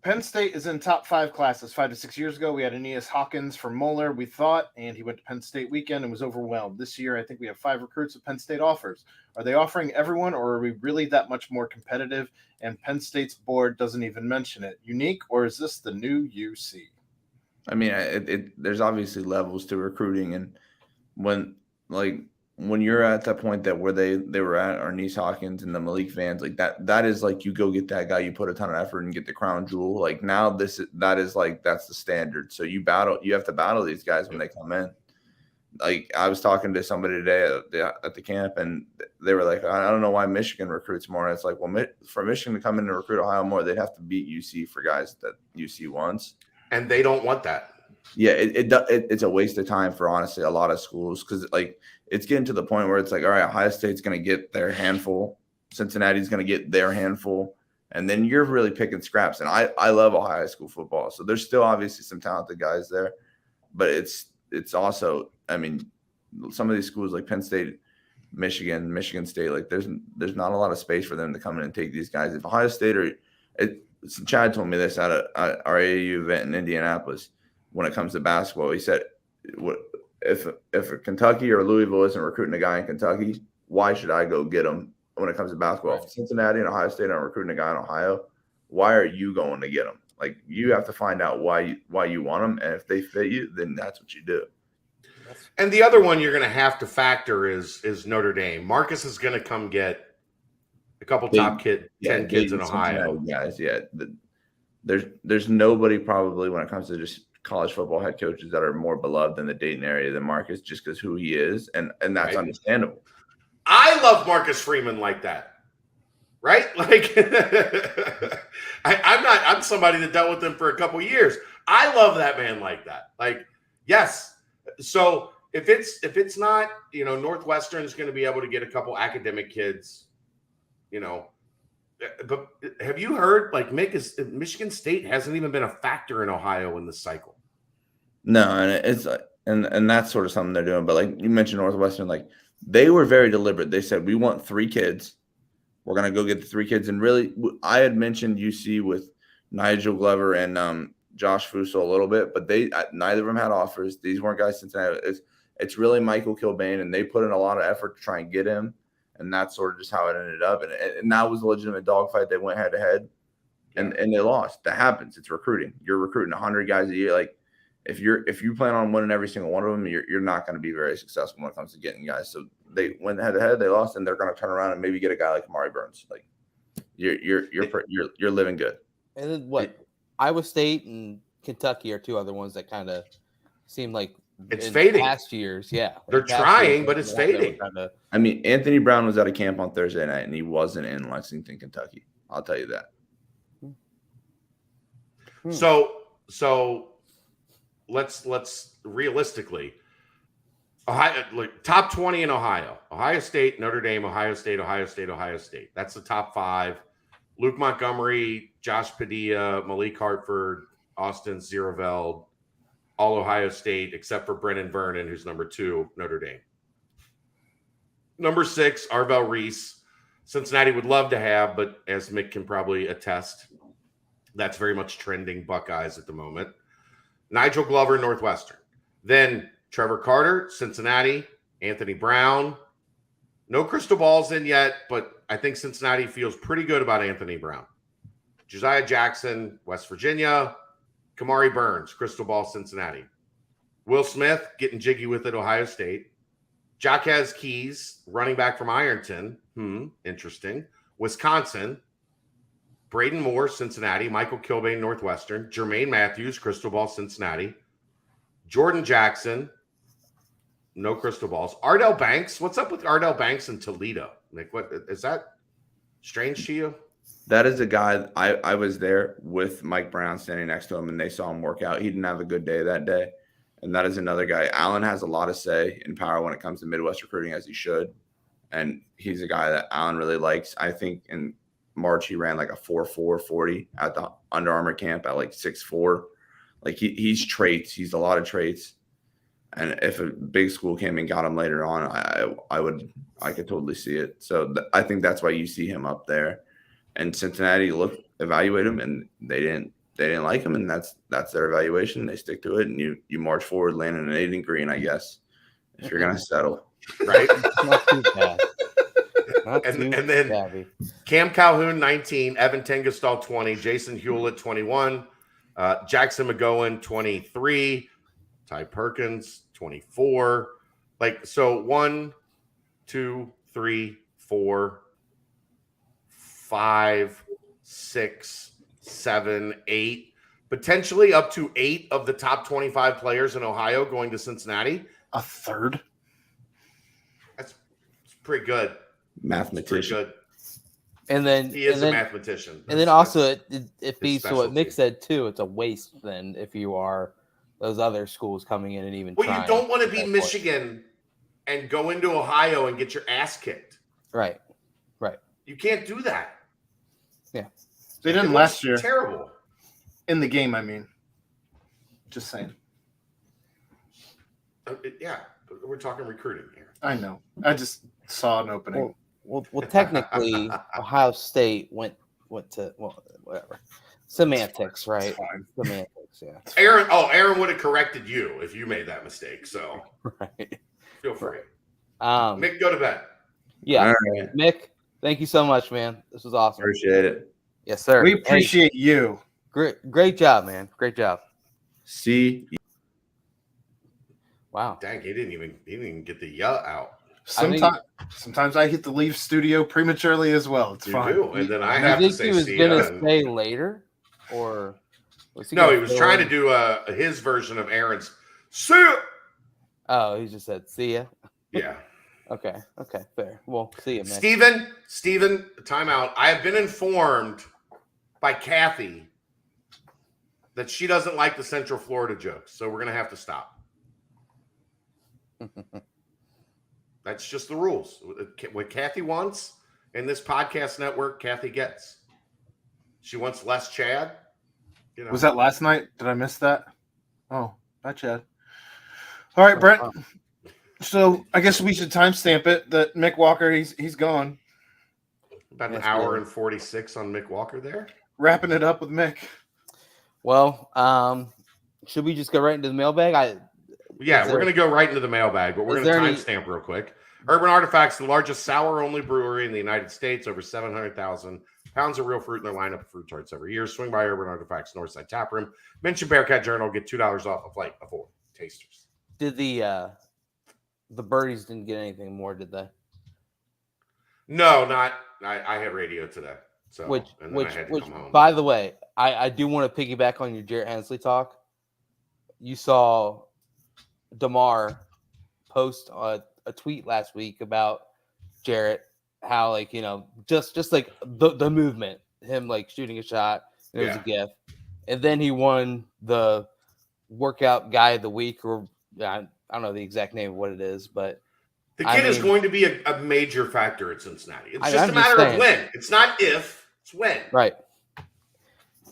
[SPEAKER 3] Penn State is in top 5 classes. 5 to 6 years ago, we had Aeneas Hawkins from Moeller, we thought, and he went to Penn State weekend and was overwhelmed. This year, I think we have 5 recruits that Penn State offers. Are they offering everyone, or are we really that much more competitive? And Penn State's board doesn't even mention it. Unique, or is this the new UC?
[SPEAKER 4] I mean, there's obviously levels to recruiting, and when you're at that point that where they were at, or Aeneas Hawkins and the Malik Vans, that is you go get that guy, you put a ton of effort and get the crown jewel. Now that's the standard. So you have to battle these guys when they come in. like I was talking to somebody today at the camp, and they were like, I don't know why Michigan recruits more. And it's like, well, for Michigan to come in and recruit Ohio more, they'd have to beat UC for guys that UC wants,
[SPEAKER 2] and they don't want that.
[SPEAKER 4] Yeah, it's a waste of time for honestly a lot of schools, because like it's getting to the point where it's like, all right, Ohio State's going to get their handful, Cincinnati's going to get their handful, and then you're really picking scraps. And I love Ohio high school football, so there's still obviously some talented guys there, but it's also, I mean, some of these schools like Penn State, Michigan State, like there's not a lot of space for them to come in and take these guys. If Ohio State Chad told me this at our AAU event in Indianapolis. When it comes to basketball, he said, if Kentucky or Louisville isn't recruiting a guy in Kentucky, why should I go get him when it comes to basketball? Right. If Cincinnati and Ohio State are recruiting a guy in Ohio, why are you going to get him? Like, you have to find out why you want them, and if they fit you, then that's what you do.
[SPEAKER 2] And the other one you're going to have to factor is Notre Dame. Marcus is going to come get a couple top 10 kids in Ohio.
[SPEAKER 4] Guys, yeah. There's nobody probably when it comes to just college football head coaches that are more beloved in the Dayton area than Marcus, just because who he is, and that's right. Understandable.
[SPEAKER 2] I love Marcus Freeman like that, right? Like, I'm somebody that dealt with him for a couple years. I love that man like that. Like, yes. So if it's not, Northwestern's going to be able to get a couple academic kids, but have you heard, like, Michigan State hasn't even been a factor in Ohio in this cycle?
[SPEAKER 4] No, and it's and that's sort of something they're doing. But like you mentioned, Northwestern, like they were very deliberate. They said, we want 3 kids. We're gonna go get the 3 kids. And really, I had mentioned UC with Nigel Glover and Josh Fussell a little bit, but neither of them had offers. These weren't guys Cincinnati. It's really Michael Kilbane, and they put in a lot of effort to try and get him. And that's sort of just how it ended up. And that was a legitimate dogfight. They went head to head, and they lost. That happens. It's recruiting. You're recruiting 100 guys a year. Like if you plan on winning every single one of them, you're not going to be very successful when it comes to getting guys. So they went head to head. They lost, and they're going to turn around and maybe get a guy like Amari Burns. Like you're living good.
[SPEAKER 1] And then what? Iowa State and Kentucky are 2 other ones that kind of seem like.
[SPEAKER 2] It's fading.
[SPEAKER 1] Past years, yeah.
[SPEAKER 2] They're trying, but it's fading.
[SPEAKER 4] I mean, Anthony Brown was at a camp on Thursday night, and he wasn't in Lexington, Kentucky. I'll tell you that.
[SPEAKER 2] So let's realistically, Ohio, like top 20 in Ohio: Ohio State, Notre Dame, Ohio State, Ohio State, Ohio State. That's the top 5. Luke Montgomery, Josh Padilla, Malik Hartford, Austin Zierveld. All Ohio State, except for Brennan Vernon, who's number 2, Notre Dame. Number 6, Arvell Reese. Cincinnati would love to have, but as Mick can probably attest, that's very much trending Buckeyes at the moment. Nigel Glover, Northwestern. Then Trevor Carter, Cincinnati. Anthony Brown. No crystal balls in yet, but I think Cincinnati feels pretty good about Anthony Brown. Josiah Jackson, West Virginia. Kamari Burns, Crystal Ball, Cincinnati. Will Smith, getting jiggy with it, Ohio State. Jaquez Keys, running back from Ironton. Interesting. Wisconsin. Braden Moore, Cincinnati. Michael Kilbane, Northwestern. Jermaine Matthews, Crystal Ball, Cincinnati. Jordan Jackson, no crystal balls. Ardell Banks, what's up with Ardell Banks in Toledo? Nick, what is that strange to you?
[SPEAKER 4] That is a guy, I was there with Mike Brown standing next to him, and they saw him work out. He didn't have a good day that day. And that is another guy. Allen has a lot of say in power when it comes to Midwest recruiting, as he should. And he's a guy that Allen really likes. I think in March he ran like a 4.4 40 at the Under Armour camp at like 6'4". Like he's traits. He's a lot of traits. And if a big school came and got him later on, I could totally see it. So I think that's why you see him up there. And Cincinnati evaluate him, and they didn't like him, and that's their evaluation. They stick to it, and you march forward, landing an Aiden Green, I guess, if you're gonna settle.
[SPEAKER 2] Right?
[SPEAKER 1] Not too bad.
[SPEAKER 2] And then Cam Calhoun 19, Evan Tengestal 20, Jason Hewlett 21, Jackson McGowan 23, Ty Perkins 24. Like, so 1, 2, 3, 4, 5, 6, 7, 8, potentially up to 8 of the top 25 players in Ohio going to Cincinnati.
[SPEAKER 3] a third.
[SPEAKER 2] That's pretty good. Pretty
[SPEAKER 4] Mathematician.
[SPEAKER 2] good.
[SPEAKER 1] And then
[SPEAKER 2] He is a mathematician.
[SPEAKER 1] And then also it feeds to what
[SPEAKER 2] specialty.
[SPEAKER 1] Mick said too. It's a waste then if you are those other schools coming in and even.
[SPEAKER 2] Well,
[SPEAKER 1] trying
[SPEAKER 2] you don't want to be
[SPEAKER 1] that
[SPEAKER 2] Michigan and go into Ohio and get your ass kicked.
[SPEAKER 1] Right.
[SPEAKER 2] You can't do that.
[SPEAKER 1] Yeah.
[SPEAKER 3] They didn't last year.
[SPEAKER 2] Terrible.
[SPEAKER 3] In the game, I mean. Just saying.
[SPEAKER 2] Yeah, we're talking recruiting here.
[SPEAKER 3] I know. I just saw an opening.
[SPEAKER 1] Well, technically, Ohio State went to whatever semantics, right?
[SPEAKER 3] Fine.
[SPEAKER 1] Semantics, yeah.
[SPEAKER 2] Aaron would have corrected you if you made that mistake. So
[SPEAKER 1] Right.
[SPEAKER 2] feel free.
[SPEAKER 1] Um,
[SPEAKER 2] Mick, go to bed.
[SPEAKER 1] yeah,
[SPEAKER 4] All right.
[SPEAKER 1] Mick, thank you so much, man. This was awesome.
[SPEAKER 4] Appreciate it.
[SPEAKER 1] Yes, sir.
[SPEAKER 3] We appreciate you.
[SPEAKER 1] Great job, man. Great job.
[SPEAKER 4] See.
[SPEAKER 1] Wow.
[SPEAKER 2] Dang, he didn't even get the out.
[SPEAKER 3] Sometimes I hit the leave studio prematurely as well. It's
[SPEAKER 2] You
[SPEAKER 3] fine.
[SPEAKER 2] do, and then I
[SPEAKER 1] You
[SPEAKER 2] have to
[SPEAKER 1] think
[SPEAKER 2] say
[SPEAKER 1] he was
[SPEAKER 2] see ya,
[SPEAKER 1] gonna
[SPEAKER 2] and-
[SPEAKER 1] stay later, or was
[SPEAKER 2] No, he
[SPEAKER 1] gonna
[SPEAKER 2] was
[SPEAKER 1] fill
[SPEAKER 2] trying
[SPEAKER 1] in?
[SPEAKER 2] to do his version of Aaron's. See ya!
[SPEAKER 1] Oh, he just said, "See ya."
[SPEAKER 2] Yeah.
[SPEAKER 1] Okay, fair. Well, see ya, man.
[SPEAKER 2] Steven, timeout. I have been informed by Kathy that she doesn't like the Central Florida jokes, so we're gonna have to stop. That's just the rules. What Kathy wants in this podcast network, Kathy gets. She wants less Chad. You know.
[SPEAKER 3] Was that last night? Did I miss that? Oh, bye, Chad. All right, Brent. So I guess we should timestamp it that Mick Walker, he's gone.
[SPEAKER 2] About an
[SPEAKER 1] Yes,
[SPEAKER 2] hour
[SPEAKER 1] we are.
[SPEAKER 2] and 46 on Mick Walker there?
[SPEAKER 3] Wrapping it up with Mick.
[SPEAKER 1] Well, should we just go right into the mailbag?
[SPEAKER 2] Yeah,
[SPEAKER 1] Is
[SPEAKER 2] we're
[SPEAKER 1] there-
[SPEAKER 2] going to go right into the mailbag, but we're
[SPEAKER 1] is
[SPEAKER 2] going to
[SPEAKER 1] there any-
[SPEAKER 2] timestamp real quick. Urban Artifacts, the largest sour-only brewery in the United States, over 700,000 pounds of real fruit in their lineup of fruit tarts every year. Swing by Urban Artifacts Northside Taproom. Mention Bearcat Journal, get $2 off a flight of 4 tasters.
[SPEAKER 1] Did the birdies didn't get anything more, did they?
[SPEAKER 2] No, not. I had radio today, so
[SPEAKER 1] Which,
[SPEAKER 2] and then I had to come home.
[SPEAKER 1] by the way, I do want to piggyback on your Jarrett Hensley talk. You saw DeMar post a tweet last week about Jarrett, how just like the movement, him like shooting a shot, and it was a gift, and then he won the workout guy of the week, or I don't know the exact name of what it is, but
[SPEAKER 2] the kid is going to be a major factor at Cincinnati. It's just
[SPEAKER 1] I'm
[SPEAKER 2] a matter
[SPEAKER 1] saying.
[SPEAKER 2] of when. It's not if, it's when.
[SPEAKER 1] Right.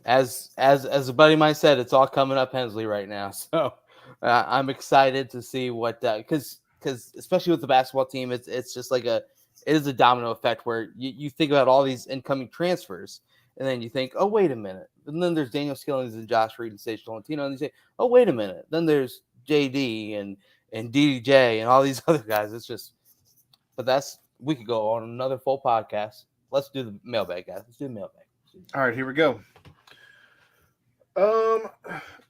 [SPEAKER 1] As a buddy of mine said, it's all coming up Hensley right now. So I'm excited to see what because especially with the basketball team, it's just like it is a domino effect where you think about all these incoming transfers, and then you think, oh wait a minute, and then there's Daniel Skillings and Josh Reed and Sage Tolentino, and you say, oh wait a minute, then there's JD and DDJ and all these other guys. It's just, but we could go on another full podcast. Let's do the mailbag, guys. Let's do the mailbag.
[SPEAKER 3] All right, here we go.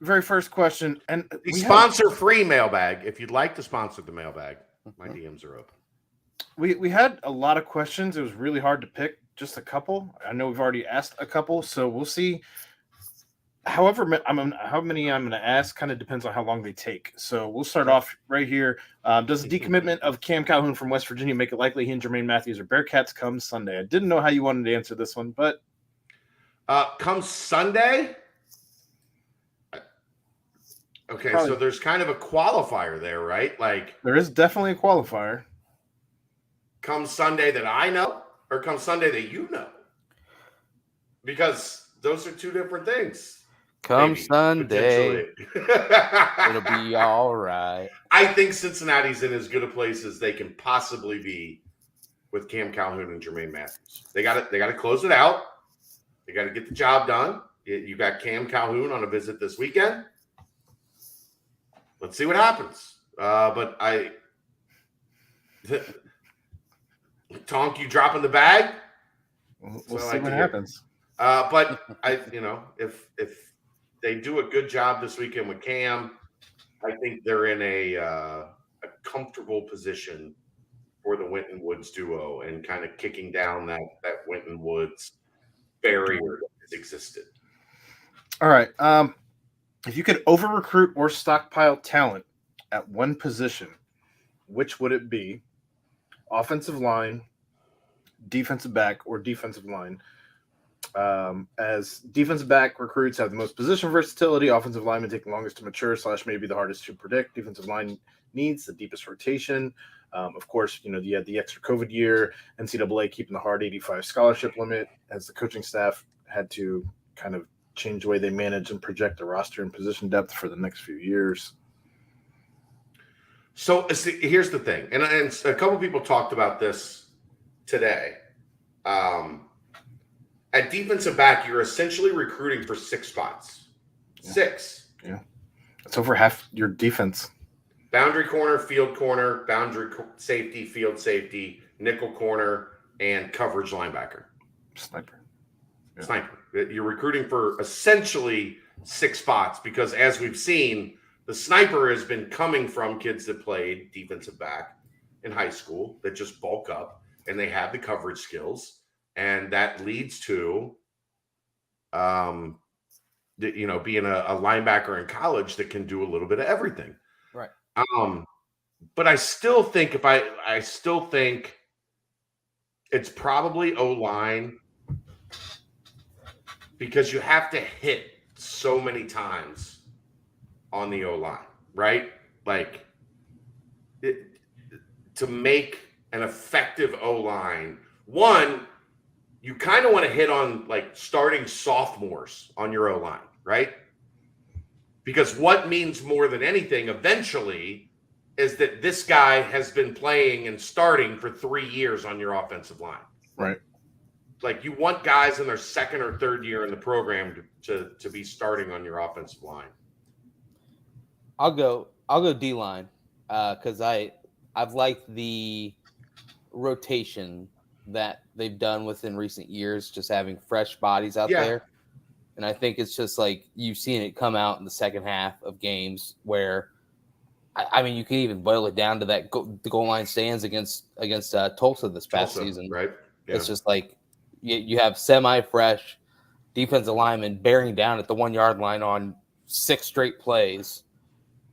[SPEAKER 3] Very first question, and
[SPEAKER 2] The sponsor-free mailbag. If you'd like to sponsor the mailbag, my DMs are open.
[SPEAKER 3] We had a lot of questions. It was really hard to pick just a couple. I know we've already asked a couple, so we'll see. However, how many I'm going to ask kind of depends on how long they take. So we'll start off right here. Does the decommitment of Cam Calhoun from West Virginia make it likely he and Jermaine Matthews are Bearcats come Sunday? I didn't know how you wanted to answer this one, but
[SPEAKER 2] Come Sunday. Okay,
[SPEAKER 3] Probably.
[SPEAKER 2] so there's kind of a qualifier there, right? Like,
[SPEAKER 3] there is definitely a qualifier.
[SPEAKER 2] come Sunday that I know, or come Sunday that you know, because those are two different things.
[SPEAKER 1] Come
[SPEAKER 2] Maybe,
[SPEAKER 1] Sunday,
[SPEAKER 2] potentially.
[SPEAKER 1] it'll be all right.
[SPEAKER 2] I think Cincinnati's in as good a place as they can possibly be with Cam Calhoun and Jermaine Matthews. They got to close it out. They got to get the job done. You got Cam Calhoun on a visit this weekend. Let's see what happens. But Tonk, you dropping the bag?
[SPEAKER 3] We'll
[SPEAKER 2] So I
[SPEAKER 3] see
[SPEAKER 2] like
[SPEAKER 3] what
[SPEAKER 2] to hear.
[SPEAKER 3] happens.
[SPEAKER 2] But if they do a good job this weekend with Cam, I think they're in a comfortable position for the Winton Woods duo and kind of kicking down that Winton Woods barrier that has existed.
[SPEAKER 3] All right. If you could over recruit or stockpile talent at one position, which would it be? Offensive line, defensive back, or defensive line? As defensive back recruits have the most position versatility, offensive linemen take the longest to mature / maybe the hardest to predict. Defensive line needs the deepest rotation. Of course, you had the extra COVID year, NCAA keeping the hard 85 scholarship limit, as the coaching staff had to kind of change the way they manage and project the roster and position depth for the next few years.
[SPEAKER 2] So here's the thing, and a couple people talked about this today. At defensive back, you're essentially recruiting for 6 spots.
[SPEAKER 3] Yeah.
[SPEAKER 2] 6.
[SPEAKER 3] Yeah. That's over half your defense.
[SPEAKER 2] Boundary corner, field corner, boundary safety, field safety, nickel corner, and coverage linebacker.
[SPEAKER 3] Sniper. Yeah.
[SPEAKER 2] Sniper. You're recruiting for essentially 6 spots because, as we've seen, the sniper has been coming from kids that played defensive back in high school that just bulk up and they have the coverage skills. And that leads to, being a linebacker in college that can do a little bit of everything.
[SPEAKER 1] Right.
[SPEAKER 2] But I still think it's probably O-line because you have to hit so many times on the O-line, right? Like to make an effective O-line, one, you kind of want to hit on like starting sophomores on your O-line, right? Because what means more than anything eventually is that this guy has been playing and starting for 3 years on your offensive line.
[SPEAKER 3] Right.
[SPEAKER 2] Like you want guys in their second or third year in the program to be starting on your offensive line.
[SPEAKER 1] I'll go D-line because I've liked the rotation that they've done within recent years, just having fresh bodies out there. And I think it's just like you've seen it come out in the second half of games where, I mean, you can even boil it down to that the goal line stands against Tulsa this past season.
[SPEAKER 2] Right. Yeah.
[SPEAKER 1] It's just like you have semi-fresh defensive linemen bearing down at the 1 yard line on 6 straight plays.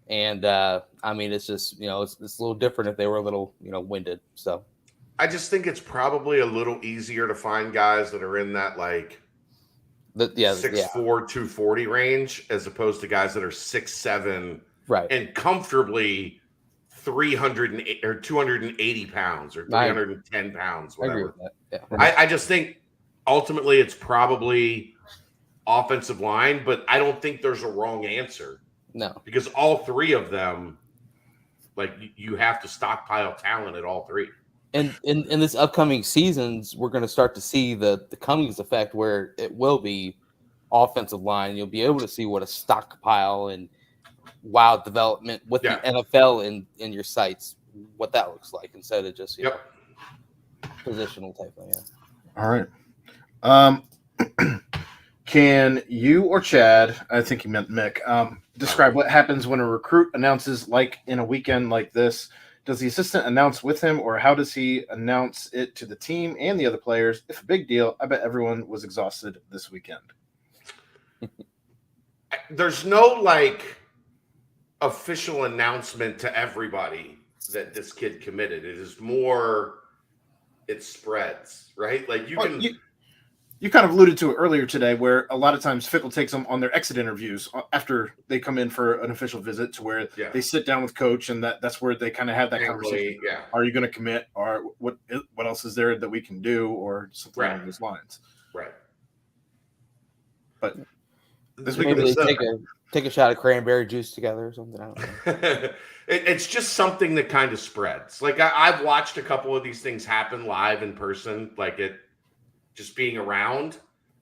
[SPEAKER 1] And I mean, it's just, it's a little different if they were a little, winded. So
[SPEAKER 2] I just think it's probably a little easier to find guys that are in that like 6'4", 240 range as opposed to guys that are 6'7",
[SPEAKER 1] right,
[SPEAKER 2] and comfortably 308 or 280 pounds or 310 pounds, whatever.
[SPEAKER 1] I agree with that. Yeah.
[SPEAKER 2] I just think ultimately it's probably offensive line, but I don't think there's a wrong answer.
[SPEAKER 1] No,
[SPEAKER 2] because all 3 of them, like you have to stockpile talent at all 3.
[SPEAKER 1] And in this upcoming seasons, we're going to start to see the Cummings effect where it will be offensive line. You'll be able to see what a stockpile and wild development with the NFL in your sights, what that looks like instead of just positional type thing. Yeah.
[SPEAKER 3] All right. Can you or Chad, I think you meant Mick, describe what happens when a recruit announces, like in a weekend like this? Does the assistant announce with him, or how does he announce it to the team and the other players? If a big deal, I bet everyone was exhausted this weekend.
[SPEAKER 2] There's no like official announcement to everybody that this kid committed. It is more, it spreads, right? Like
[SPEAKER 3] you kind of alluded to it earlier today, where a lot of times Fickle takes them on their exit interviews after they come in for an official visit, to where they sit down with coach, and that's where they kind of have that conversation.
[SPEAKER 2] Yeah.
[SPEAKER 3] Are you going to commit, or what else is there that we can do, or something along those lines?
[SPEAKER 2] Right.
[SPEAKER 3] But this
[SPEAKER 1] week take a shot of cranberry juice together or something. I don't know.
[SPEAKER 2] It's just something that kind of spreads. Like I've watched a couple of these things happen live in person, like it just being around,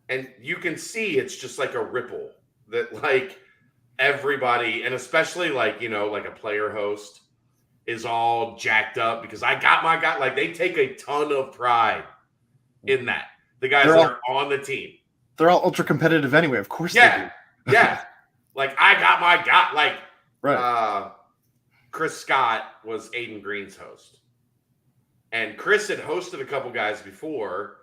[SPEAKER 2] and you can see it's just like a ripple that like everybody, and especially like, like a player host is all jacked up because I got my guy. Like they take a ton of pride in that. The guys that are on the team.
[SPEAKER 3] They're all ultra competitive anyway. Of course they do.
[SPEAKER 2] Yeah. Like I got my guy. Like
[SPEAKER 3] right.
[SPEAKER 2] Chris Scott was Aiden Green's host. And Chris had hosted a couple guys before,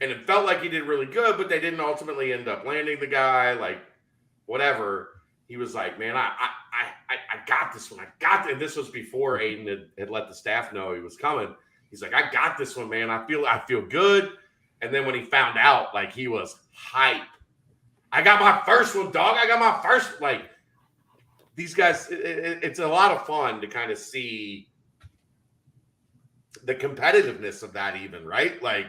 [SPEAKER 2] and it felt like he did really good, but they didn't ultimately end up landing the guy, like whatever. He was like, man, got this one. I got it. And this was before Aiden had let the staff know he was coming. He's like, I got this one, man. I feel good. And then when he found out, like, he was hype. I got my first one, dog. I got my first. Like, these guys, it's a lot of fun to kind of see the competitiveness of that, even, right? Like,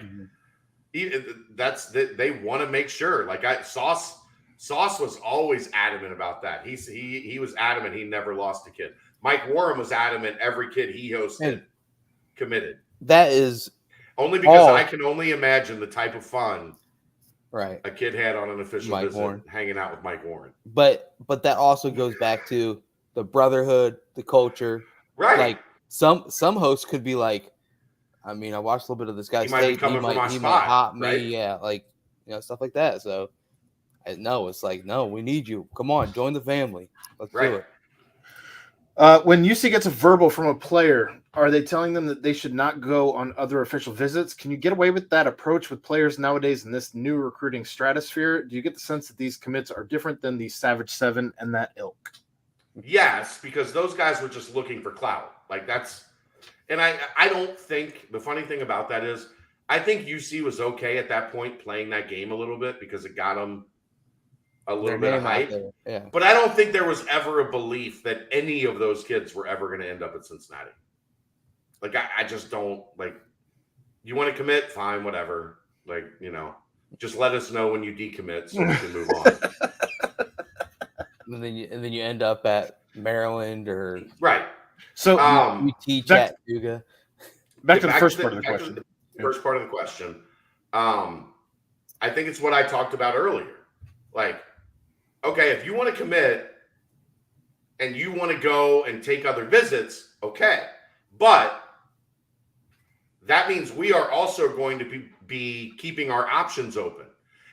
[SPEAKER 2] they want to make sure. Like, Sauce was always adamant about that. He was adamant he never lost a kid. Mike Warren was adamant every kid he hosted committed.
[SPEAKER 1] That is
[SPEAKER 2] only because I can only imagine the type of fun
[SPEAKER 1] right
[SPEAKER 2] a kid had on an official
[SPEAKER 1] Mike
[SPEAKER 2] visit
[SPEAKER 1] Warren.
[SPEAKER 2] hanging out with Mike Warren.
[SPEAKER 1] But that also goes back to the brotherhood, the culture.
[SPEAKER 2] Right.
[SPEAKER 1] Like some hosts could be like, I mean, I watched a little bit of this guy's tape. He might hop me,
[SPEAKER 2] right?
[SPEAKER 1] Yeah, like, you know, stuff like that. So no, it's like, no, we need you. Come on, join the family. Let's do it.
[SPEAKER 3] When UC gets a verbal from a player, are they telling them that they should not go on other official visits? Can you get away with that approach with players nowadays in this new recruiting stratosphere? Do you get the sense that these commits are different than the Savage 7 and that ilk?
[SPEAKER 2] Yes, because those guys were just looking for clout. Like, that's – and I don't think – the funny thing about that is I think UC was okay at that point playing that game a little bit because it got them – a little bit of hype.
[SPEAKER 1] Yeah.
[SPEAKER 2] But I don't think there was ever a belief that any of those kids were ever going to end up at Cincinnati. Like, I just don't, like, you want to commit? Fine, whatever. Like, you know, just let us know when you decommit so we can move on.
[SPEAKER 1] And then you end up at Maryland or
[SPEAKER 2] right.
[SPEAKER 3] So
[SPEAKER 1] UT Chattanooga.
[SPEAKER 3] Back to the first part of the question.
[SPEAKER 2] First part of the question. I think it's what I talked about earlier. Like, okay, if you want to commit and you want to go and take other visits, okay. But that means we are also going to be keeping our options open.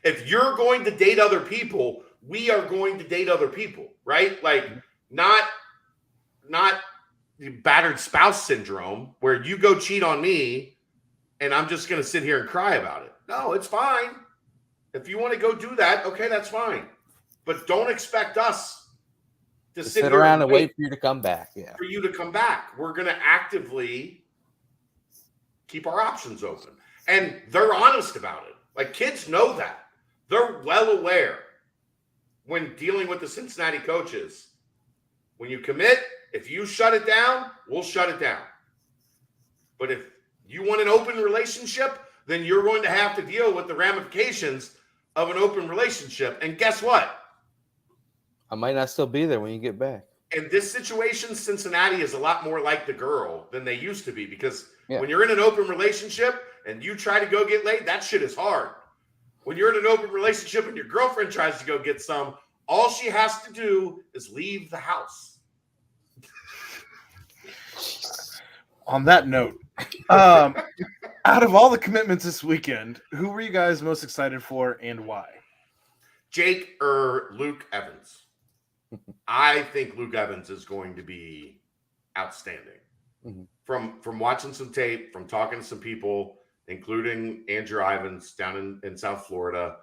[SPEAKER 2] If you're going to date other people, we are going to date other people, right? Like, not the battered spouse syndrome where you go cheat on me and I'm just going to sit here and cry about it. No, it's fine. If you want to go do that, okay, that's fine. But don't expect us to sit
[SPEAKER 1] around and wait for you to come back. Yeah.
[SPEAKER 2] For you to come back. We're going to actively keep our options open. And they're honest about it. Like, kids know that. They're well aware when dealing with the Cincinnati coaches. When you commit, if you shut it down, we'll shut it down. But if you want an open relationship, then you're going to have to deal with the ramifications of an open relationship. And guess what?
[SPEAKER 1] I might not still be there when you get back.
[SPEAKER 2] In this situation, Cincinnati is a lot more like the girl than they used to be because when you're in an open relationship and you try to go get laid, that shit is hard. When you're in an open relationship and your girlfriend tries to go get some, all she has to do is leave the house.
[SPEAKER 3] On that note, out of all the commitments this weekend, who were you guys most excited for and why?
[SPEAKER 2] Jake or Luke Evans. I think Luke Evans is going to be outstanding. From watching some tape, from talking to some people, including Andrew Ivins down in South Florida,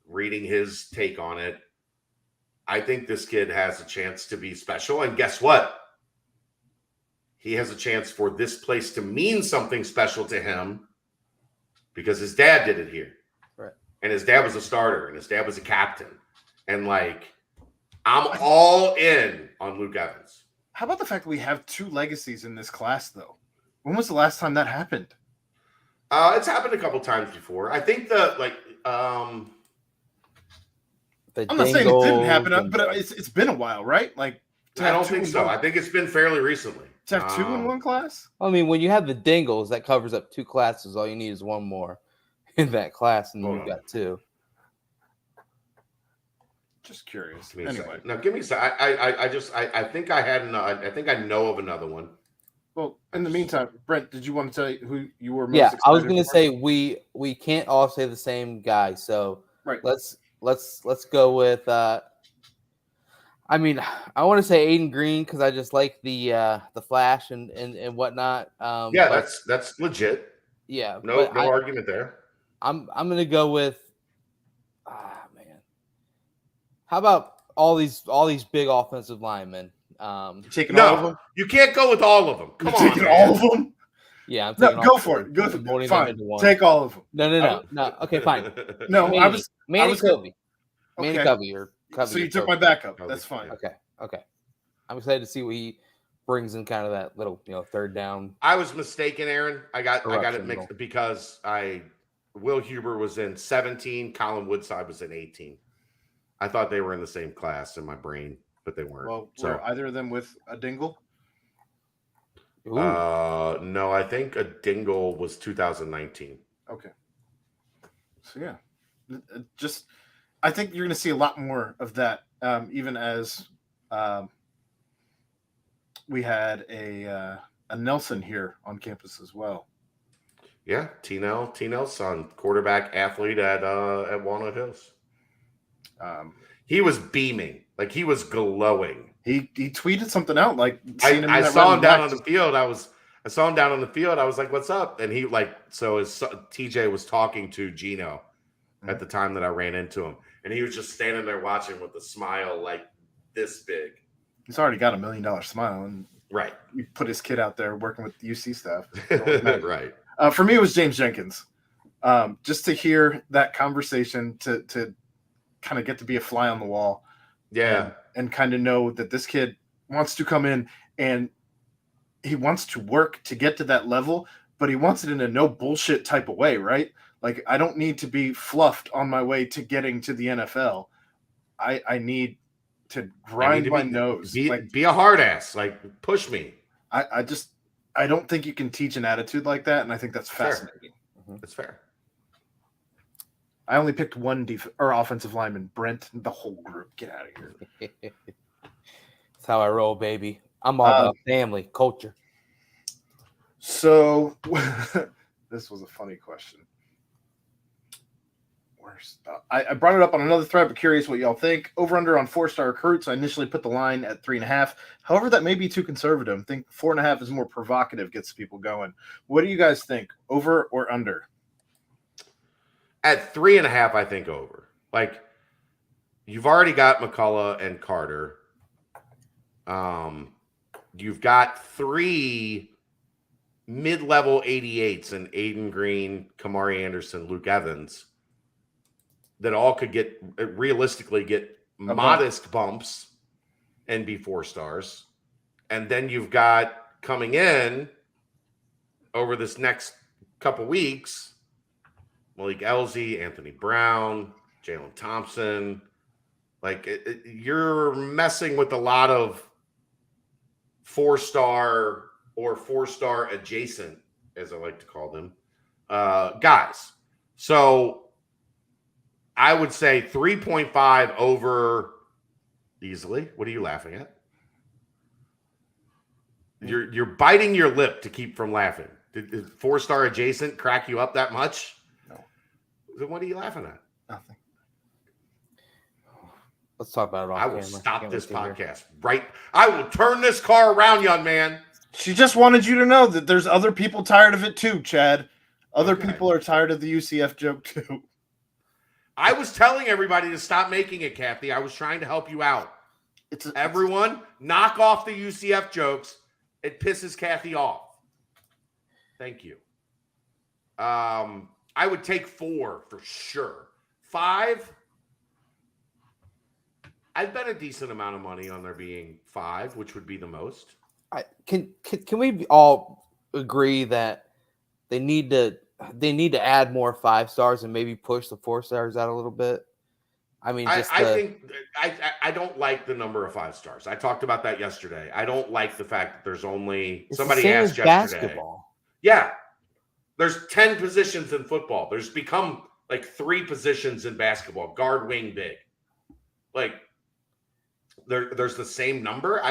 [SPEAKER 2] reading his take on it, I think this kid has a chance to be special. And guess what? He has a chance for this place to mean something special to him because his dad did it here.
[SPEAKER 1] Right.
[SPEAKER 2] And his dad was a starter and his dad was a captain. And, like, I'm all in on Luke Evans.
[SPEAKER 3] How about the fact that we have two legacies in this class, though? When was the last time that happened?
[SPEAKER 2] It's happened a couple times before. I think I'm
[SPEAKER 3] not saying it didn't happen, but it's been a while, right? Like,
[SPEAKER 2] I don't think so. I think it's been fairly recently.
[SPEAKER 3] To have two in one class?
[SPEAKER 1] I mean, when you have the Dingles, that covers up two classes. All you need is one more in that class, and you've got two.
[SPEAKER 3] Just curious.
[SPEAKER 2] Anyway, now give me a second. I think I had I think I know of another one.
[SPEAKER 3] Well, in the meantime, Brent, did you want to tell you who you were most excited
[SPEAKER 1] I was going to
[SPEAKER 3] for?
[SPEAKER 1] say we can't all say the same guy, so
[SPEAKER 3] right.
[SPEAKER 1] Let's go with. I mean, I want to say Aiden Green because I just like the flash and whatnot.
[SPEAKER 2] That's legit.
[SPEAKER 1] Yeah,
[SPEAKER 2] no argument there.
[SPEAKER 1] I'm going to go with. Man, how about all these big offensive linemen?
[SPEAKER 3] Taking all of
[SPEAKER 2] No,
[SPEAKER 3] them?
[SPEAKER 2] you can't go with all of them. Come
[SPEAKER 3] You're
[SPEAKER 2] on,
[SPEAKER 3] taking
[SPEAKER 2] man.
[SPEAKER 3] all of them?
[SPEAKER 1] Yeah, I'm
[SPEAKER 3] No,
[SPEAKER 1] taking
[SPEAKER 3] go
[SPEAKER 1] all
[SPEAKER 3] for
[SPEAKER 1] four
[SPEAKER 3] it. Go
[SPEAKER 1] and
[SPEAKER 3] for
[SPEAKER 1] molding
[SPEAKER 3] it.
[SPEAKER 1] them
[SPEAKER 3] Fine.
[SPEAKER 1] into one.
[SPEAKER 3] Take all of them.
[SPEAKER 1] No. Okay, fine.
[SPEAKER 3] No,
[SPEAKER 1] Manny,
[SPEAKER 3] I was gonna-
[SPEAKER 1] Covey. Manny
[SPEAKER 3] Okay.
[SPEAKER 1] Covey or Covey.
[SPEAKER 3] So you
[SPEAKER 1] or
[SPEAKER 3] took my
[SPEAKER 1] Covey.
[SPEAKER 3] backup.
[SPEAKER 2] Covey,
[SPEAKER 3] That's fine.
[SPEAKER 2] yeah.
[SPEAKER 1] Okay. I'm excited to see what he brings in kind of that little, third down.
[SPEAKER 2] I was mistaken, Aaron. I got it
[SPEAKER 1] Corruption
[SPEAKER 2] mixed
[SPEAKER 1] rule.
[SPEAKER 2] because Will Huber was in 17, Colin Woodside was in 18. I thought they were in the same class in my brain, but they weren't.
[SPEAKER 3] Well,
[SPEAKER 2] so
[SPEAKER 3] were either of them with a dingle?
[SPEAKER 1] Ooh.
[SPEAKER 2] no, I think a dingle was 2019.
[SPEAKER 3] Okay. So yeah, just I think you're going to see a lot more of that, even as we had a Nelson here on campus as well.
[SPEAKER 2] Yeah, T-Nell's son, quarterback athlete at Walnut Hills. He was beaming, like he was glowing.
[SPEAKER 3] He tweeted something out like
[SPEAKER 2] I saw him down on the field. I saw him down on the field. I was like, "What's up?" And he TJ was talking to Gino at the time that I ran into him, and he was just standing there watching with a smile like this big.
[SPEAKER 3] He's already got $1 million smile, and
[SPEAKER 2] Right.
[SPEAKER 3] he put his kid out there working with the UC staff.
[SPEAKER 2] Right.
[SPEAKER 3] For me, it was James Jenkins. Just to hear that conversation, to kind of get to be a fly on the wall.
[SPEAKER 2] Yeah.
[SPEAKER 3] And kind of know that this kid wants to come in and he wants to work to get to that level, but he wants it in a no bullshit type of way, right? Like, I don't need to be fluffed on my way to getting to the NFL. I need to grind my nose.
[SPEAKER 2] Be a hard ass. Like, push me.
[SPEAKER 3] I don't think you can teach an attitude like that, and I think that's fascinating.
[SPEAKER 2] That's fair.
[SPEAKER 3] I only picked one offensive lineman, Brent, the whole group. Get out of here.
[SPEAKER 1] That's how I roll, baby. I'm all about family, culture.
[SPEAKER 3] So, this was a funny question. I brought it up on another thread, but curious what y'all think. Over under on 4-star recruits. I initially put the line at 3.5. However, that may be too conservative. I think 4.5 is more provocative, gets people going. What do you guys think? Over or under?
[SPEAKER 2] At 3.5, I think over. Like, you've already got McCullough and Carter. You've got 3 mid-level 88s in Aiden Green, Kamari Anderson, Luke Evans that all could realistically get modest bumps and be 4 stars. And then you've got coming in over this next couple weeks, Malik Elzy, Anthony Brown, Jalen Thompson. Like, you're messing with a lot of 4-star or 4-star adjacent, as I like to call them, guys. So I would say 3.5 over easily. What are you laughing at? You're biting your lip to keep from laughing. Did 4-star adjacent crack you up that much?
[SPEAKER 3] No.
[SPEAKER 2] Then what are you laughing at?
[SPEAKER 3] Nothing.
[SPEAKER 1] Let's talk about it off
[SPEAKER 2] I will
[SPEAKER 1] camera.
[SPEAKER 2] stop this podcast right. I will turn this car around, young man.
[SPEAKER 3] She just wanted you to know that there's other people tired of it too, Chad. Other people are tired of the UCF joke too.
[SPEAKER 2] I was telling everybody to stop making it, Kathy. I was trying to help you out. Everyone, knock off the UCF jokes. It pisses Kathy off. Thank you. I would take 4 for sure. 5, I'd bet a decent amount of money on there being 5, which would be the most.
[SPEAKER 1] Can we all agree that they need to add more 5 stars and maybe push the 4 stars out a little bit? I mean,
[SPEAKER 2] I think I don't like the number of 5 stars. I talked about that yesterday. I don't like the fact that there's only somebody asked yesterday.
[SPEAKER 1] Basketball.
[SPEAKER 2] Yeah, there's 10 positions in football. There's become like 3 positions in basketball: guard, wing, big. Like there's the same number.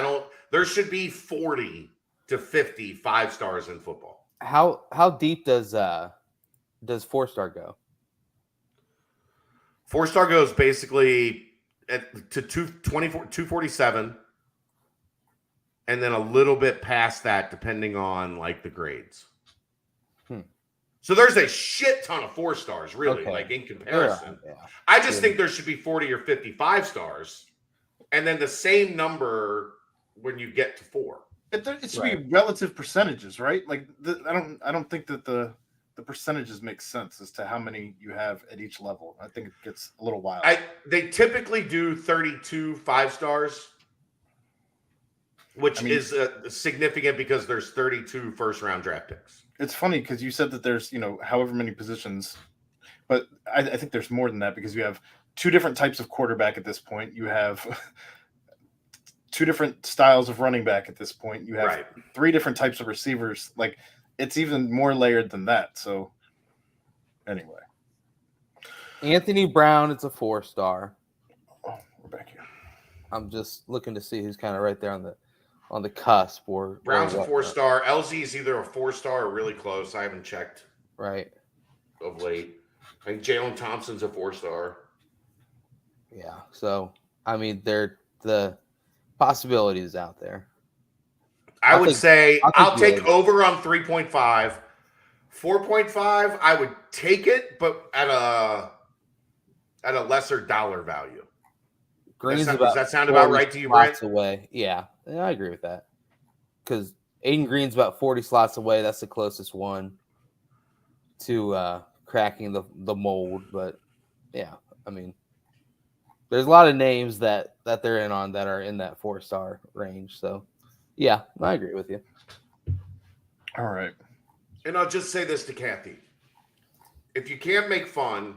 [SPEAKER 2] There should be 40 to 50 5 stars in football.
[SPEAKER 1] How deep does 4-star go?
[SPEAKER 2] 4-star goes basically to 247, and then a little bit past that, depending on like the grades. So there's a shit ton of 4 stars, really, like in comparison.
[SPEAKER 1] Yeah.
[SPEAKER 2] I just think there should be 40 or 55 stars, and then the same number when you get to 4.
[SPEAKER 3] It should be relative percentages, right? Like I don't think that the percentages make sense as to how many you have at each level. I think it gets a little wild.
[SPEAKER 2] They typically do 32 5-stars, which is significant because there's 32 first-round draft picks.
[SPEAKER 3] It's funny because you said that there's however many positions, but I think there's more than that because you have 2 different types of quarterback at this point. You have 2 different styles of running back at this point. You have 3 different types of receivers. Like, it's even more layered than that. So, anyway.
[SPEAKER 1] Anthony Brown, it's a 4-star.
[SPEAKER 3] Oh, we're back here.
[SPEAKER 1] I'm just looking to see who's kind of right there on the cusp.
[SPEAKER 2] Brown's a 4-star. LZ is either a 4-star or really close. I haven't checked.
[SPEAKER 1] Right.
[SPEAKER 2] Of late. I think Jalen Thompson's a 4-star.
[SPEAKER 1] Yeah. So, I mean, the possibilities out there.
[SPEAKER 2] I would say I'll take over on 3.5. 4.5, I would take it, but at a lesser dollar value.
[SPEAKER 1] Does
[SPEAKER 2] that sound about right to you, Brent?
[SPEAKER 1] Away. Yeah, I agree with that. Because Aiden Green's about 40 slots away. That's the closest one to cracking the mold. But yeah, I mean, there's a lot of names that they're in on that are in that 4-star range. So yeah, I agree with you.
[SPEAKER 3] All right.
[SPEAKER 2] And I'll just say this to Kathy. If you can't make fun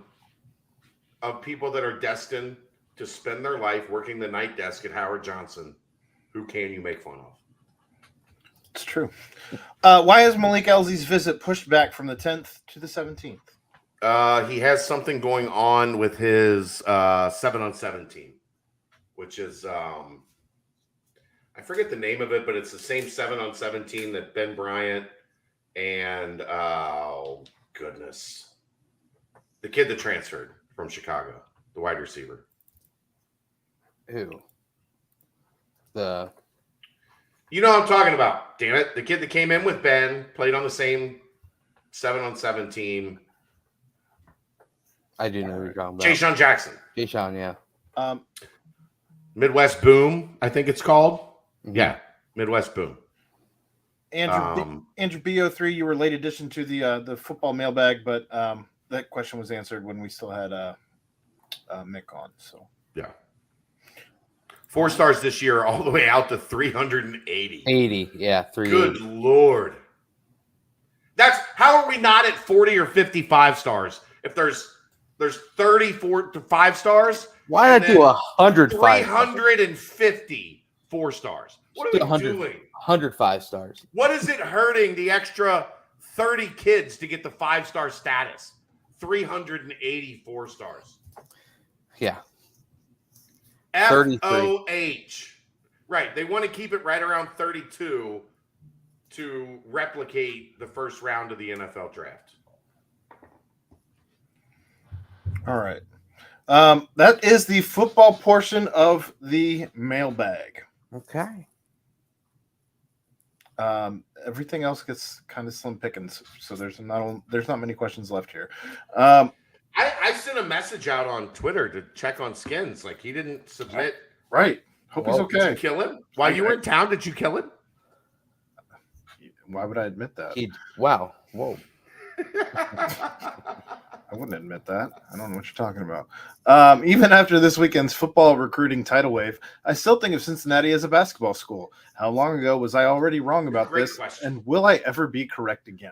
[SPEAKER 2] of people that are destined to spend their life working the night desk at Howard Johnson, who can you make fun of?
[SPEAKER 3] It's true. Why is Malik Elzy's visit pushed back from the 10th to the 17th?
[SPEAKER 2] He has something going on with his 7-on-7 team, which is I forget the name of it, but it's the same 7-on-7 team that Ben Bryant and the kid that transferred from Chicago, the wide receiver.
[SPEAKER 1] Who?
[SPEAKER 2] You know what I'm talking about, damn it. The kid that came in with Ben, played on the same 7-on-7 team.
[SPEAKER 1] I do know who you're talking about.
[SPEAKER 2] Ja'Shawn Jackson.
[SPEAKER 1] Ja'Shawn, yeah.
[SPEAKER 2] Midwest Boom, I think it's called.
[SPEAKER 1] Mm-hmm.
[SPEAKER 2] Yeah, Midwest Boom.
[SPEAKER 3] Andrew BO3, you were late addition to the football mailbag, but that question was answered when we still had Mick on. So
[SPEAKER 2] yeah, 4 stars this year, all the way out to 380.
[SPEAKER 1] 80, yeah, 380.
[SPEAKER 2] Good Lord. That's how are we not at 40 or 55 stars? If there's 34 to 5 stars,
[SPEAKER 1] why not do 100
[SPEAKER 2] 350 4 stars? What are we doing?
[SPEAKER 1] 105 stars.
[SPEAKER 2] What is it hurting the extra 30 kids to get the 5-star status? 384 stars.
[SPEAKER 1] Yeah.
[SPEAKER 2] FOH. Right. They want to keep it right around 32 to replicate the first round of the NFL draft.
[SPEAKER 3] all right. That is the football portion of the mailbag.
[SPEAKER 1] Okay.
[SPEAKER 3] Everything else gets kind of slim pickings, so there's not many questions left here.
[SPEAKER 2] I sent a message out on Twitter to check on Skins. Like, he didn't submit.
[SPEAKER 3] Right. Hope he's okay.
[SPEAKER 2] Did you kill him? While you were in town, did you kill him?
[SPEAKER 3] Why would I admit that?
[SPEAKER 1] Wow. Whoa.
[SPEAKER 3] I wouldn't admit that. I don't know what you're talking about. Even after this weekend's football recruiting tidal wave, I still think of Cincinnati as a basketball school. How long ago was I already wrong about
[SPEAKER 2] Great
[SPEAKER 3] this?
[SPEAKER 2] question.
[SPEAKER 3] And will I ever be correct again?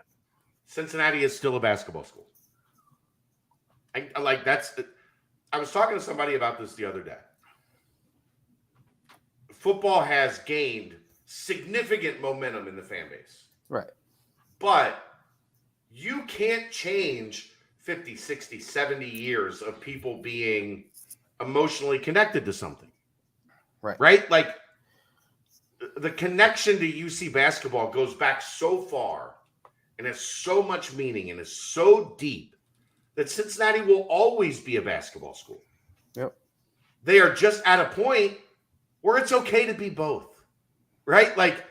[SPEAKER 2] Cincinnati is still a basketball school. I was talking to somebody about this the other day. Football has gained significant momentum in the fan base.
[SPEAKER 1] Right.
[SPEAKER 2] But you can't change 50, 60, 70 years of people being emotionally connected to something.
[SPEAKER 1] Right.
[SPEAKER 2] Right? Like, the connection to UC basketball goes back so far and has so much meaning and is so deep that Cincinnati will always be a basketball school.
[SPEAKER 1] Yep.
[SPEAKER 2] They are just at a point where it's okay to be both. Right? Like,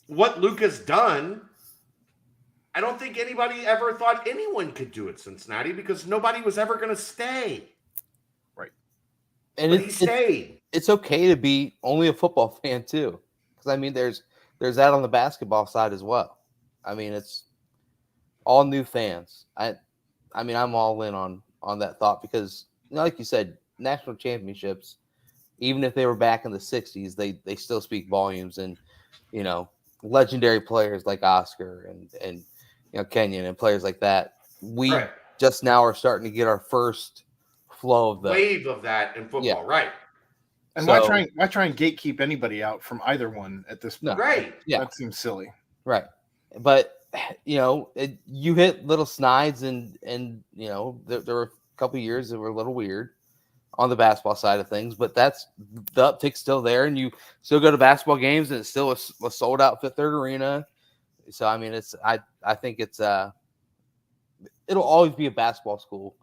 [SPEAKER 2] what Luka's done, I don't think anybody ever thought anyone could do at Cincinnati because nobody was ever going to stay.
[SPEAKER 3] Right.
[SPEAKER 1] And
[SPEAKER 2] he stayed.
[SPEAKER 1] it's okay to be only a football fan too, because I mean, there's that on the basketball side as well. I mean, it's all new fans. I mean, I'm all in on that thought because, like you said, national championships, even if they were back in the '60s, they still speak volumes, and legendary players like Oscar and Kenyon and players like that. We
[SPEAKER 2] Right.
[SPEAKER 1] just now are starting to get our first flow of the
[SPEAKER 2] wave of that in football, right?
[SPEAKER 3] And
[SPEAKER 1] So-
[SPEAKER 3] why try and gatekeep anybody out from either one at this point?
[SPEAKER 1] No.
[SPEAKER 2] Right.
[SPEAKER 1] Yeah.
[SPEAKER 3] That seems silly.
[SPEAKER 1] Right. But you hit little snides and there were a couple of years that were a little weird on the basketball side of things, but that's the uptick's still there, and you still go to basketball games and it's still a sold out Fifth Third Arena. So I mean, I think it's it'll always be a basketball school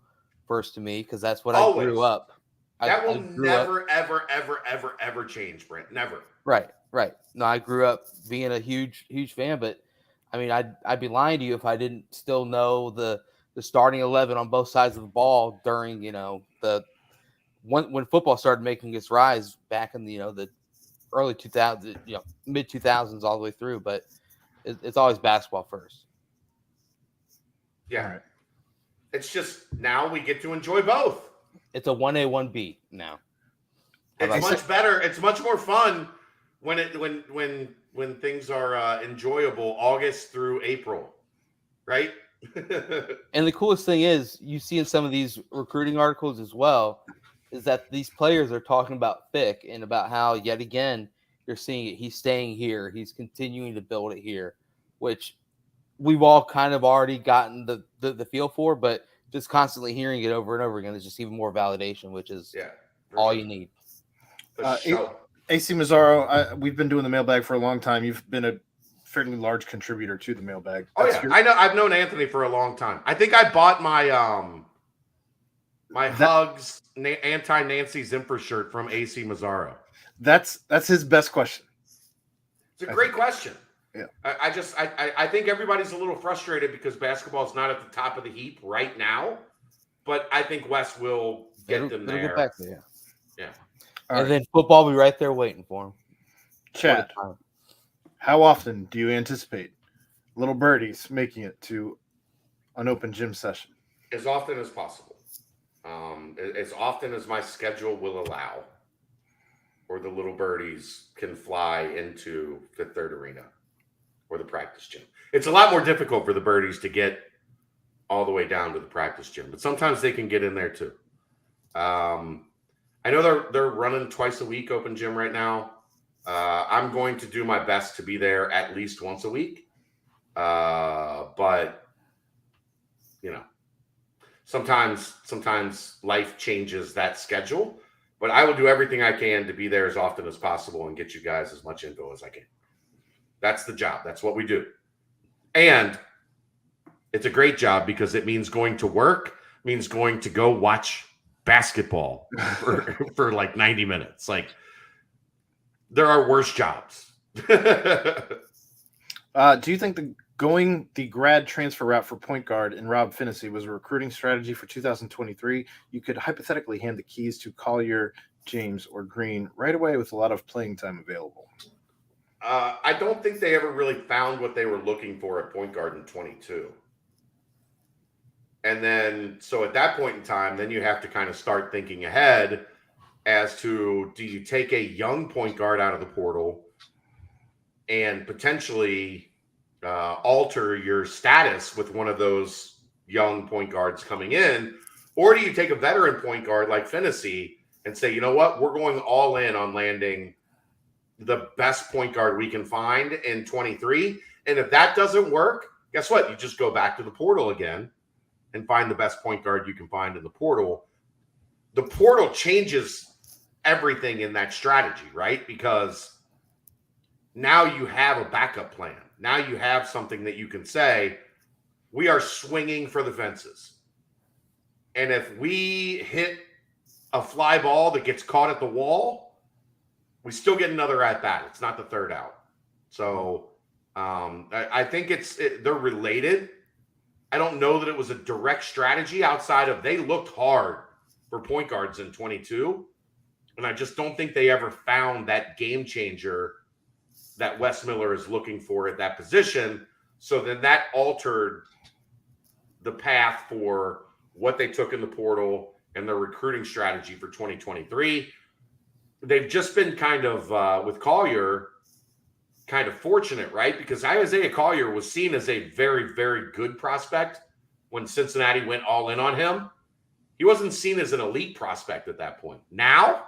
[SPEAKER 1] first to me, because that's what I grew up.
[SPEAKER 2] That will
[SPEAKER 1] I grew
[SPEAKER 2] never,
[SPEAKER 1] up,
[SPEAKER 2] ever change, Brent. Never.
[SPEAKER 1] Right. No, I grew up being a huge fan, but I mean, I'd be lying to you if I didn't still know the starting 11 on both sides of the ball during when football started making its rise back in the early 2000s, mid 2000s all the way through. But it's always basketball first.
[SPEAKER 2] Yeah.
[SPEAKER 3] All right.
[SPEAKER 2] It's just now we get to enjoy both.
[SPEAKER 1] It's a 1A 1B now.
[SPEAKER 2] It's much better. It's much more fun when things are enjoyable August through April, right?
[SPEAKER 1] And the coolest thing is, you see in some of these recruiting articles as well, is that these players are talking about Fick and about how, yet again, you're seeing it. He's staying here. He's continuing to build it here, which we've all kind of already gotten the feel for, but just constantly hearing it over and over again is just even more validation, which is all you need.
[SPEAKER 3] AC Mazzaro, we've been doing the mailbag for a long time. You've been a fairly large contributor to the mailbag.
[SPEAKER 2] I know. I've known Anthony for a long time. I think I bought my Hugs anti-Nancy Zimper shirt from AC Mazzaro.
[SPEAKER 3] That's his best question.
[SPEAKER 2] It's a great question.
[SPEAKER 3] Yeah.
[SPEAKER 2] I think everybody's a little frustrated because basketball is not at the top of the heap right now, but I think Wes will get them there.
[SPEAKER 1] Get back there,
[SPEAKER 2] yeah.
[SPEAKER 1] And then football will be right there waiting for him.
[SPEAKER 3] Chad, how often do you anticipate little birdies making it to an open gym session?
[SPEAKER 2] As often as possible. As often as my schedule will allow, or the little birdies can fly into Fifth Third Arena or the practice gym. It's a lot more difficult for the birdies to get all the way down to the practice gym, but sometimes they can get in there too. I know they're running twice a week open gym right now. I'm going to do my best to be there at least once a week. But sometimes life changes that schedule, but I will do everything I can to be there as often as possible and get you guys as much info as I can. That's the job. That's what we do. And it's a great job because it means going to work, means going to go watch basketball for like 90 minutes. Like, there are worse jobs.
[SPEAKER 3] Do you think going the grad transfer route for point guard in Rob Finney was a recruiting strategy for 2023? You could hypothetically hand the keys to Collier, James, or Green right away with a lot of playing time available.
[SPEAKER 2] I don't think they ever really found what they were looking for at point guard in 22. And then, so at that point in time, then you have to kind of start thinking ahead as to, do you take a young point guard out of the portal and potentially alter your status with one of those young point guards coming in? Or do you take a veteran point guard like Finney and say, you know what, we're going all in on landing the best point guard we can find in 23. And if that doesn't work, guess what? You just go back to the portal again and find the best point guard you can find in the portal. The portal changes everything in that strategy, right? Because now you have a backup plan. Now you have something that you can say, we are swinging for the fences. And if we hit a fly ball that gets caught at the wall, we still get another at bat. It's not the third out. So I think they're related. I don't know that it was a direct strategy outside of they looked hard for point guards in 22. And I just don't think they ever found that game changer that Wes Miller is looking for at that position. So then that altered the path for what they took in the portal and their recruiting strategy for 2023. They've just been kind of, with Collier, kind of fortunate, right? Because Isaiah Collier was seen as a very, very good prospect when Cincinnati went all in on him. He wasn't seen as an elite prospect at that point. Now,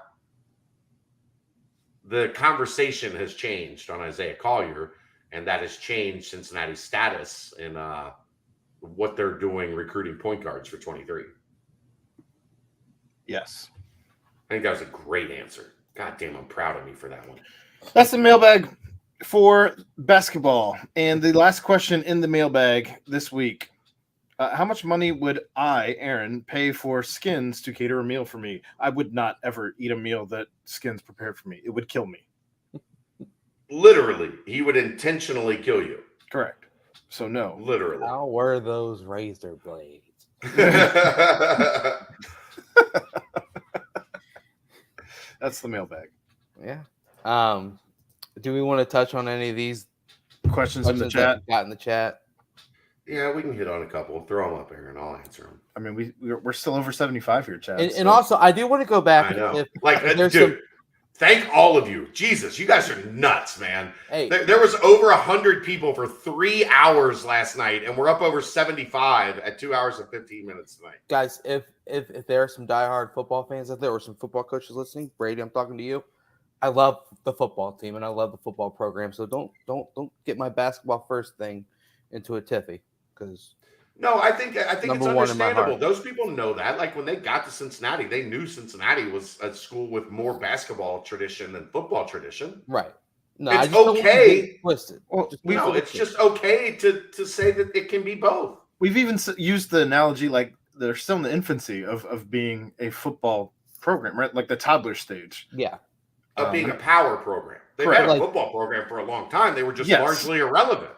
[SPEAKER 2] the conversation has changed on Isaiah Collier, and that has changed Cincinnati's status in what they're doing recruiting point guards for 23.
[SPEAKER 3] Yes.
[SPEAKER 2] I think that was a great answer. God damn, I'm proud of me for that one.
[SPEAKER 3] That's the mailbag for basketball. And the last question in the mailbag this week. How much money would I, Aaron, pay for Skins to cater a meal for me? I would not ever eat a meal that Skins prepared for me. It would kill me.
[SPEAKER 2] Literally, he would intentionally kill you.
[SPEAKER 3] Correct. So no.
[SPEAKER 2] Literally.
[SPEAKER 1] How were those razor blades?
[SPEAKER 3] That's the mailbag.
[SPEAKER 1] Yeah. Do we want to touch on any of these
[SPEAKER 3] Questions in the
[SPEAKER 1] that
[SPEAKER 3] chat?
[SPEAKER 1] we got in the chat?
[SPEAKER 2] Yeah, we can hit on a couple. Throw them up, Aaron. I'll answer them.
[SPEAKER 3] I mean, we're still over 75 here, Chad.
[SPEAKER 1] And also, I do want to go back.
[SPEAKER 2] I know.
[SPEAKER 1] If there's
[SPEAKER 2] Dude, thank all of you. Jesus, you guys are nuts, man.
[SPEAKER 1] Hey.
[SPEAKER 2] There was over 100 people for 3 hours last night, and we're up over 75 at 2 hours and 15 minutes tonight.
[SPEAKER 1] Guys, if there are some diehard football fans out there or some football coaches listening, Brady, I'm talking to you. I love the football team and I love the football program. So don't get my basketball first thing into a tiffy, because
[SPEAKER 2] No, I think it's
[SPEAKER 1] Number one in my
[SPEAKER 2] understandable.
[SPEAKER 1] heart.
[SPEAKER 2] Those people know that. Like when they got to Cincinnati, they knew Cincinnati was a school with more basketball tradition than football tradition.
[SPEAKER 1] right. No,
[SPEAKER 2] It's
[SPEAKER 1] I just don't want to
[SPEAKER 2] okay.
[SPEAKER 1] get twisted.
[SPEAKER 3] Well,
[SPEAKER 2] No, it's just okay to say that it can be both.
[SPEAKER 3] We've even used the analogy like they're still in the infancy of being a football program, right? Like the toddler stage.
[SPEAKER 1] Yeah.
[SPEAKER 2] Of being a power program. They've
[SPEAKER 3] correct.
[SPEAKER 2] had a
[SPEAKER 1] Like-
[SPEAKER 2] football program for a long time. They were just
[SPEAKER 3] Yes.
[SPEAKER 2] largely irrelevant.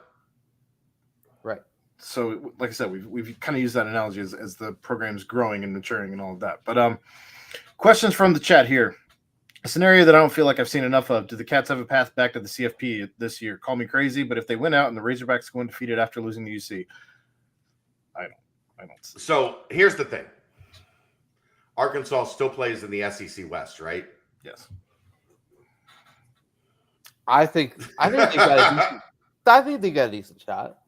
[SPEAKER 1] Right.
[SPEAKER 3] So, like I said, we've kind of used that analogy as the program's growing and maturing and all of that. But questions from the chat here. A scenario that I don't feel like I've seen enough of. Do the Cats have a path back to the CFP this year? Call me crazy, but if they win out and the Razorbacks go undefeated after losing to UC, I don't see.
[SPEAKER 2] So here's the thing. Arkansas still plays in the SEC West, right?
[SPEAKER 3] Yes.
[SPEAKER 1] I think they got a decent shot.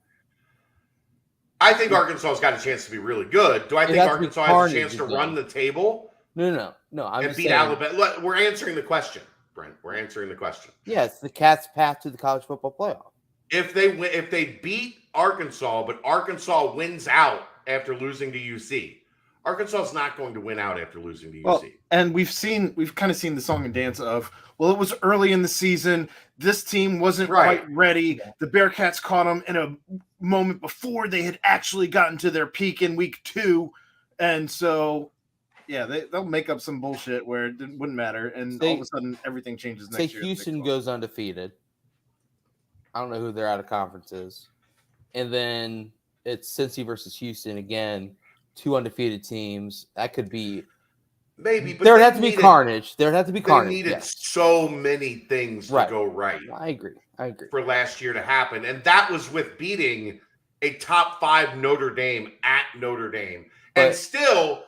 [SPEAKER 2] I think Arkansas's got a chance to be really good. Do I think
[SPEAKER 1] has to be
[SPEAKER 2] Arkansas has a
[SPEAKER 1] carnage
[SPEAKER 2] chance to
[SPEAKER 1] again.
[SPEAKER 2] run the table
[SPEAKER 1] No. I'm
[SPEAKER 2] and
[SPEAKER 1] just
[SPEAKER 2] beat
[SPEAKER 1] saying,
[SPEAKER 2] Alabama? Look, we're answering the question, Brent. We're answering the question.
[SPEAKER 1] yeah, it's the Cats' path to the college football playoff.
[SPEAKER 2] If they beat Arkansas, but Arkansas wins out after losing to UC, Arkansas is not going to win out after losing to UC.
[SPEAKER 3] Well, and we've kind of seen the song and dance of, well, it was early in the season. This team wasn't
[SPEAKER 2] Right.
[SPEAKER 3] quite ready. The Bearcats caught them in a moment before they had actually gotten to their peak in week 2. And so, yeah, they'll make up some bullshit where it wouldn't matter. And all of a sudden, everything changes
[SPEAKER 1] Say
[SPEAKER 3] next year.
[SPEAKER 1] Houston goes undefeated. I don't know who their out of conference is. And then it's Cincy versus Houston again. 2 undefeated teams. That could be.
[SPEAKER 2] maybe, but
[SPEAKER 1] There would
[SPEAKER 2] they
[SPEAKER 1] have to be
[SPEAKER 2] needed-
[SPEAKER 1] carnage. There would have to be
[SPEAKER 2] They
[SPEAKER 1] carnage.
[SPEAKER 2] needed
[SPEAKER 1] Yes.
[SPEAKER 2] so many things to
[SPEAKER 1] Right.
[SPEAKER 2] go right
[SPEAKER 1] I agree.
[SPEAKER 2] for last year to happen. And that was with beating a top 5 Notre Dame at Notre Dame. And
[SPEAKER 1] But-
[SPEAKER 2] still,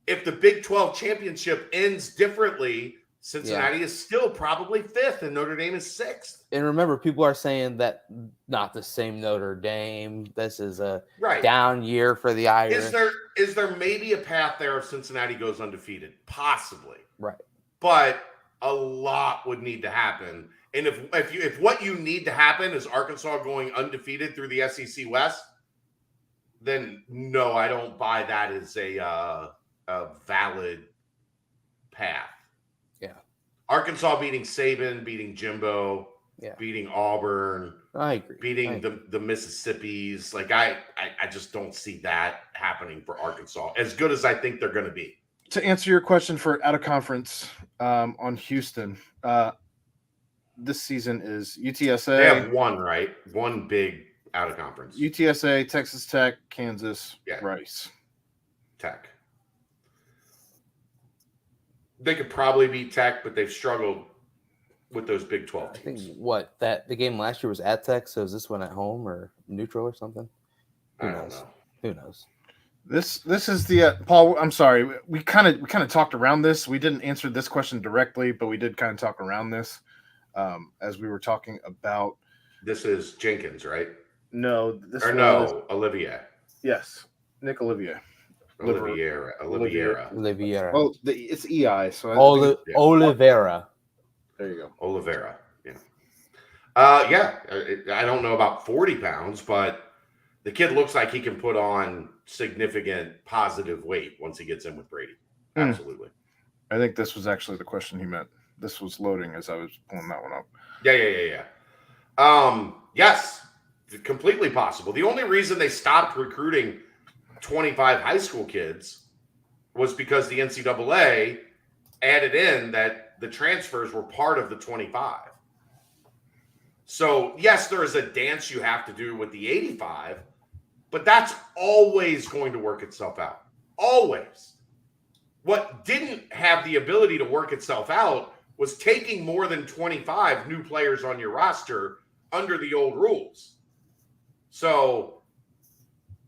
[SPEAKER 2] if the Big 12 championship ends differently, Cincinnati is still probably 5th and Notre Dame is 6th.
[SPEAKER 1] And remember, people are saying that not the same Notre Dame. This is a
[SPEAKER 2] Right.
[SPEAKER 1] down year for the Irish.
[SPEAKER 2] Is there maybe a path there if Cincinnati goes undefeated? Possibly.
[SPEAKER 1] Right.
[SPEAKER 2] But a lot would need to happen. And if what you need to happen is Arkansas going undefeated through the SEC West, then no, I don't buy that as a valid path.
[SPEAKER 1] Yeah.
[SPEAKER 2] Arkansas beating Saban, beating Jimbo,
[SPEAKER 1] Yeah.
[SPEAKER 2] beating Auburn,
[SPEAKER 1] I agree.
[SPEAKER 2] beating the Mississippis. Like I just don't see that happening for Arkansas as good as I think they're going to be.
[SPEAKER 3] To answer your question for out of conference on Houston, this season is UTSA.
[SPEAKER 2] They have one, right? One big out of conference.
[SPEAKER 3] UTSA, Texas Tech, Kansas,
[SPEAKER 2] Yeah.
[SPEAKER 3] Rice.
[SPEAKER 2] Tech. They could probably beat Tech, but they've struggled with those Big 12
[SPEAKER 1] I think
[SPEAKER 2] teams.
[SPEAKER 1] the game last year was at Tech, so is this one at home or neutral or something?
[SPEAKER 2] I don't know.
[SPEAKER 1] Who knows?
[SPEAKER 3] This is the Paul. I'm sorry. We kind of talked around this. We didn't answer this question directly, but we did kind of talk around this as we were talking about.
[SPEAKER 2] This is Jenkins, right?
[SPEAKER 3] No, this
[SPEAKER 2] Or
[SPEAKER 3] was
[SPEAKER 2] no, Olivier.
[SPEAKER 3] yes, Nick Oliveira.
[SPEAKER 2] Oliveira.
[SPEAKER 3] Well, it's EI. So I think
[SPEAKER 1] Oliveira.
[SPEAKER 3] there you go.
[SPEAKER 2] Oliveira. Yeah. I don't know about 40 pounds, but the kid looks like he can put on significant positive weight once he gets in with Brady. Absolutely.
[SPEAKER 3] I think this was actually the question he meant. This was loading as I was pulling that one up.
[SPEAKER 2] Yeah. Yes, completely possible. The only reason they stopped recruiting 25 high school kids was because the NCAA added in that the transfers were part of the 25. So, yes, there is a dance you have to do with the 85, but that's always going to work itself out. Always. What didn't have the ability to work itself out was taking more than 25 new players on your roster under the old rules. So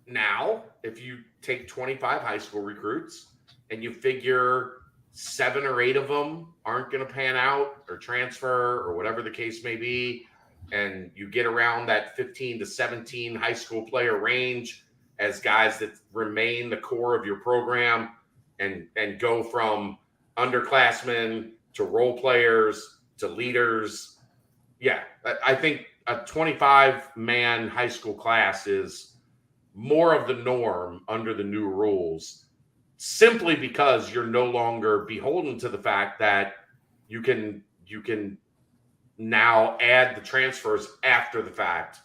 [SPEAKER 2] now, if you take 25 high school recruits and you figure 7 or 8 of them aren't going to pan out or transfer or whatever the case may be, and you get around that 15 to 17 high school player range as guys that remain the core of your program and go from underclassmen to role players to leaders. Yeah, I think a 25-man high school class is more of the norm under the new rules, simply because you're no longer beholden to the fact that you can now add the transfers after the fact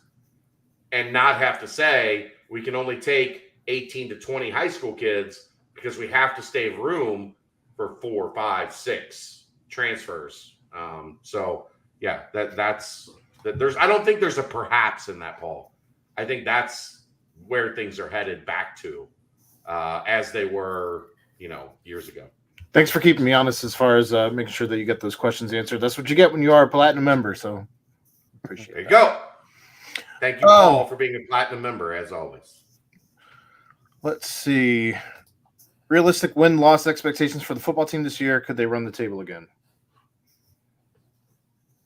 [SPEAKER 2] and not have to say we can only take 18 to 20 high school kids because we have to save room for 4, 5, 6 transfers. There's I don't think there's a perhaps in that, Paul. I think that's where things are headed back to as they were, years ago.
[SPEAKER 3] Thanks for keeping me honest as far as making sure that you get those questions answered. That's what you get when you are a platinum member. So appreciate
[SPEAKER 2] There you
[SPEAKER 3] that.
[SPEAKER 2] go. Thank you, Paul, for being a platinum member, as always.
[SPEAKER 3] Let's see. Realistic win-loss expectations for the football team this year. Could they run the table again?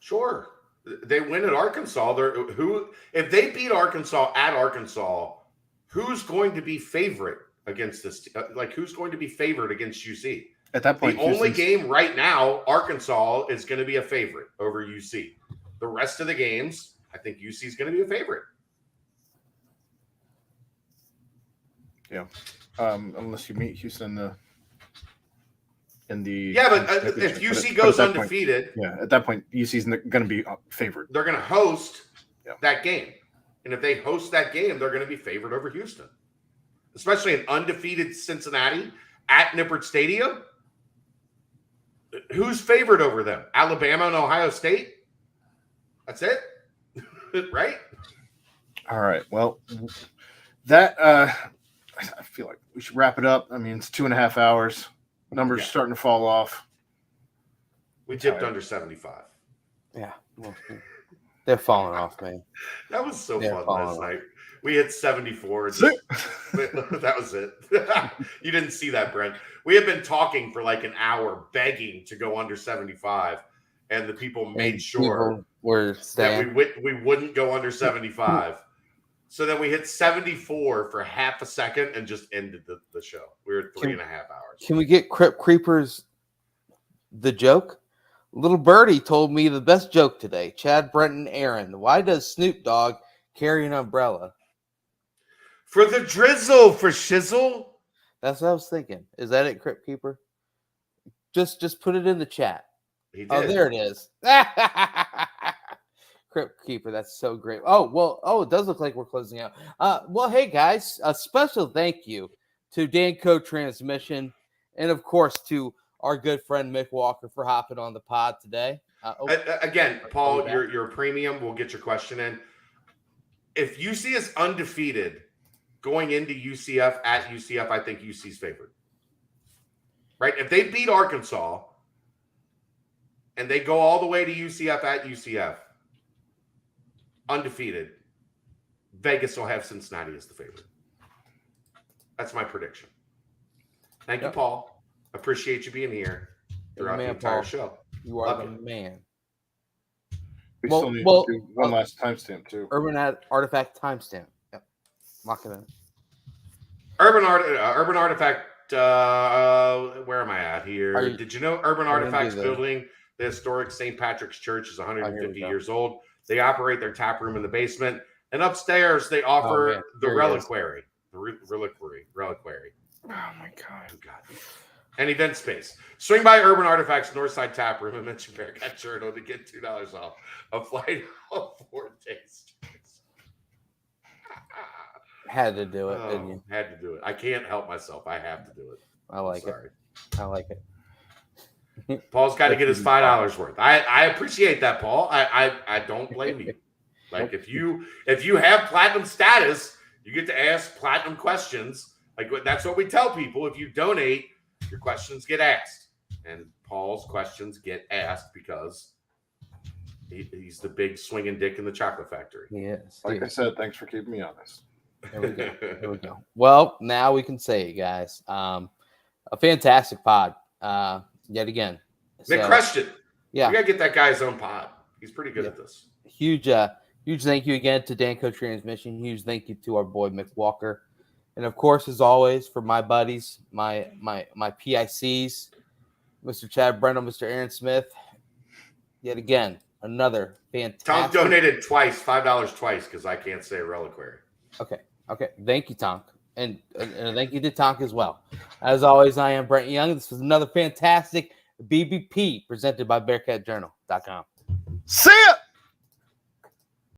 [SPEAKER 2] Sure. They win at Arkansas. If they beat Arkansas at Arkansas, who's going to be favorite against this? Who's going to be favored against UC?
[SPEAKER 3] At that point,
[SPEAKER 2] the only game right now, Arkansas is going to be a favorite over UC. The rest of the games, I think UC is going to be a favorite.
[SPEAKER 3] Yeah. Unless you meet Houston in the
[SPEAKER 2] yeah, but if UC goes undefeated,
[SPEAKER 3] at that point UC's going to be favored.
[SPEAKER 2] They're going to host that game, and if they host that game, they're going to be favored over Houston, especially an undefeated Cincinnati at Nippert Stadium. Who's favored over them? Alabama and Ohio State. That's it, right?
[SPEAKER 3] All right. Well, that I feel like we should wrap it up. I mean, it's 2.5 hours. Numbers starting to fall off.
[SPEAKER 2] We dipped under 75.
[SPEAKER 1] Yeah. Well, they're falling off, man.
[SPEAKER 2] That was so fun last night. We hit 74. That was it. You didn't see that, Brent. We had been talking for like an hour, begging to go under 75, and the people made sure that we wouldn't go under 75. So then we hit 74 for half a second and just ended the show. We were at 3.5 hours.
[SPEAKER 1] Can we get Crypt Creepers the joke? Little Birdie told me the best joke today. Chad, Brenton, Aaron. Why does Snoop Dogg carry an umbrella?
[SPEAKER 2] For the drizzle, for shizzle.
[SPEAKER 1] That's what I was thinking. Is that it, Crypt Keeper? Just put it in the chat.
[SPEAKER 2] He did.
[SPEAKER 1] Oh, there it is. Crypt Keeper, that's so great. It does look like we're closing out. Hey guys, a special thank you to Danco Transmission, and of course to our good friend Mick Walker for hopping on the pod today.
[SPEAKER 2] Again, Paul, you're a premium. We'll get your question in. If UC is undefeated going into UCF at UCF, I think UC's favored. Right? If they beat Arkansas and they go all the way to UCF at UCF, undefeated, Vegas will have Cincinnati as the favorite. That's my prediction. Thank you, Paul. Appreciate you being here throughout the entire show.
[SPEAKER 1] You are the man.
[SPEAKER 3] We still need to do one last timestamp, too.
[SPEAKER 1] Urban Artifact timestamp. Yep. Lock it in.
[SPEAKER 2] Urban Artifact, where am I at here? Did you know Urban Artifact's building, the historic St. Patrick's Church, is 150 years old. They operate their tap room in the basement. And upstairs, they offer the reliquary. The reliquary.
[SPEAKER 3] Oh, my God.
[SPEAKER 2] Oh, God. An event space. Swing by Urban Artifacts Northside Tap Room and mention Bearcat Journal to get $2 off a flight of 4 days.
[SPEAKER 1] Had to do it, didn't you?
[SPEAKER 2] Had to do it. I can't help myself. I have to do it.
[SPEAKER 1] I like it.
[SPEAKER 2] Paul's got to get his $5 worth. I appreciate that, Paul. I don't blame you. Like if you have platinum status, you get to ask platinum questions. Like that's what we tell people. If you donate, your questions get asked, and Paul's questions get asked because he's the big swinging dick in the chocolate factory.
[SPEAKER 1] Yes.
[SPEAKER 3] Like I said, thanks for keeping me honest.
[SPEAKER 1] There we go. Well, now we can say it, guys. A fantastic pod. Yet again.
[SPEAKER 2] Nick crushed it.
[SPEAKER 1] Yeah.
[SPEAKER 2] We gotta get that guy his own pod. He's pretty good at this.
[SPEAKER 1] Huge thank you again to Danco Transmission. Huge thank you to our boy Mick Walker. And of course, as always, for my buddies, my PICs, Mr. Chad Brendel, Mr. Aaron Smith. Yet again, another fantastic.
[SPEAKER 2] Tom donated twice, $5 twice, because I can't say reliquary.
[SPEAKER 1] Okay. Thank you, Tonk. And thank you to Tonk as well. As always, I am Brent Young. This was another fantastic BBP presented by BearcatJournal.com.
[SPEAKER 3] See ya!